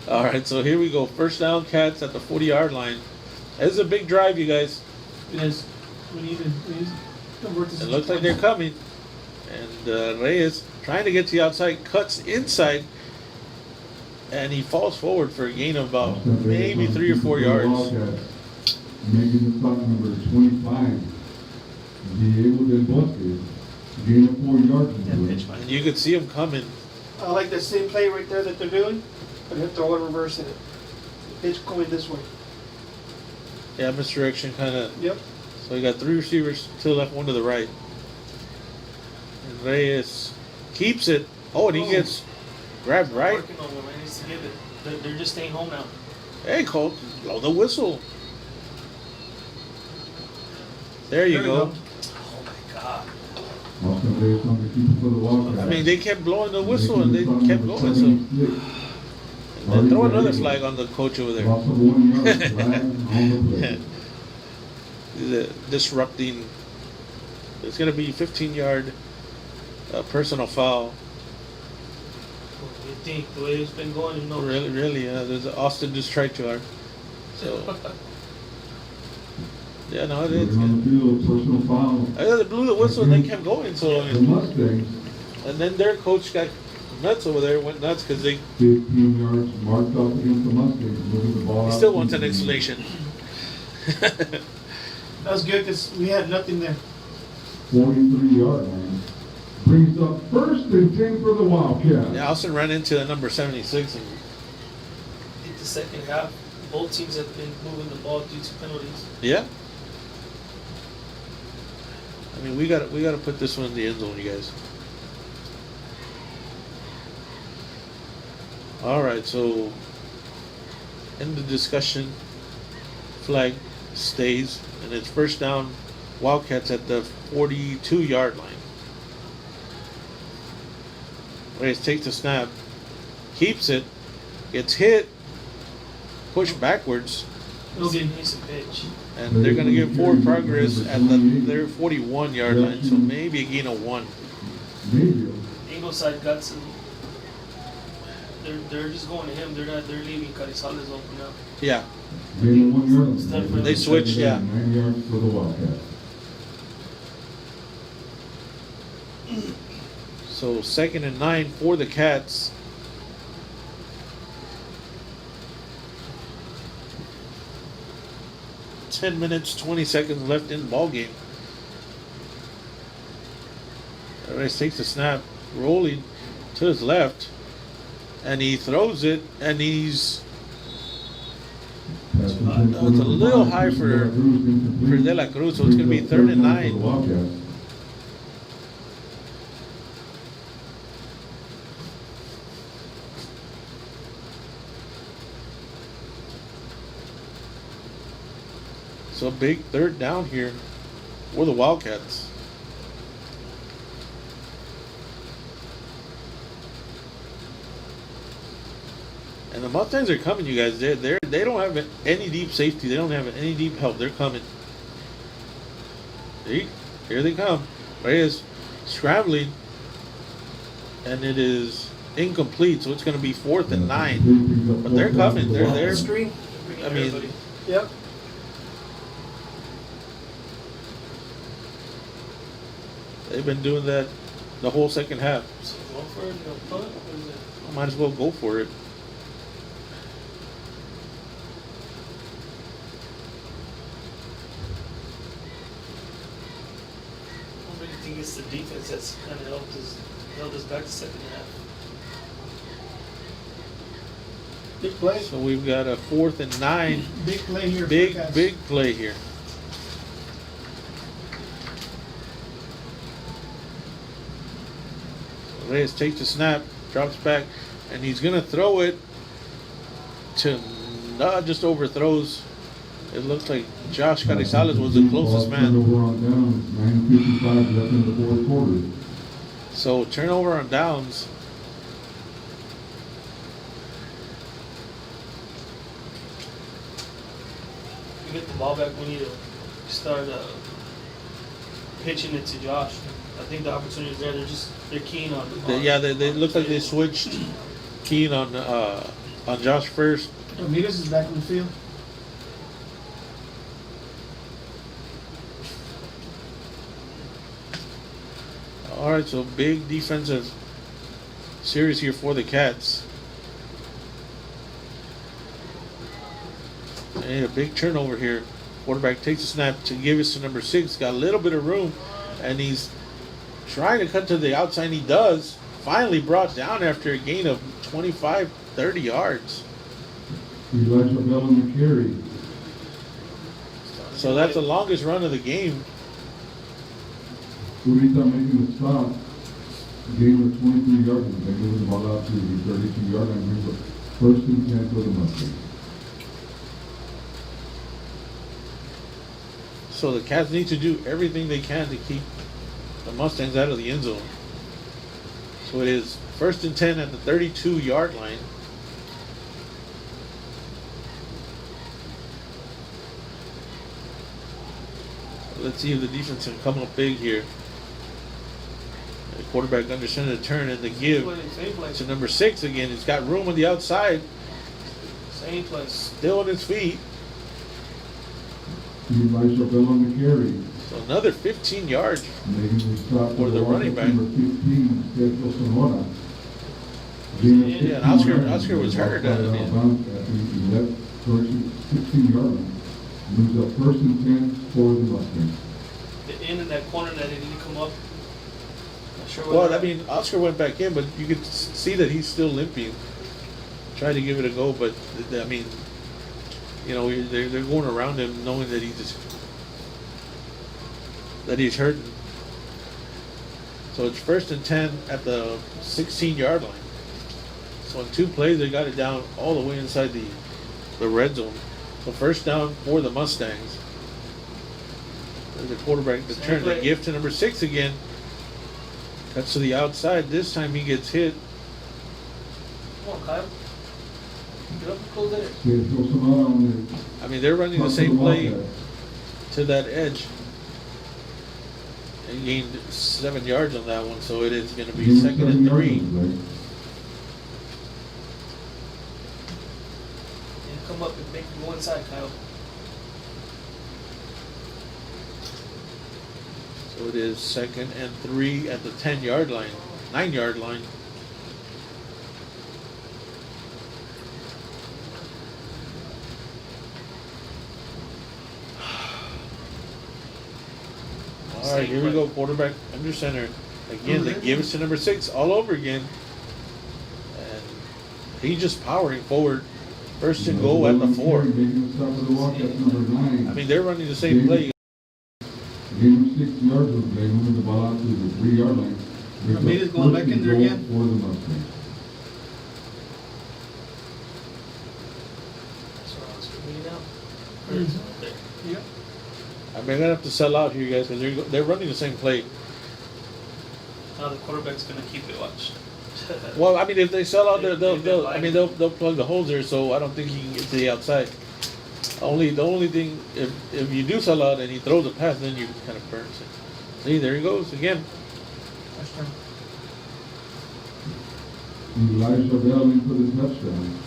all right. So here we go. First down, Cats at the 40-yard line. This is a big drive, you guys. Yes. We need to convert this. It looks like they're coming, and Reyes trying to get to the outside, cuts inside, and he falls forward for a gain of about maybe 3 or 4 yards. Wildcats, making the stop number 25. Diego Del Bosque. Gain of 4 yards. And you could see him coming. I like that same play right there that they're doing, but they have to all reverse it. The pitch going this way. Yeah, misdirection kind of. Yep. So you got 3 receivers to the left, 1 to the right. And Reyes keeps it. Oh, and he gets grabbed right. Working on them, I need to give it. They're just staying home now. Hey, Colt, blow the whistle. There you There we go. go. Oh my God. Austin Reyes on the keeper for the Wildcats. I mean, they kept blowing the whistle and they Making the kept stop going. number So 76. and throw another flag on the coach over there. Loss of 1 yard. Flag on the play. Disrupting. It's going to be 15-yard personal foul. What do you think? The way it's been going, Really, there's Austin just tried too hard. So, yeah, no, it is. Putting on the field, personal foul. They blew the whistle and they kept going. So, The Mustangs, and then their coach got nuts over there, went nuts because they 15 yards marked off against the Mustangs, moving the ball he out. still wants an explanation. That was good because we had nothing there. 43-yard line. Brings up first and 10 for the Wildcats. Yeah, Austin ran into the number 76 and I think the second half, both teams have been moving the ball due to penalties. yeah. I mean, we got to put this one in the end zone, you guys. All right, so in the discussion, flag stays, and it's first down. Wildcats at the 42-yard line. Reyes takes the snap, keeps it, gets hit, pushed backwards, It'll be a decent pitch. and they're going to give forward progress at their 41-yard line, so maybe a gain of 1. Maybe. Ingleside got some. they're just going to him. They're leaving Carrizales open now. Yeah. Gain of 1 yard. It's definitely- They switched, yeah. 9 yards for the Wildcats. So 2nd and 9 for the Cats. Ten minutes, 20 seconds left in the ball game. Alvarez takes the snap, rolling to his left, and he throws it, and he's Pass it's a little high for De La Cruz, so it's going to be 3rd and 9. For the Wildcats. So a big 3rd down here for the Wildcats. And the Mustangs are coming, you guys. They don't have any deep safety. They don't have any deep help. They're coming. See? Here they come. Reyes scrambling, and it is incomplete. So it's going to be 4th and 9. But they're coming. They're there. Screen. Bringing I mean, everybody. Yep. They've been doing that the whole second half. So go for it. No punt. What is it? Might as well go for it. I don't really think it's the defense that's kind of held us back the second half. Big play. So we've got a 4th and 9. Big play here. for Big, Cats. big play here. Reyes takes the snap, drops back, and he's going to throw it to just overthrows. It looks like Josh Carrizales was the closest man. Turnover on downs, 9:55 left in the 4th quarter. So turnover on downs. We get the ball back. We need to start pitching it to Josh. I think the opportunity is there. They're keen on. They look like they switched keen on Josh first. Ramirez is back in the field. All right, so big defensive series here for the Cats. And a big turnover here. Quarterback takes a snap to give us to number 6. Got a little bit of room, and he's trying to cut to the outside. And he does. Finally brought down after a gain of 25, 30 yards. Elijah Bell on the carry. So that's the longest run of the game. Urita making the stop. Gain of 23 yards. And they move the ball out to the 32-yard line. Brings up 1st and 10 for the Mustangs. So the Cats need to do everything they can to keep the Mustangs out of the end zone. So it is 1st and 10 at the 32-yard line. Let's see if the defense can come up big here. The quarterback understanding the turn and the give Same play. to number 6 again. He's got room on the outside. Same play. Still on his feet. Elijah Bell on the carry. So another 15 yards. Making the stop For the running back. Number 15, Sergio Sonora. Yeah, and Oscar was hurt. After he left 16-yard line. Moves up 1st and 10 for the Mustangs. The end in that corner that didn't come up. Not sure what. Well, I mean, Oscar went back in, but you could see that he's still limping. Tried to give it a go, but I mean, you know, they're going around him knowing that he's hurting. So it's 1st and 10 at the 16-yard line. So in 2 plays, they got it down all the way inside the red zone. So 1st down for the Mustangs. There's the quarterback to turn the give to number 6 again. Cuts to the outside. This time he gets hit. Come on, Kyle. Get up and close that. Sergio Sonora on the I mean, they're running the top of same play Wildcats. to that edge. And gained 7 yards on that one, so it is going to be Gain of 2nd and 7 yards 3. on the play. inside, Kyle. So it is 2nd and 3 at the 10-yard line, 9-yard line. All right, here we go. Quarterback under center. Again, they give it to number 6 all over again. And he's just powering forward. 1st and goal at the 4. Making a stop for the Wildcats, number 9. I mean, they're running the same play. Gave him 6 yards of play, moving the ball out to the 3-yard line. With Ramirez the going first back in and there goal again. For the Mustangs. So it's coming out. There. Yep. I mean, they're gonna have to sell out here, guys, because they're running the same play. Now the quarterback's gonna keep it. Watch. Well, I mean, if they sell out, They've they'll been they'll plug the holes there. So I don't think he can get to the outside. The only thing, if you do sell out and he throws a pass, then you kind of burns it. See, there he goes again. Elijah Bell in for the touchdown.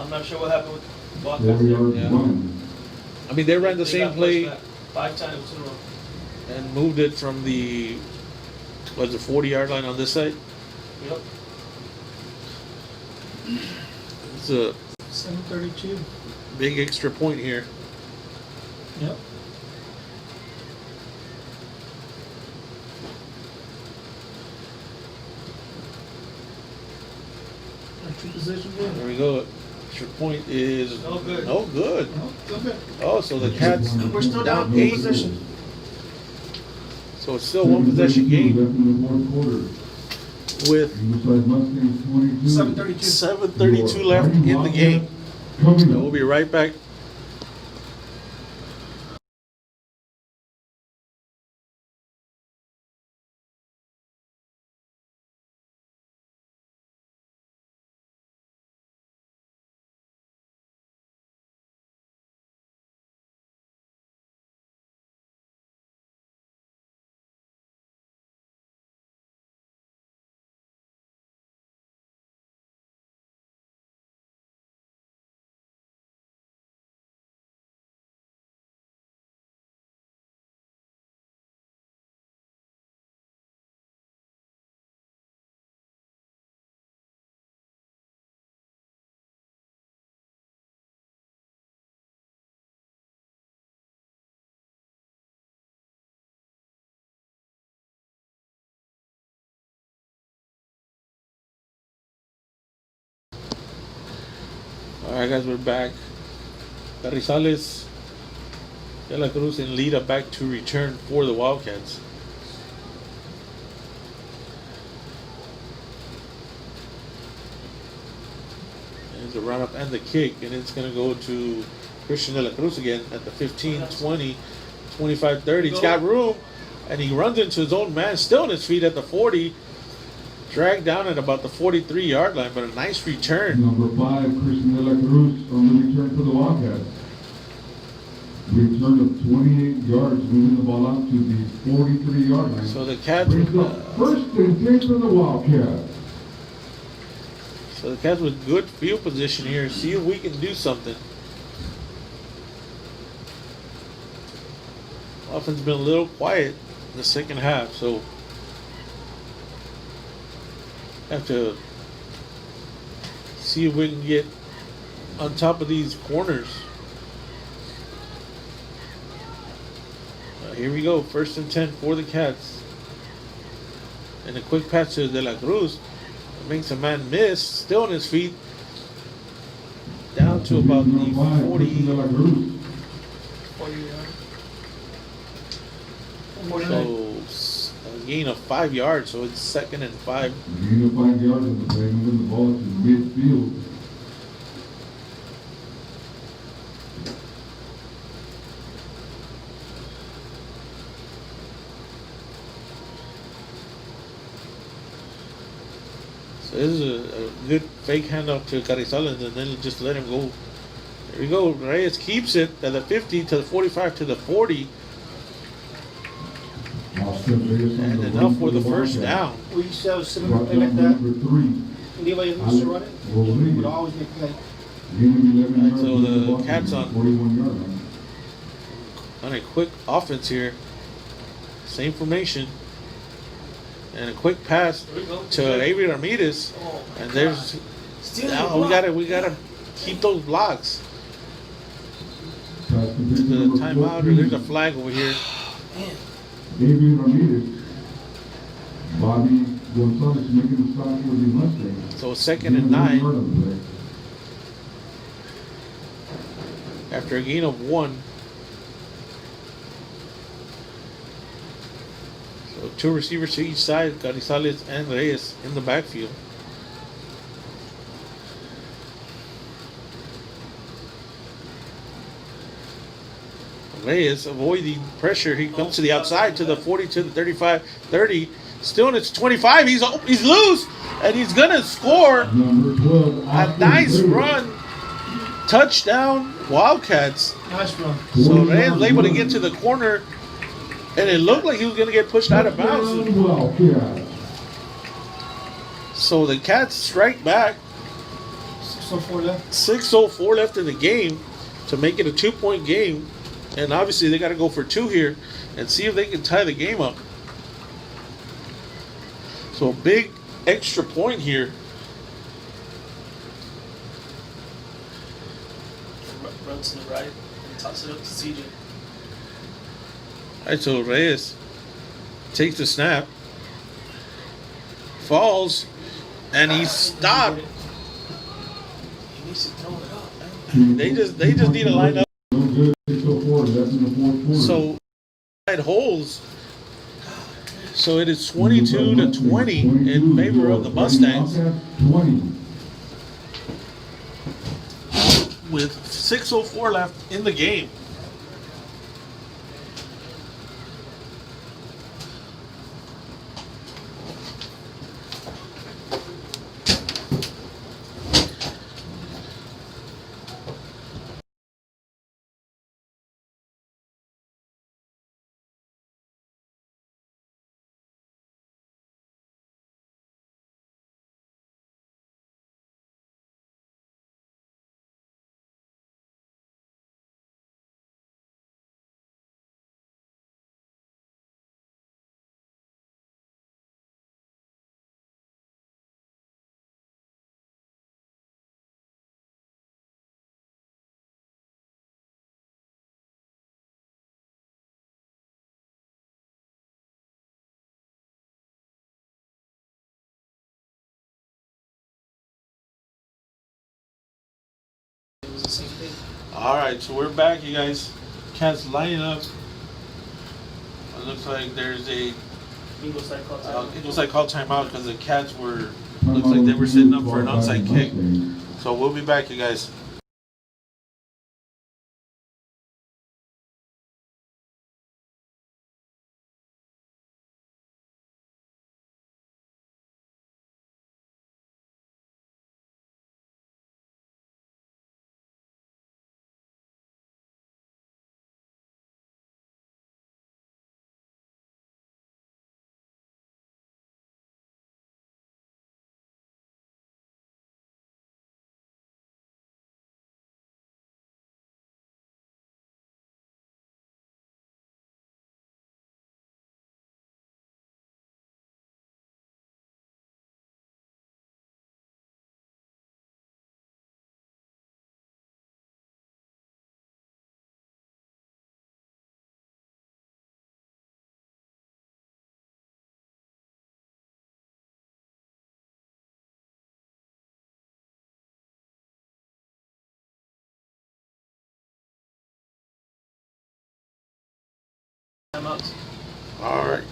I'm not sure what happened with 4 Wildcats. yards Yeah. run. I mean, they ran the They same got play pushed back 5 times in a row. and moved it from the 40-yard line on this side. Yep. It's a 7:32. big extra point here. Yep. Extra possession game. There we go. Extra point is No good. No good. No, still good. Oh, so the Cats. We're still down Eight. possession. So it's still one possession game Left in the 4th quarter. with Ingleside Mustangs 22. 7:32. 7:32 left in the game. Coming So up. we'll be right back. Alright guys, we're back. Carrizales, De La Cruz and Lita back to return for the Wildcats. There's the run up and the kick, and it's going to go to Christian De La Cruz again at the 15, 20, 25, 30. He's got room, and he runs into his own man, still on his feet at the 40. Dragged down at about the 43-yard line, but a nice return. Number 5, Christian De La Cruz on the return for the Wildcats. Return of 28 yards, moving the ball out to the 43-yard line. So the Cats, Brings up 1st and 10 for the Wildcats. so the Cats with good field position here. See if we can do something. Offense been a little quiet in the second half, so have to see if we can get on top of these corners. Here we go, 1st and 10 for the Cats. And a quick pass to De La Cruz. Makes a man miss, still on his feet. Down to about the 40. Christian De La Cruz. 49. So a gain of 5 yards, so it's 2nd and 5. Gain of 5 yards on the play, moving the ball to midfield. So this is a good fake handoff to Carrizales, and then just let him go. There we go. Reyes keeps it at the 50 to the 45 to the 40, and enough for the first down. We used to have a similar Brought play like down that. number 3. Anybody who used to run it, he would always make play. Gain of 11 Alright, yards. so leads the ball to Cats on- 41-yard line. On a quick offense here. Same formation. And a quick pass There we go. to Avery Ramirez. Oh, my And God. there's Stealing now the we block. gotta keep those blocks. Pass complete to The number timeout or there's a 14, flag over here. Man, Adrian Ramirez. Bobby Gonzalez making a stop for the Mustangs. So second Gain and of 1 9 yard on the play. after a gain of 1. So 2 receivers to each side, Carrizales and Reyes in the backfield. Reyes avoiding pressure. He comes to the outside to the 40, to the 35, 30. Still in its 25. He's loose and he's gonna score Number 12, a Oscar nice Reyes. run. Touchdown Wildcats. Nice run. So Reyes was able to get to the corner and it looked like he was gonna get pushed out of bounds. Touchdown, Wildcats. So the Cats strike back. 6:04 left. 6:04 left in the game to make it a 2-point game. And obviously they got to go for 2 here and see if they can tie the game up. So a big extra point here. run to the right and toss it up to CJ. All right, so Reyes takes the snap, falls, and he's stopped. He needs to throw it up, man. They just need to line up. No good. 6:04 left in the fourth quarter. So it holds. So it is 22-20 in favor of the Mustangs Wildcats, 20. with 6:04 left in the game. It was the same thing. All right, so we're back, you guys. Cats lining up. It looks like there's a Ingleside called it looks like call timeout because the Cats were looks like they were setting up for an onside kick. So we'll be back, you guys. timeouts. All right.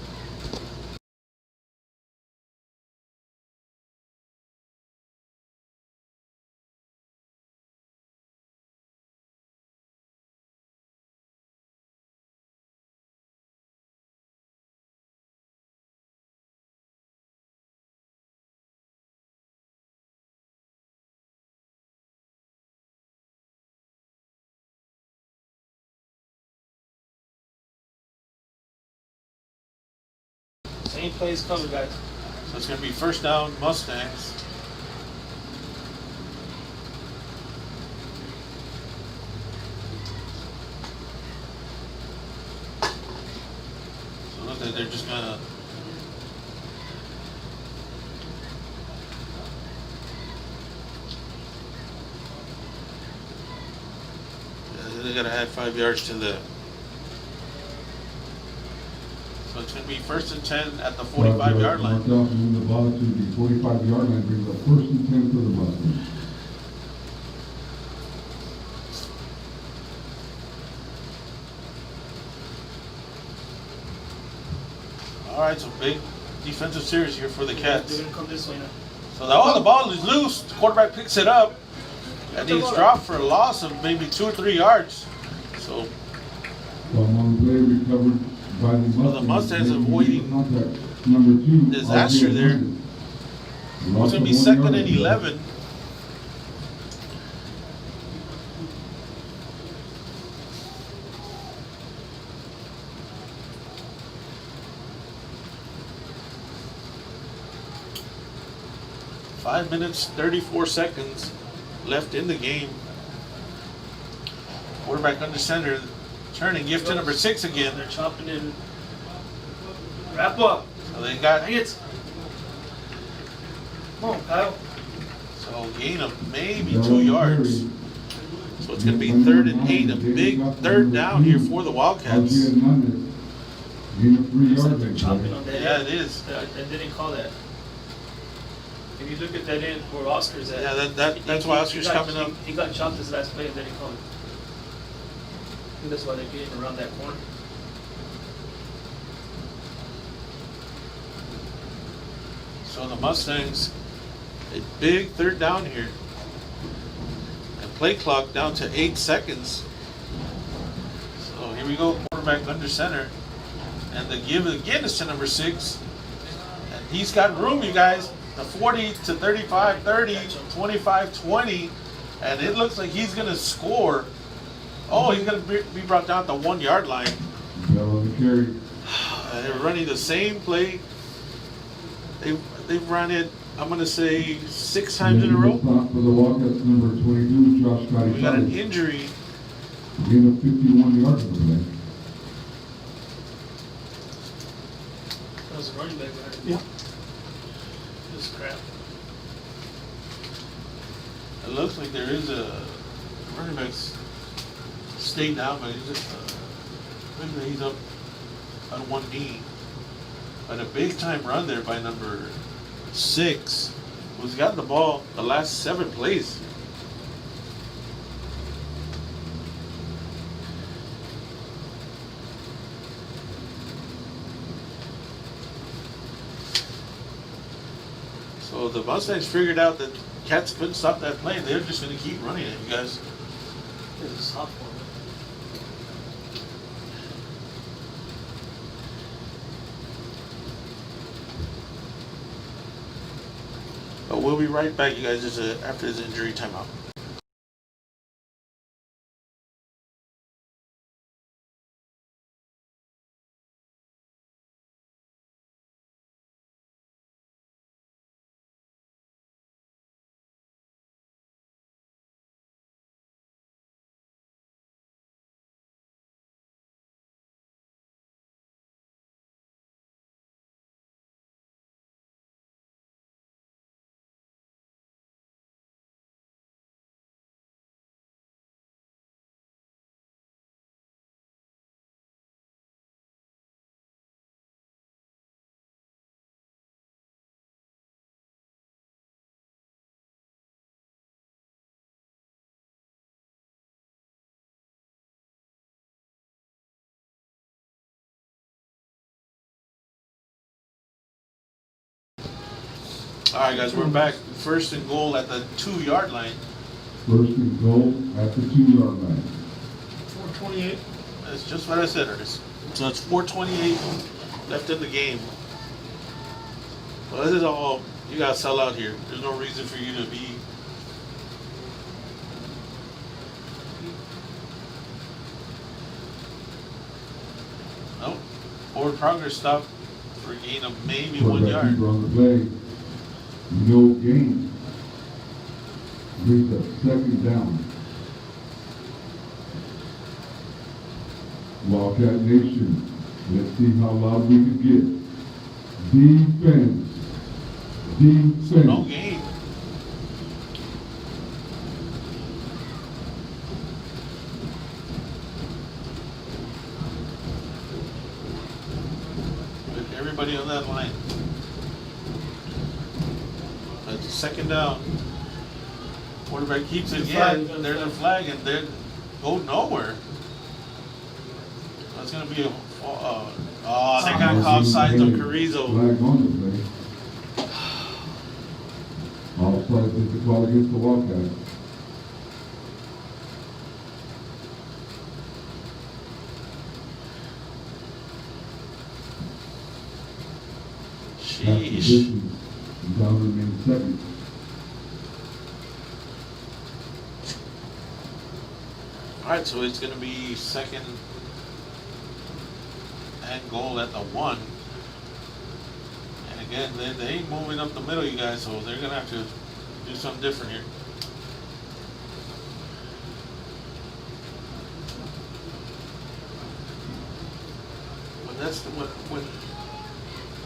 Same plays covered, guys. So it's gonna be first down Mustangs. that they're just gonna. Yeah, they gotta add 5 yards to the. So it's gonna be 1st and 10 at the 45-yard line. Mark off and move the ball to the 45-yard line, brings up 1st and 10 for the Mustangs. All right, so big defensive series here for the Cats. They're gonna come this way now. So the ball is loose. The quarterback picks it up, and he's dropped for a loss of maybe 2 or 3 yards. So On play recovered by the Mustangs. Well, the Mustangs avoiding contact. Number 2. disaster there. It's going to be 2nd and 11. Five minutes, 34 seconds left in the game. Quarterback under center, turning, gift to number 6 again. They're chopping in. Wrap up. So they got Dang it. Come on, Kyle. so gain of maybe 2 yards. So it's going to be 3rd and 8, a big 3rd down here for the Wildcats. Gain of 3 yards. They're chopping on that Yeah, end. it is. They didn't call that. If you look at that end where Oscar's at. Yeah, that's why Oscar's coming up. He got chopped his last play and they didn't call it. I think that's why they're getting around that corner. So the Mustangs, a big 3rd down here. And play clock down to 8 seconds. So here we go, quarterback under center. And the give again is to number 6. And he's got room, you guys. The 40 to 35, 30, 25, 20. And it looks like he's going to score. Oh, he's going to be brought down at the 1 yard line. Bell on the carry. They're running the same play. They've run it, I'm going to say, 6 times in a row. Stop for the Wildcats, number 22, Josh Scotty. We got an injury. Gain of 51 yards for the play. That was a running back, right? Yeah. It was crap. It looks like there is a running back stayed down, but he's just looks like he's up on one knee. But a big time run there by number 6, who's got the ball the last 7 plays. So the Mustangs figured out that Cats couldn't stop that play. They're just going to keep running it, you guys. It was a sophomore. But we'll be right back, you guys, after this injury timeout. All right, guys, we're back. 1st and goal at the 2 yard line. 1st and goal at the 2 yard line. 4:28. That's just what I said, Ernest. So it's 4:28 left in the game. Well, this is all, you got to sell out here. There's no reason for you to be. Nope. Forward progress stop for a gain of maybe 1 Quarterback yard. keeper on the play. No gain. Brings up 2nd down. Wildcat Nation. Let's see how loud we can get. Defense. Defense. No game. With everybody on that line. That's second down. Quarterback keeps it again. There's a flag and they go nowhere. That's gonna be a. They got called sides of Carrizo. Flag on the play. Offside is the call against the Wildcats. After Sheesh. distance, down remains second. Alright, so it's gonna be second and goal at the 1. And again, they ain't moving up the middle, you guys, so they're gonna have to do something different here.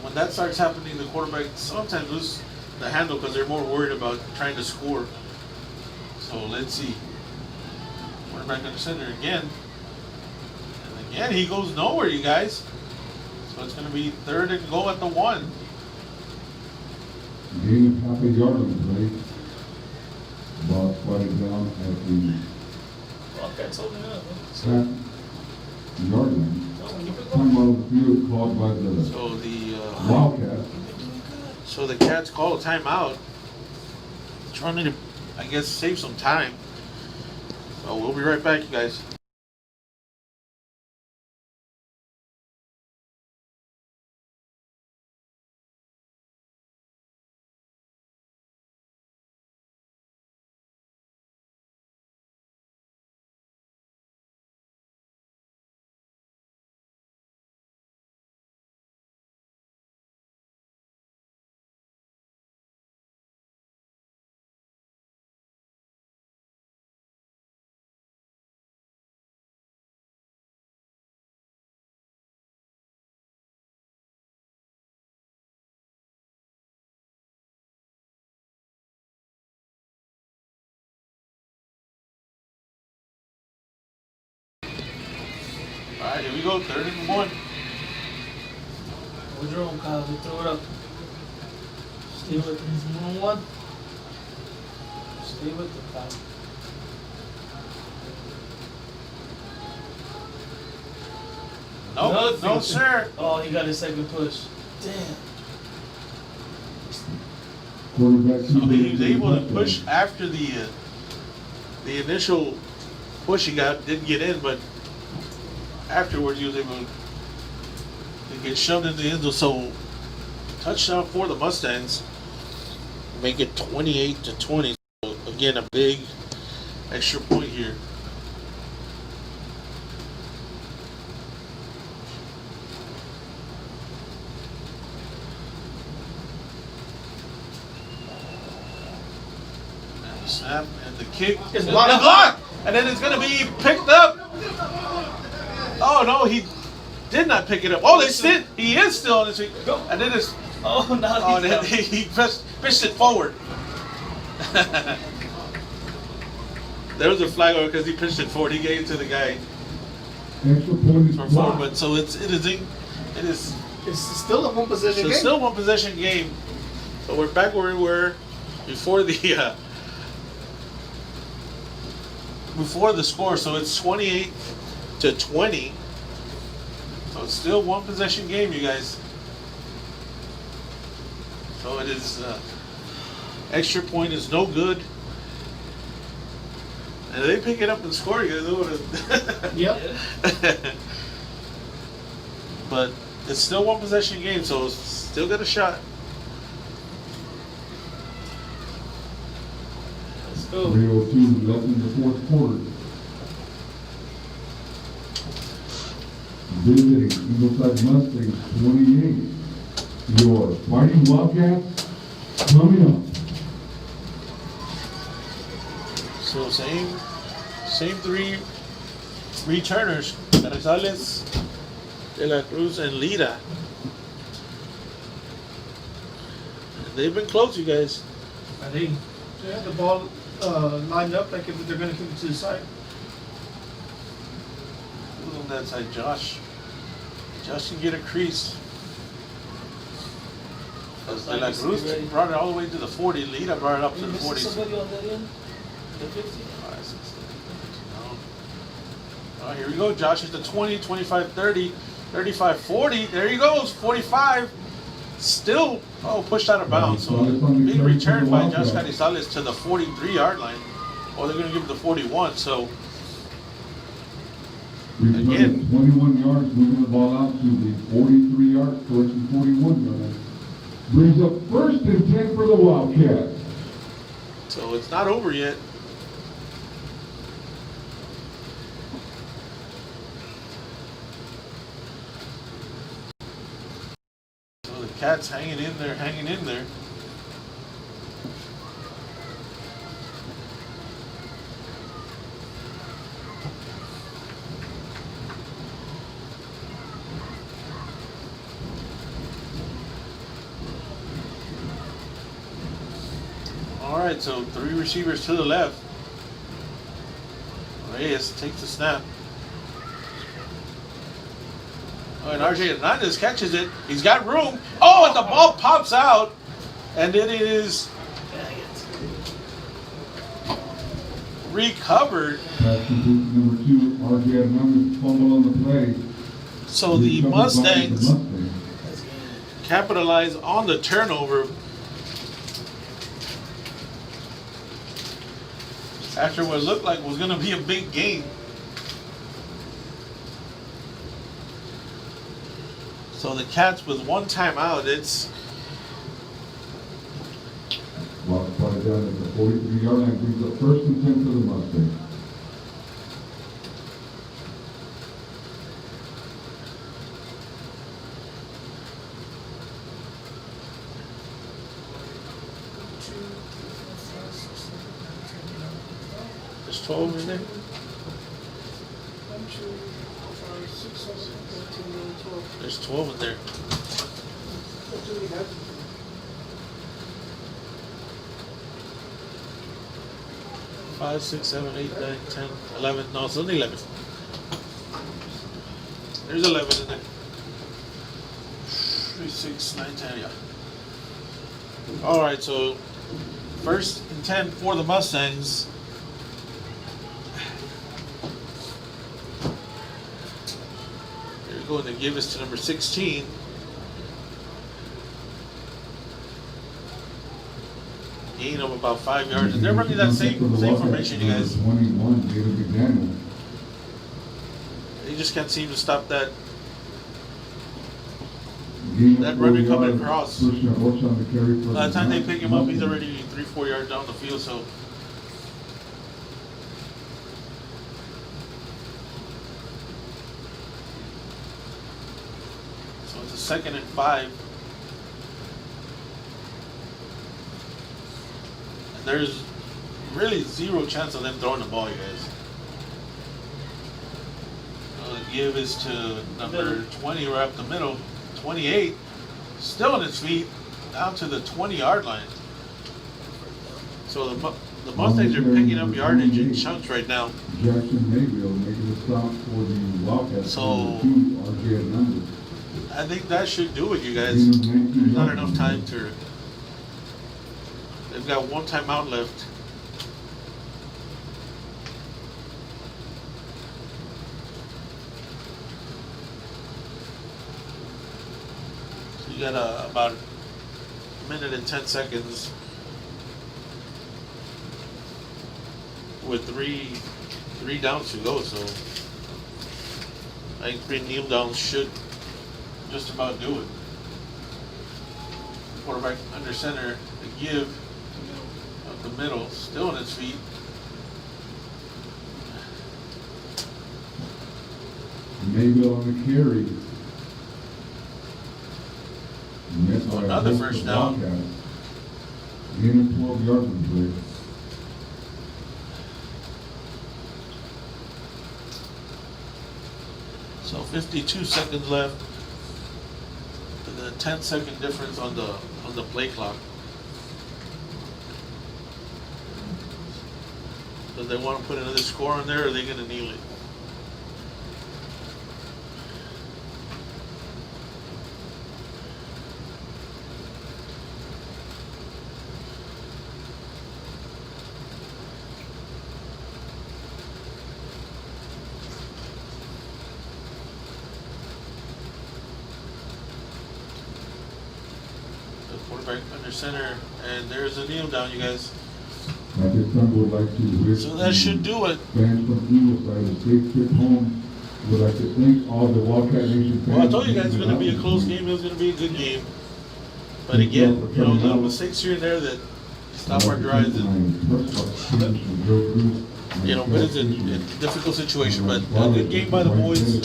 When that starts happening, the quarterback sometimes loses the handle because they're more worried about trying to score. So let's see. Quarterback under center again. And again, he goes nowhere, you guys. So it's going to be third and goal at the 1. Gain of half a yard on the play. Ball spotted down at the Wildcats holding up. half yard line. Time out of the field called by the So Wildcats. So the Cats call a timeout, trying to, I guess, save some time. So we'll be right back, you guys. All right, here we go, third and 1. Woodrow, Kyle, we throw it up. Stay with it. 1-on-1. Stay with it, Kyle. Nope, no, sir. Oh, he got his second push. Damn. Quarterback. So he was able to push after the initial push he got, didn't get in, but afterwards he was able to get shoved in the end zone. So touchdown for the Mustangs, make it 28-20. So again, a big extra point here. And the snap and the kick It's and blocked. the block, and then it's gonna be picked up. Oh no, he did not pick it up. Oh, they still, he is still on his feet. And then it's, Oh, now oh, he's then down. he pushed it forward. There was a flag over because he pitched it forward. He gave it to the guy Extra point is for forward, blocked. but so it is It's still a one possession so game. still one possession game. So we're back where we were before the score. So it's 28-20. So it's still one possession game, you guys. So it is extra point is no good. And they pick it up and score, you guys. They would've- Yep. But it's still one possession game, so it's still got a shot. Let's go. 3:02 left in the fourth quarter. Visiting Ingleside Mustangs 28. Your Fighting Wildcats coming up. So same three returners. Carrizales, De La Cruz and Lira. They've been close, you guys. I think they had the ball lined up like if they're going to kick it to the side. Who's on that side? Josh. Josh can get a crease. As De La Cruz brought it all the way to the 40. Lira brought it up to the 40. Somebody on that end? The 50? Oh, here we go. Josh is the 20, 25, 30, 35, 40. There he goes. 45. Still, pushed out of bounds. So big return by Josh Carrizales to the 43-yard line. Or they're going to give it the 41. So again, 21 yards, moving the ball out to the 43-yard, correction 41-yard. Brings up 1st and 10 for the Wildcats. So it's not over yet. So the Cats hanging in there, hanging in there. All right, so 3 receivers to the left. Reyes takes the snap. Oh, and RJ Hernandez catches it. He's got room. Oh, and the ball pops out. And it is recovered. Pass complete to number 2, RJ Hernandez, fumble on the play. So the Recovered by Mustangs the Mustangs. capitalize on the turnover. After what looked like was going to be a big game. So the Cats with 1 timeout, it's Well, brought it down at the 43-yard line, brings up 1st and 10 for the Mustangs. there's 12 in there. 1, 2, 5, 6, 7, 8, 9, 10, 11, 12. There's 12 in there. What do we have? 5, 6, 7, 8, 9, 10, 11. No, it's only 11. There's 11 in there. 3, 6, 9, 10, yeah. All right, so 1st and 10 for the Mustangs. They're going to give us to number 16. Gain of about 5 yards. And they're running that same formation, you guys. 21, David McDaniel. They just can't seem to stop that Gain That of runner 4 coming yards. across. First and Roach on the carry for By the time they pick him up, he's Mustangs. already 3-4 yards down the field. So it's a 2nd and 5. And there's really 0 chance of them throwing the ball, you guys. The give is to number 20 right up the middle. 28, still on his feet, down to the 20-yard line. So the Mustangs are picking up yardage in chunks right now. Jackson Mayville making a stop for the Wildcats. So, RJ Hernandez. I think that should do it, you guys. Gain of 19 There's not yards. enough time to. They've got 1 timeout left. So you got about 1 minute and 10 seconds with three downs to go. So I think 3 kneel downs should just about do it. Quarterback under center, the give up the middle, still on his feet. Mayville on the carry. Missed by a Another host first of down. Wildcats. Gain of 12 yards on the play. So 52 seconds left, and then 10-second difference on the play clock. Do they want to put another score on there, or are they going to kneel it? The quarterback under center, and there's a kneel down, you guys. At this time, we would like to wish So that should do it. fans from Ingleside a safe trip home. Would like to thank all the Wildcat Nation fans. Well, I told you guys it's going to be a close game. It was going to be a good game. But again, little mistakes here and there that stop our drives. And, but it's a difficult situation. But a good game by the boys.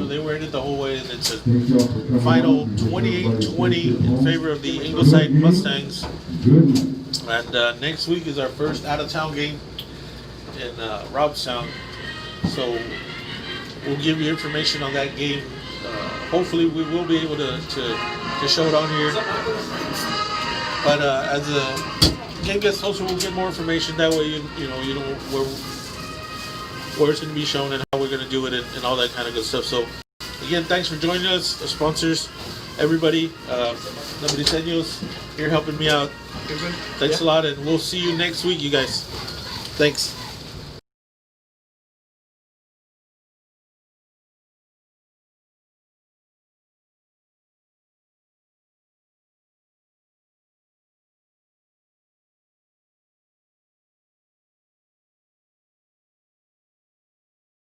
They were in it the whole way, and it's a final 28-20 in favor of the Ingleside Mustangs. And next week is our first out-of-town game in Robstown. So we'll give you information on that game. Hopefully we will be able to show it on here. But as the game gets closer, we'll get more information. That way you know where it's going to be shown and how we're going to do it and all that kind of good stuff. So again, thanks for joining us, the sponsors, everybody. Nobody's here helping me out. Thanks a lot, and we'll see you next week, you guys. Thanks.